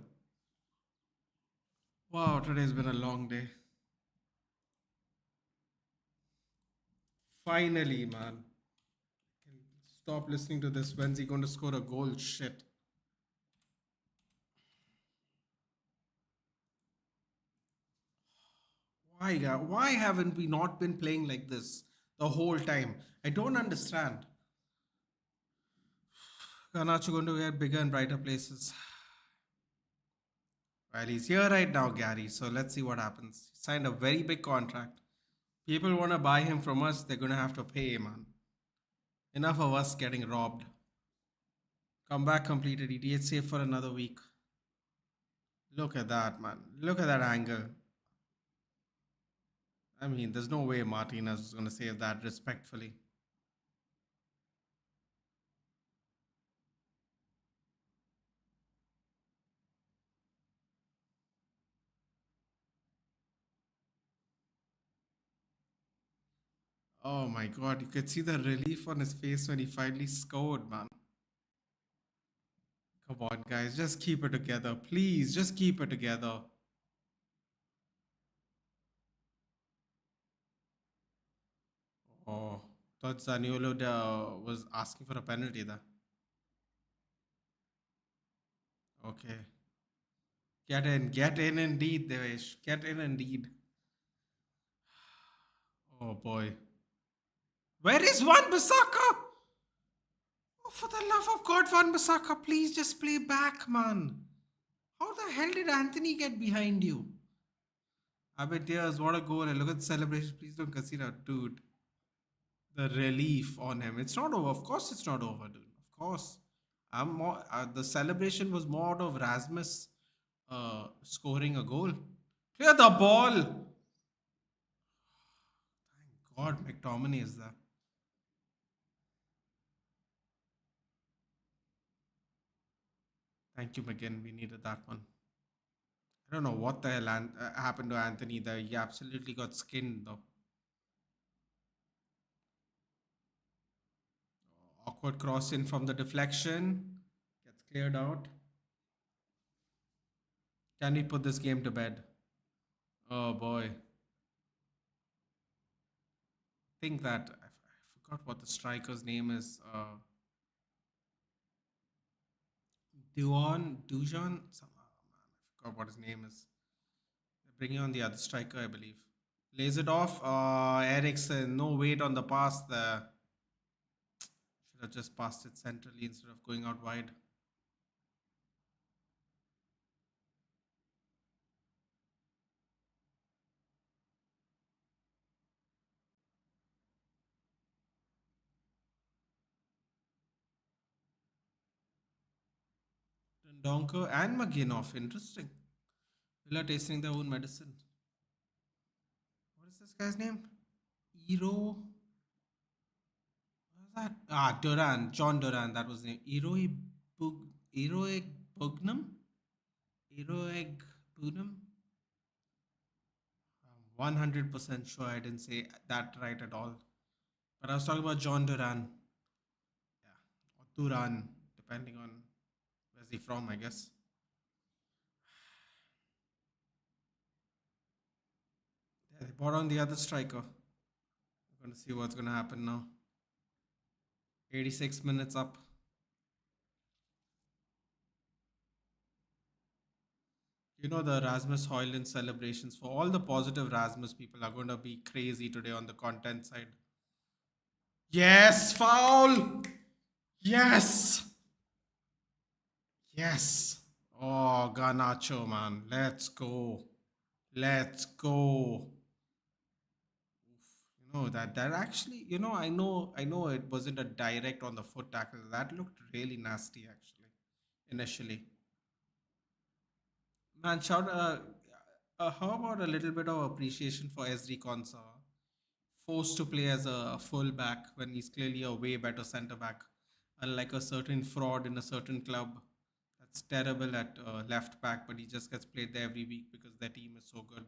Wow, today's been a long day. Finally, man. Stop listening to this. When's he going to score a goal? Shit. Why haven't we not been playing like this the whole time? I don't understand. Garnacho going to get bigger and brighter places. Well, he's here right now, Gary. So let's see what happens. He signed a very big contract. People want to buy him from us. They're going to have to pay, man. Enough of us getting robbed. Comeback completed. ETH safe for another week. Look at that, man. Look at that angle. I mean, there's no way Martinez is going to save that respectfully. Oh my god, you could see the relief on his face when he finally scored, man. Come on, guys, just keep it together. Please, just keep it together. Oh, thought Zaniolo was asking for a penalty there. Okay. Get in indeed, Devesh. Get in indeed. Oh boy. Where is Wan Bissaka? Oh, for the love of God, Wan Bissaka, please just play back, man. How the hell did Anthony get behind you? I bet tears, what a goal. And look at the celebration. Please don't concede out, dude. The relief on him. It's not over. Of course, it's not over, dude. Of course. I'm more. The celebration was more out of Rasmus scoring a goal. Clear the ball. Thank God, McTominay is there. Thank you, McGinn. We needed that one. I don't know what the hell happened to Anthony there. He absolutely got skinned, though. Awkward cross in from the deflection. Gets cleared out. Can we put this game to bed? Oh boy. Think that I forgot what the striker's name is. Dujan. Man, I forgot what his name is. They're bringing on the other striker, I believe. Lays it off. Ericsson, no weight on the pass there. Should have just passed it centrally instead of going out wide. Donker and McGinn off. Interesting. Villa tasting their own medicine. What is this guy's name? Iro. What was that? Ah, Duran. John Duran. That was the name. Eroeg Bugnum? Eroeg Bugnum? I'm 100% sure I didn't say that right at all. But I was talking about John Duran. Yeah. Or Duran, depending on where's he from, I guess. Yeah, they brought on the other striker. We're going to see what's going to happen now. 86 minutes up. You know, the Rasmus Hojlund celebrations for all the positive Rasmus people are going to be crazy today on the content side. Yes, foul! Yes! Yes! Oh, Garnacho, man. Let's go. Let's go. That actually, I know it wasn't a direct on the foot tackle. That looked really nasty actually, initially. Man, how about a little bit of appreciation for Esri Konsa? Forced to play as a full back when he's clearly a way better centre back. Unlike a certain fraud in a certain club that's terrible at left back, but he just gets played there every week because their team is so good.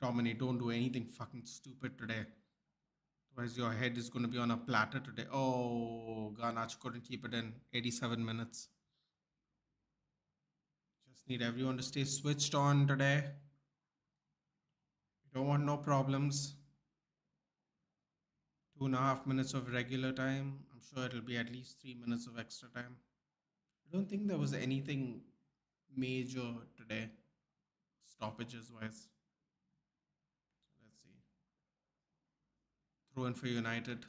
McTominay, don't do anything fucking stupid today. Otherwise, your head is going to be on a platter today. Oh, Garnacho couldn't keep it in 87 minutes. Just need everyone to stay switched on today. We don't want no problems. 2.5 minutes of regular time. I'm sure it'll be at least 3 minutes of extra time. I don't think there was anything major today, stoppages wise. Let's see. Throw in for United.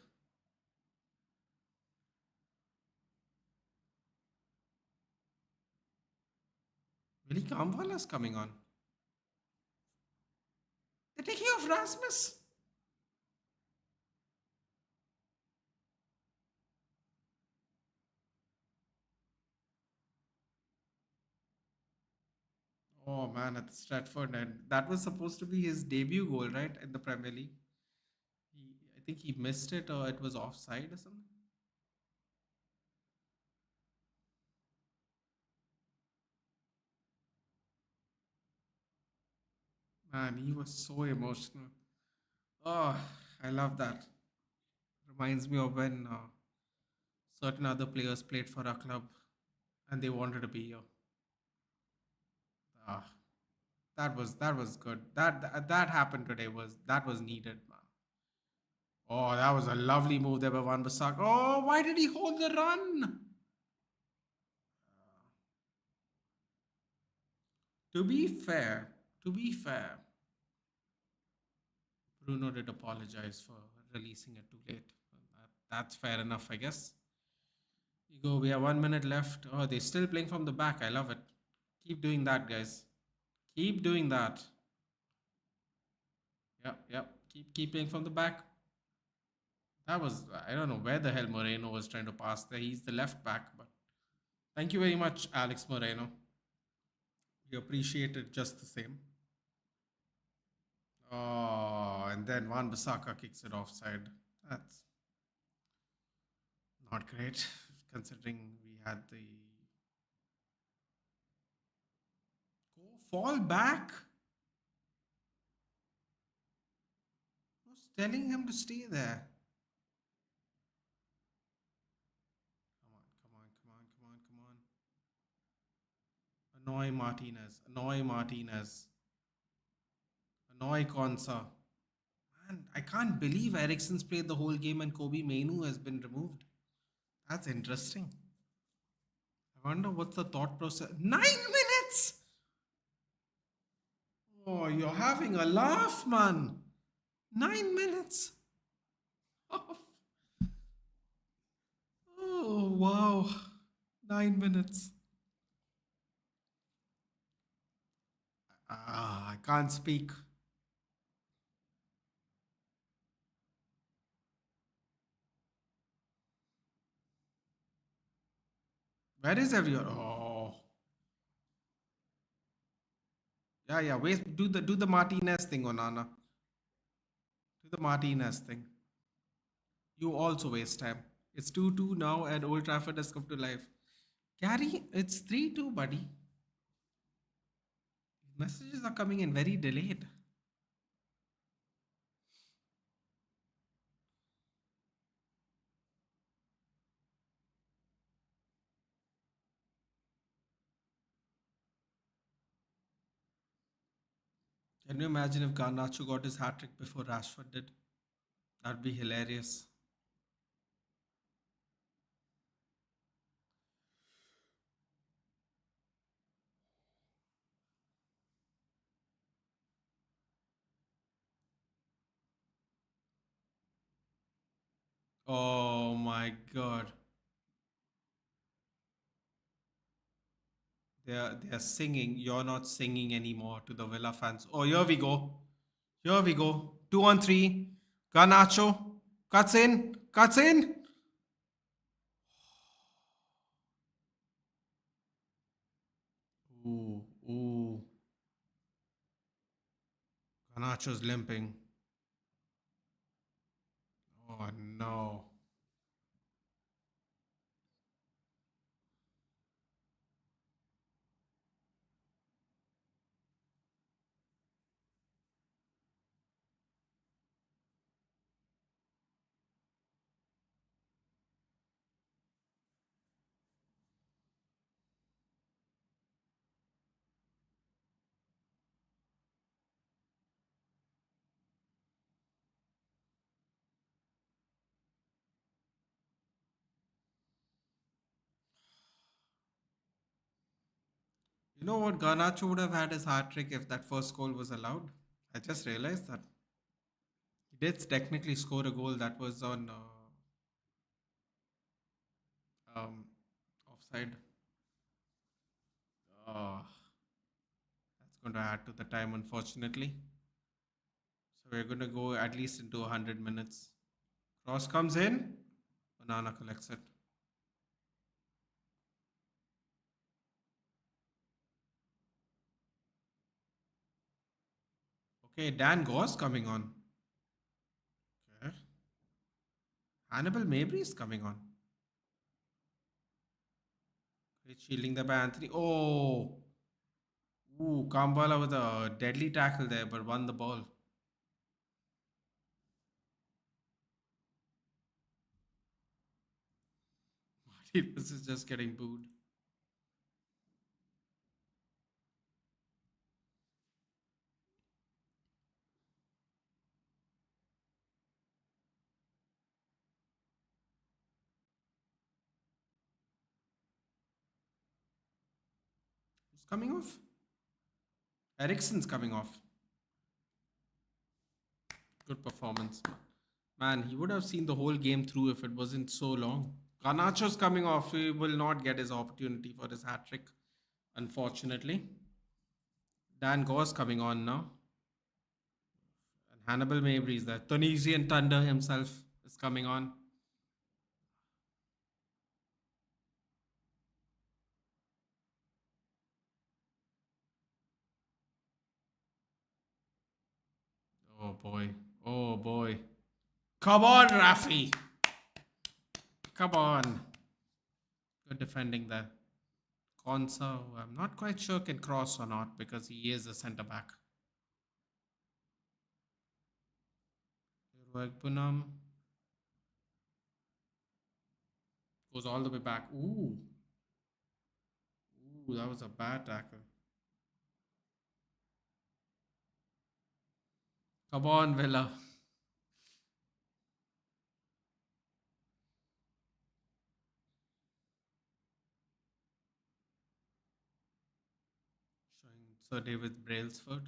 Really, Kamwala's coming on. They're taking off Rasmus. Oh man, at Stratford, and that was supposed to be his debut goal, right, in the Premier League. I think he missed it, or it was offside or something. Man, he was so emotional. Oh, I love that. Reminds me of when certain other players played for our club and they wanted to be here. Ah, that was good. That happened today. Was needed, man. Oh, that was a lovely move there by Van Bissaka. Oh, why did he hold the run? To be fair, to be fair, Bruno did apologize for releasing it too late. That's fair enough, I guess. You go. We have 1 minute left. Oh, they're still playing from the back. I love it. Keep doing that, guys. Keep doing that. Yep, yep. Keep playing from the back. That was, I don't know where the hell Moreno was trying to pass there. He's the left back, but thank you very much, Alex Moreno. We appreciate it just the same. Oh, and then Van Bissaka kicks it offside. That's not great, considering we had the go fall back. I was telling him to stay there. Come on, come on, come on, come on, come on. Annoy Martinez. Annoy Martinez. Annoy Konsa. Man, I can't believe Ericsson's played the whole game and Kobe Mainu has been removed. That's interesting. I wonder what's the thought process. 9 minutes! Oh, you're having a laugh, man. 9 minutes. Oh, wow. 9 minutes. I can't speak. Where is everyone? Oh. Yeah, yeah. Wait, do the Martinez thing, Onana. Do the Martinez thing. You also waste time. It's 2-2 now, and Old Trafford has come to life. Gary, it's 3-2, buddy. Messages are coming in very delayed. Can you imagine if Garnacho got his hat trick before Rashford did? That'd be hilarious. Oh my god. They are singing. You're not singing anymore to the Villa fans. Oh, here we go. Here we go. 2 on 3. Garnacho cuts in. Cuts in. Ooh, ooh. Garnacho's limping. Oh no. You know what? Garnacho would have had his hat trick if that first goal was allowed. I just realized that he did technically score a goal that was on um, offside. Uh, that's going to add to the time, unfortunately. So we're going to go at least into 100 minutes. Cross comes in. Banana collects it. Okay, Dan Goss coming on. Okay. Hannibal Mabry is coming on. Great shielding there by Anthony. Oh, ooh, Kambala with a deadly tackle there, but won the ball. This is just getting booed. Who's coming off? Ericsson's coming off. Good performance. Man, he would have seen the whole game through if it wasn't so long. Garnacho's coming off. He will not get his opportunity for his hat trick, unfortunately. Dan Gore's coming on now. And Hannibal Mabry is there. Tunisian Thunder himself is coming on. Oh boy. Oh boy. Come on, Rafi. Come on. Good defending there. Konsa, who I'm not quite sure can cross or not because he is a centre back. Bunam goes all the way back. Ooh. Ooh, that was a bad tackle. Come on, Villa. Showing Sir David Brailsford.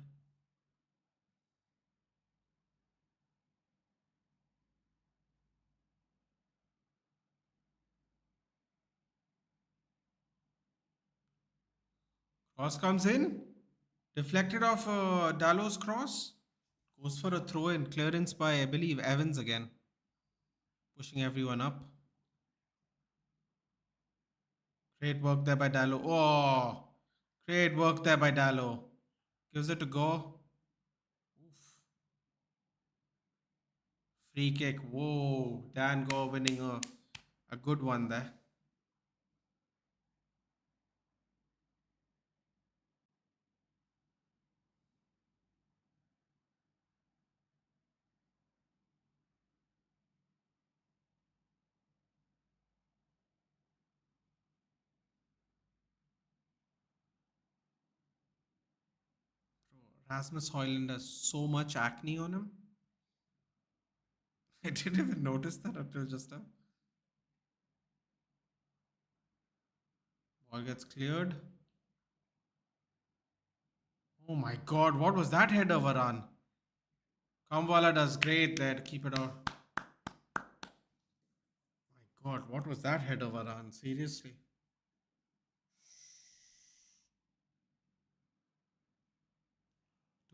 Cross comes in. Deflected off Dallow's cross. Goes for a throw in. Clearance by, I believe, Evans again. Pushing everyone up. Great work there by Dallo. Oh, great work there by Dallo. Gives it to go. Oof. Free kick. Whoa. Dan Go winning a good one there. Rasmus Hojlund has so much acne on him. I didn't even notice that until just now. Ball gets cleared. Oh my god, what was that header, Varan? Kamwala does great there to keep it out. My god, what was that header, Varan? Seriously.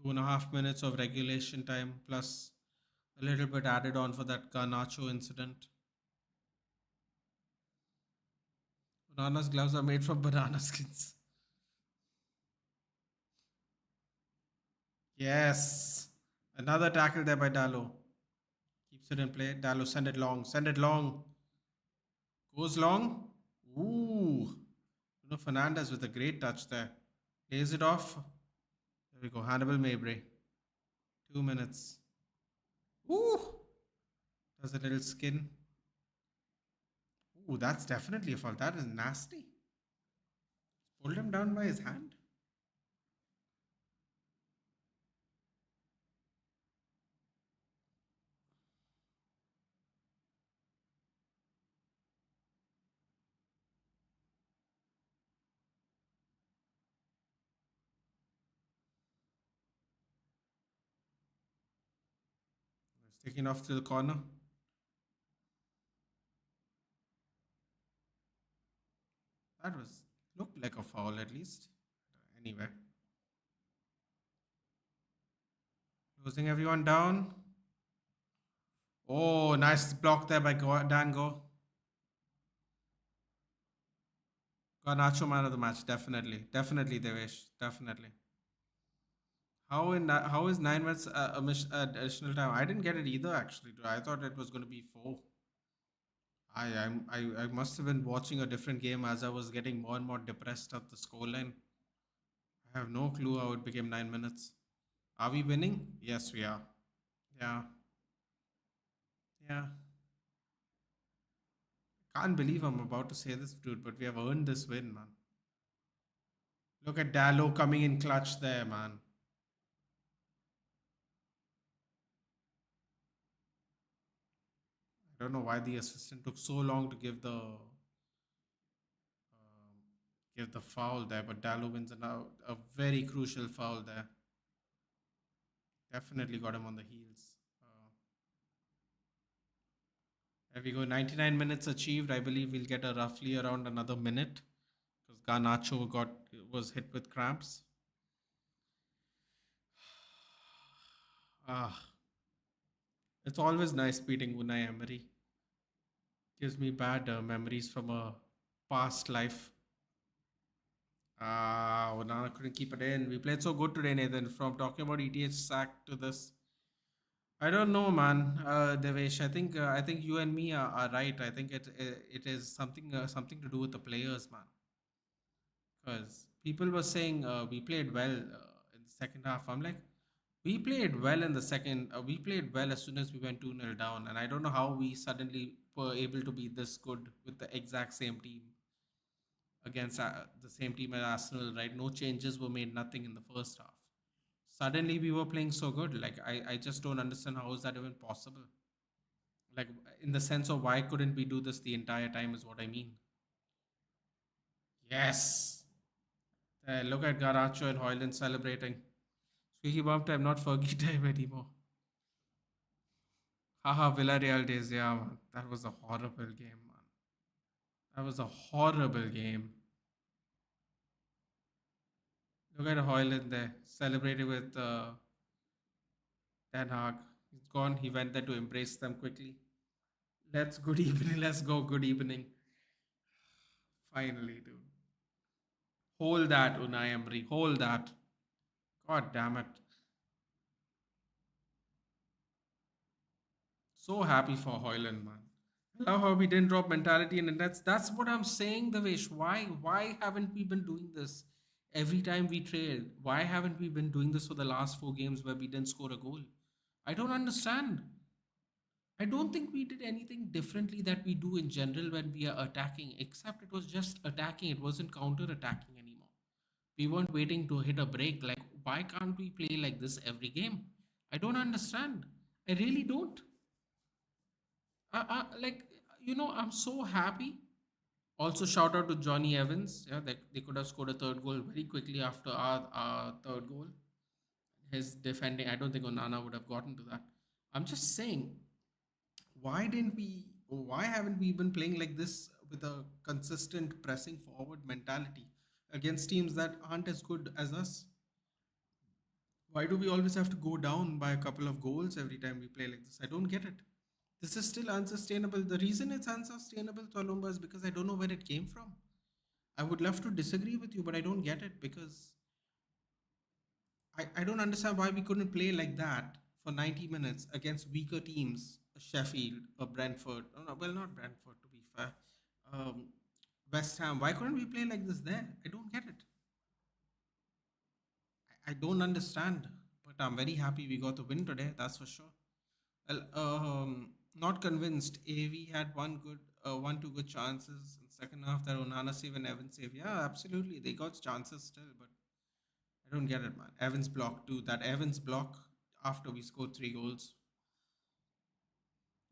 2.5 minutes of regulation time plus a little bit added on for that Garnacho incident. Banana's gloves are made from banana skins. Yes. Another tackle there by Dallo. Keeps it in play. Dallo, send it long. Send it long. Goes long. Ooh. Bruno Fernandez with a great touch there. Lays it off. There we go. Hannibal Mabry. 2 minutes. Ooh. Does a little skin. Ooh, that's definitely a fault. That is nasty. Pulled him down by his hand. Taking off to the corner. That was looked like a foul at least. Anyway, losing everyone down. Oh, nice block there by Dango. Garnacho man of the match, definitely, definitely Devesh, definitely. How is 9 minutes additional time? I didn't get it either actually. I thought it was going to be four. I must have been watching a different game as I was getting more and more depressed at the scoreline. I have no clue how it became 9 minutes. Are we winning? Yes, we are. Yeah, yeah. Can't believe I'm about to say this, dude, but we have earned this win, man. Look at Dallo coming in clutch there, man. I don't know why the assistant took so long to give the foul there, but Dallo wins a very crucial foul there. Definitely got him on the heels. There we go. 99 minutes achieved. I believe we'll get a roughly around another minute because Garnacho was hit with cramps. Ah, it's always nice beating Unai Emery. Gives me bad memories from a past life. Ah, Onana couldn't keep it in. We played so good today, Nathan. From talking about ETH sack to this, I don't know, man. Devesh, I think you and me are right. I think it is something to do with the players, man. Because people were saying we played well in the second half. I'm like, we played well in the second. We played well as soon as we went 2-0 down, and I don't know how we suddenly were able to be this good with the exact same team against the same team as Arsenal. Right? No changes were made. Nothing in the first half. Suddenly we were playing so good. Like I just don't understand how is that even possible. Like in the sense of why couldn't we do this the entire time is what I mean. Yes. Look at Garacho and Hojlund celebrating. Squeaky bum time, not Fergie time anymore. Haha, Villarreal days, yeah, man. That was a horrible game, man. That was a horrible game. Look at Hojlund there, celebrating with Ten Hag. He's gone. He went there to embrace them quickly. Let's good evening. Let's go. Good evening. Finally, dude. Hold that, Unai Emery. Hold that. God damn it. So happy for Hoyland, man. I love how we didn't drop mentality, and that's what I'm saying, Devesh. Why haven't we been doing this every time we trailed? Why haven't we been doing this for the last four games where we didn't score a goal? I don't understand. I don't think we did anything differently that we do in general when we are attacking, except it was just attacking. It wasn't counter attacking anymore. We weren't waiting to hit a break. Like, why can't we play like this every game? I don't understand. I really don't. Like, I'm so happy. Also, shout out to Johnny Evans. Yeah, they could have scored a third goal very quickly after our third goal. His defending, I don't think Onana would have gotten to that. I'm just saying, why haven't we been playing like this with a consistent pressing forward mentality against teams that aren't as good as us? Why do we always have to go down by a couple of goals every time we play like this? I don't get it. This is still unsustainable. The reason it's unsustainable, Tolumba, is because I don't know where it came from. I would love to disagree with you, but I don't get it because I don't understand why we couldn't play like that for 90 minutes against weaker teams, a Sheffield, a Brentford. Oh, no, well, not Brentford to be fair. Um, West Ham. Why couldn't we play like this there? I don't get it. I don't understand. But I'm very happy we got the win today. That's for sure. Well, not convinced. AV had one two good chances in second half. That Onana save and Evans save. Yeah, absolutely. They got chances still, but I don't get it, man. Evans block too. That Evans block after we scored three goals.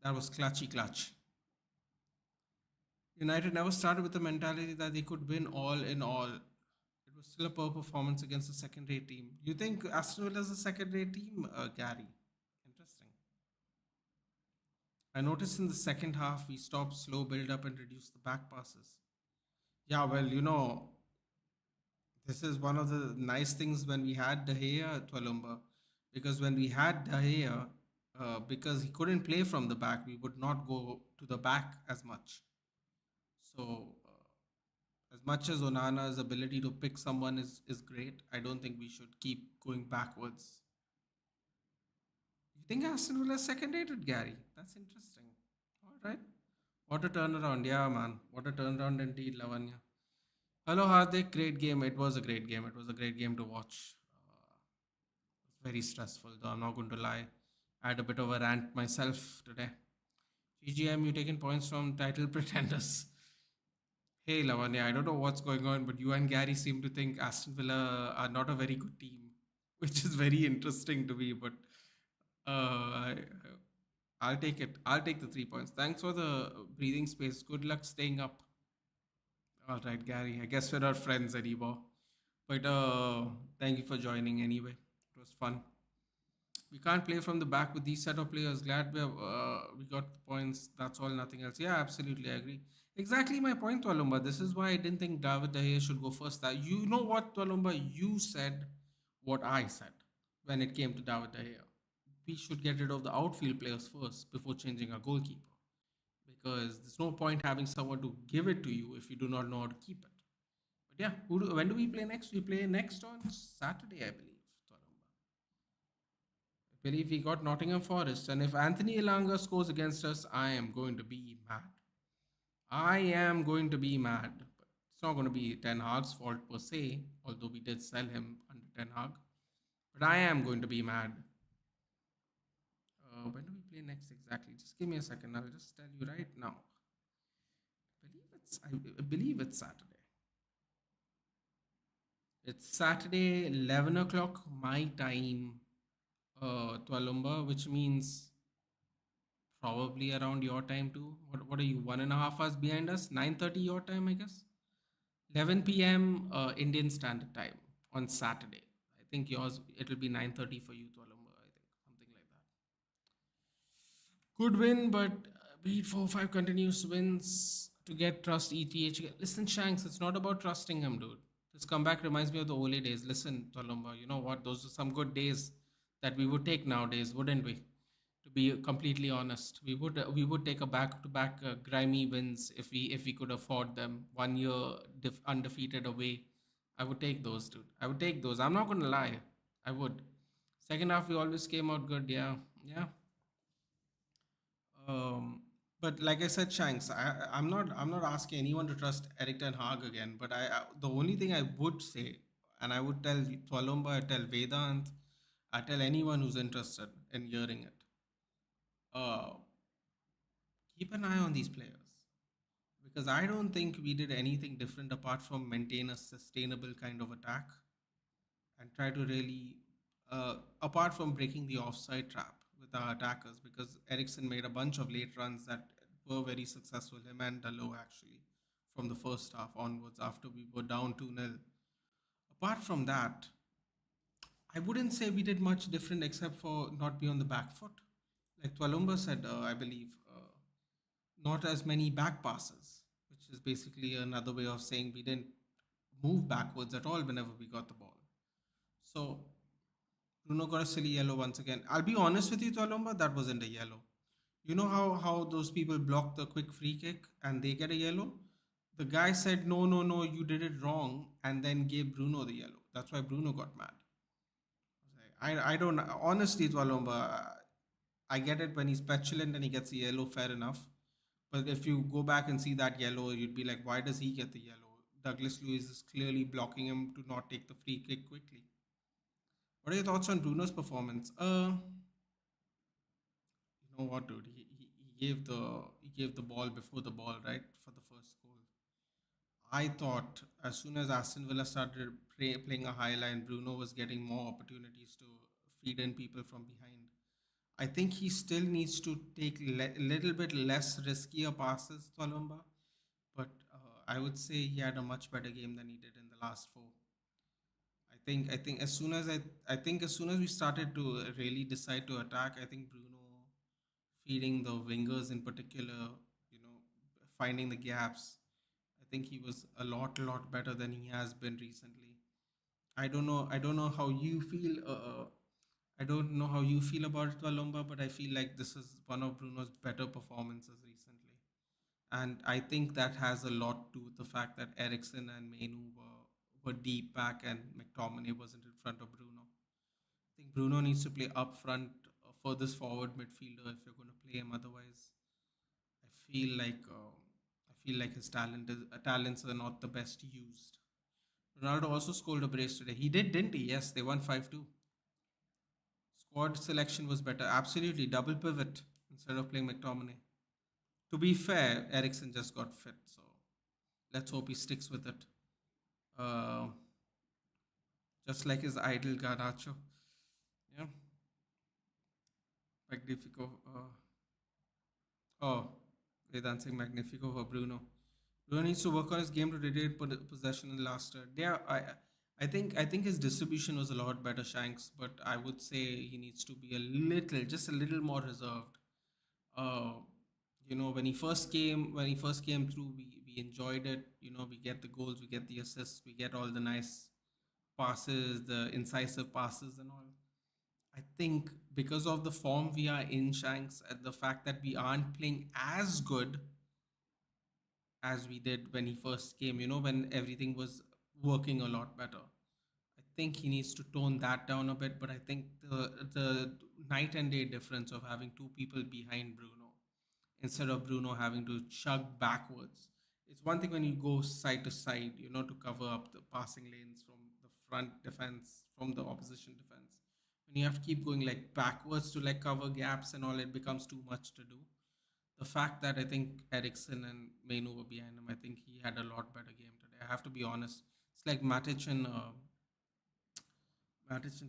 That was clutchy clutch. United never started with the mentality that they could win all in all. It was still a poor performance against a second-rate team. You think Aston Villa is a second-rate team, Gary? Interesting. I noticed in the second half we stopped slow build up and reduced the back passes. Yeah, well, this is one of the nice things when we had De Gea at Tualumba, because when we had De Gea, because he couldn't play from the back, we would not go to the back as much. So, as much as Onana's ability to pick someone is great, I don't think we should keep going backwards. You think Aston Villa second rated, Gary? That's interesting. All right. What a turnaround. Yeah, man. What a turnaround indeed, Lavanya. Hello, Hardik. Great game. It was a great game. It was a great game to watch. It's very stressful, though. I'm not going to lie. I had a bit of a rant myself today. GGM, you taking points from title pretenders. Hey, Lavanya, I don't know what's going on, but you and Gary seem to think Aston Villa are not a very good team, which is very interesting to me. But I'll take it. I'll take the 3 points. Thanks for the breathing space. Good luck staying up. All right, Gary. I guess we're not friends anymore. But thank you for joining anyway. It was fun. We can't play from the back with these set of players. Glad we got the points. That's all, nothing else. Yeah, absolutely, I agree. Exactly my point, Walumba. This is why I didn't think David De Gea should go first. That you know what, Walumba, you said what I said when it came to David De Gea. We should get rid of the outfield players first before changing our goalkeeper, because there's no point having someone to give it to you if you do not know how to keep it. But yeah, when do we play next? We play next on Saturday, I believe. I believe we got Nottingham Forest, and if Anthony Elanga scores against us, I am going to be mad. I am going to be mad. But it's not going to be Ten Hag's fault per se, although we did sell him under Ten Hag. But I am going to be mad. When do we play next exactly? Just give me a second. I'll just tell you right now. I believe it's Saturday. It's Saturday, 11 o'clock my time, Tualumba, which means probably around your time too. What are you, 1.5 hours behind us? 9:30 your time, I guess. 11 p.m. Indian Standard Time on Saturday. I think yours it'll be 9:30 for you, Tualumba. I think something like that. Good win, but beat 4-5 continuous wins to get trust ETH. Listen, Shanks, it's not about trusting him, dude. This comeback reminds me of the Ole days. Listen, Tolomba, you know what? Those are some good days that we would take nowadays, wouldn't we? To be completely honest, we would take a back-to-back grimy wins if we could afford them. 1 year undefeated away. I would take those, dude. I would take those. I'm not gonna lie. I would. Second half, we always came out good. Yeah, yeah. Um, but like I said, Shanks, I'm not asking anyone to trust Eric Ten Hag again. But the only thing I would say, and I would tell Twalomba, I tell Vedant, I tell anyone who's interested in hearing it, uh, keep an eye on these players, because I don't think we did anything different apart from maintain a sustainable kind of attack and try to really, apart from breaking the offside trap with our attackers, because Ericsson made a bunch of late runs that were very successful, him and Dalot actually, from the first half onwards after we were down 2-0. Apart from that, I wouldn't say we did much different except for not be on the back foot. Like Twalumba said, I believe, not as many back passes, which is basically another way of saying we didn't move backwards at all whenever we got the ball. So Bruno got a silly yellow once again. I'll be honest with you, Tolomba, that wasn't a yellow. You know how those people block the quick free kick and they get a yellow? The guy said, no, no, no, you did it wrong, and then gave Bruno the yellow. That's why Bruno got mad. I don't, honestly, Tolomba, I get it when he's petulant and he gets a yellow, fair enough. But if you go back and see that yellow, you'd be like, why does he get the yellow? Douglas Luiz is clearly blocking him to not take the free kick quickly. What are your thoughts on Bruno's performance? You know what, dude? He gave the ball before the ball, right, for the first goal. I thought as soon as Aston Villa started playing a high line, Bruno was getting more opportunities to feed in people from behind. I think he still needs to take a little bit less riskier passes, Tolomba. But I would say he had a much better game than he did in the last four. I think as soon as we started to really decide to attack, I think Bruno feeding the wingers in particular, you know, finding the gaps. I think he was a lot better than he has been recently. I don't know how you feel. I don't know how you feel about it, Walumba, but I feel like this is one of Bruno's better performances recently. And I think that has a lot to do with the fact that Ericsson and Menu were deep back and McTominay wasn't in front of Bruno. I think Bruno needs to play up front for this forward midfielder if you're going to play him. Otherwise, I feel like I feel like his talents are not the best used. Ronaldo also scored a brace today. He did, didn't he? Yes, they won 5-2. Squad selection was better. Absolutely, double pivot instead of playing McTominay. To be fair, Ericsson just got fit, so let's hope he sticks with it. Uh, just like his idol Garnacho. Yeah, Magnifico. Oh, Vedant saying Magnifico for Bruno. Bruno needs to work on his game to retain possession in the last third. Yeah, I think his distribution was a lot better, Shanks, but I would say he needs to be a little, just a little more reserved. Uh, when he first came through, we enjoyed it. We get the goals, we get the assists, we get all the nice passes, the incisive passes, and all. I think because of the form we are in, Shanks, and the fact that we aren't playing as good as we did when he first came, when everything was working a lot better. I think he needs to tone that down a bit, but I think the night and day difference of having two people behind Bruno instead of Bruno having to chug backwards. It's one thing when you go side to side, to cover up the passing lanes from the front defense, from the opposition defense. When you have to keep going like backwards to like cover gaps and all, it becomes too much to do. The fact that I think Ericsson and Mainu were behind him, I think he had a lot better game today. I have to be honest. It's like Matic and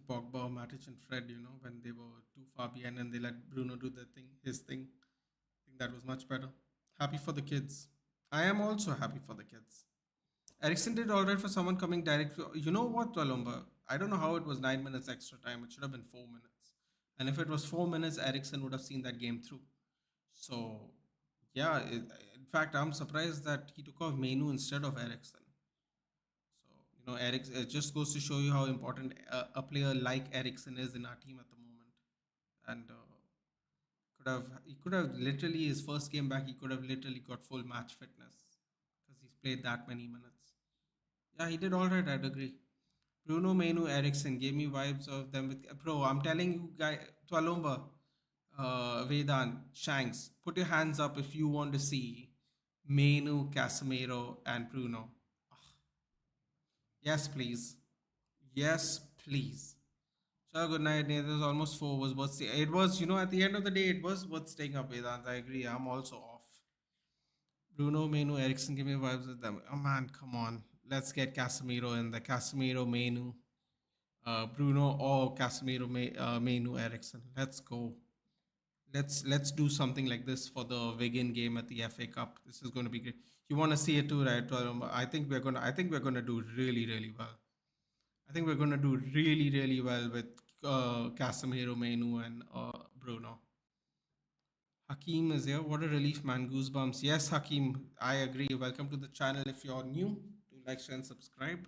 Pogba, or Matic and Fred, when they were too far behind and they let Bruno do the thing, his thing. I think that was much better. Happy for the kids. I am also happy for the kids. Ericsson did all right for someone coming direct. You know what, Walumba? I don't know how it was 9 minutes extra time. It should have been 4 minutes. And if it was 4 minutes, Ericsson would have seen that game through. So, yeah, in fact, I'm surprised that he took off Mainu instead of Ericsson. So, Eric, it just goes to show you how important a player like Ericsson is in our team at the moment. And he could have literally his first game back. He could have literally got full match fitness because he's played that many minutes. Yeah, he did all right. I'd agree. Bruno Mainu Ericsson gave me vibes of them with bro. I'm telling you, guy, Twalomba, Vedan, Shanks, put your hands up if you want to see Mainu, Casemiro, and Bruno. Yes, please. Yes, please. So good night. It was almost 4. Was worth staying. It was, at the end of the day, it was worth staying up, Vedant. I agree. I'm also off. Bruno, Menu, Ericsson, give me vibes with them. Oh man, come on. Let's get Casemiro in the Casemiro, Menu, Bruno, or Casemiro, Menu, Ericsson. Let's go. Let's do something like this for the Wigan game at the FA Cup. This is going to be great. You want to see it too, right? I think we're gonna. I think we're gonna do really, really well. I think we're gonna do really, really well with Casemiro, Menu, and Bruno. Hakeem is here. What a relief, man. Goosebumps. Yes, Hakeem, I agree. Welcome to the channel. If you're new, do like, share, and subscribe.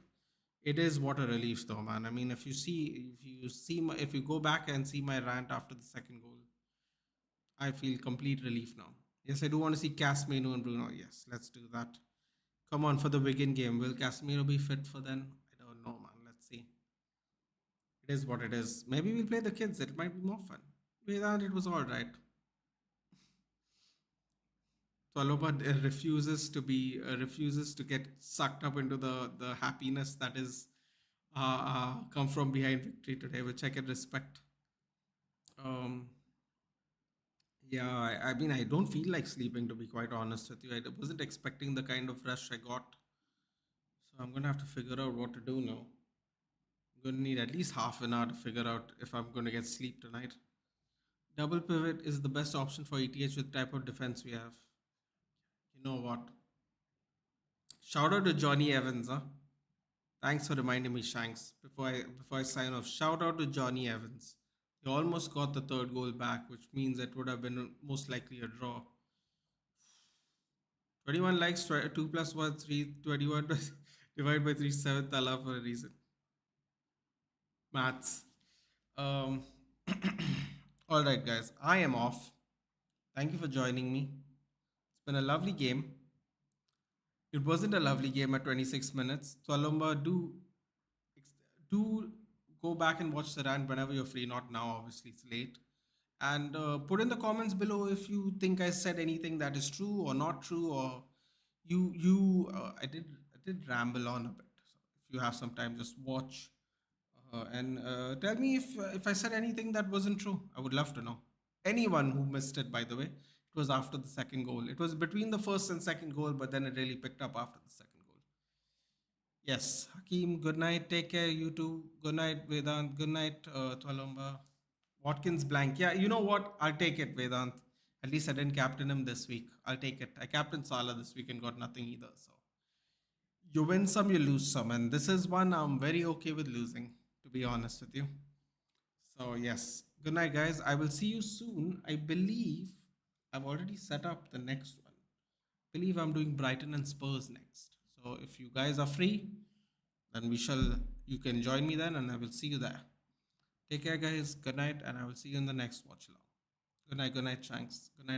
It is what a relief, though, man. I mean, if you go back and see my rant after the second goal, I feel complete relief now. Yes, I do want to see Casemiro and Bruno. Yes, let's do that. Come on for the Wigan game. Will Casemiro be fit for then? I don't know, man. Let's see. It is what it is. Maybe we'll play the kids. It might be more fun. Without it was all right. Swalloba refuses to get sucked up into the happiness that is come from behind victory today, which I can respect. Um, yeah, I mean, I don't feel like sleeping, to be quite honest with you. I wasn't expecting the kind of rush I got, so I'm gonna have to figure out what to do now. I'm gonna need at least half an hour to figure out if I'm gonna get sleep tonight. Double pivot is the best option for ETH with type of defense we have. You know what? Shout out to Johnny Evans, huh? Thanks for reminding me, Shanks. Before I sign off, shout out to Johnny Evans. He almost got the third goal back, which means it would have been most likely a draw. 21 likes, 2 plus 1, 3, 21 divided by 3, 7th Allah for a reason. Maths. Um, all right, guys, I am off. Thank you for joining me. It's been a lovely game. It wasn't a lovely game at 26 minutes. Twalomba, do go back and watch the rant whenever you're free. Not now, obviously, it's late. And put in the comments below if you think I said anything that is true or not true, or I did ramble on a bit. So if you have some time, just watch and tell me if I said anything that wasn't true. I would love to know. Anyone who missed it, by the way, it was after the second goal. It was between the first and second goal, but then it really picked up after the second goal. Yes, Hakeem, good night. Take care, you too. Good night, Vedant. Good night, Twalomba. Watkins blank. Yeah, you know what? I'll take it, Vedant. At least I didn't captain him this week. I'll take it. I captained Salah this week and got nothing either. So you win some, you lose some. And this is one I'm very okay with losing, to be honest with you. So, yes. Good night, guys. I will see you soon. I believe I've already set up the next one. I believe I'm doing Brighton and Spurs next. So, if you guys are free, then you can join me then and I will see you there. Take care, guys. Good night, and I will see you in the next watch along. Good night, Shanks. Good night.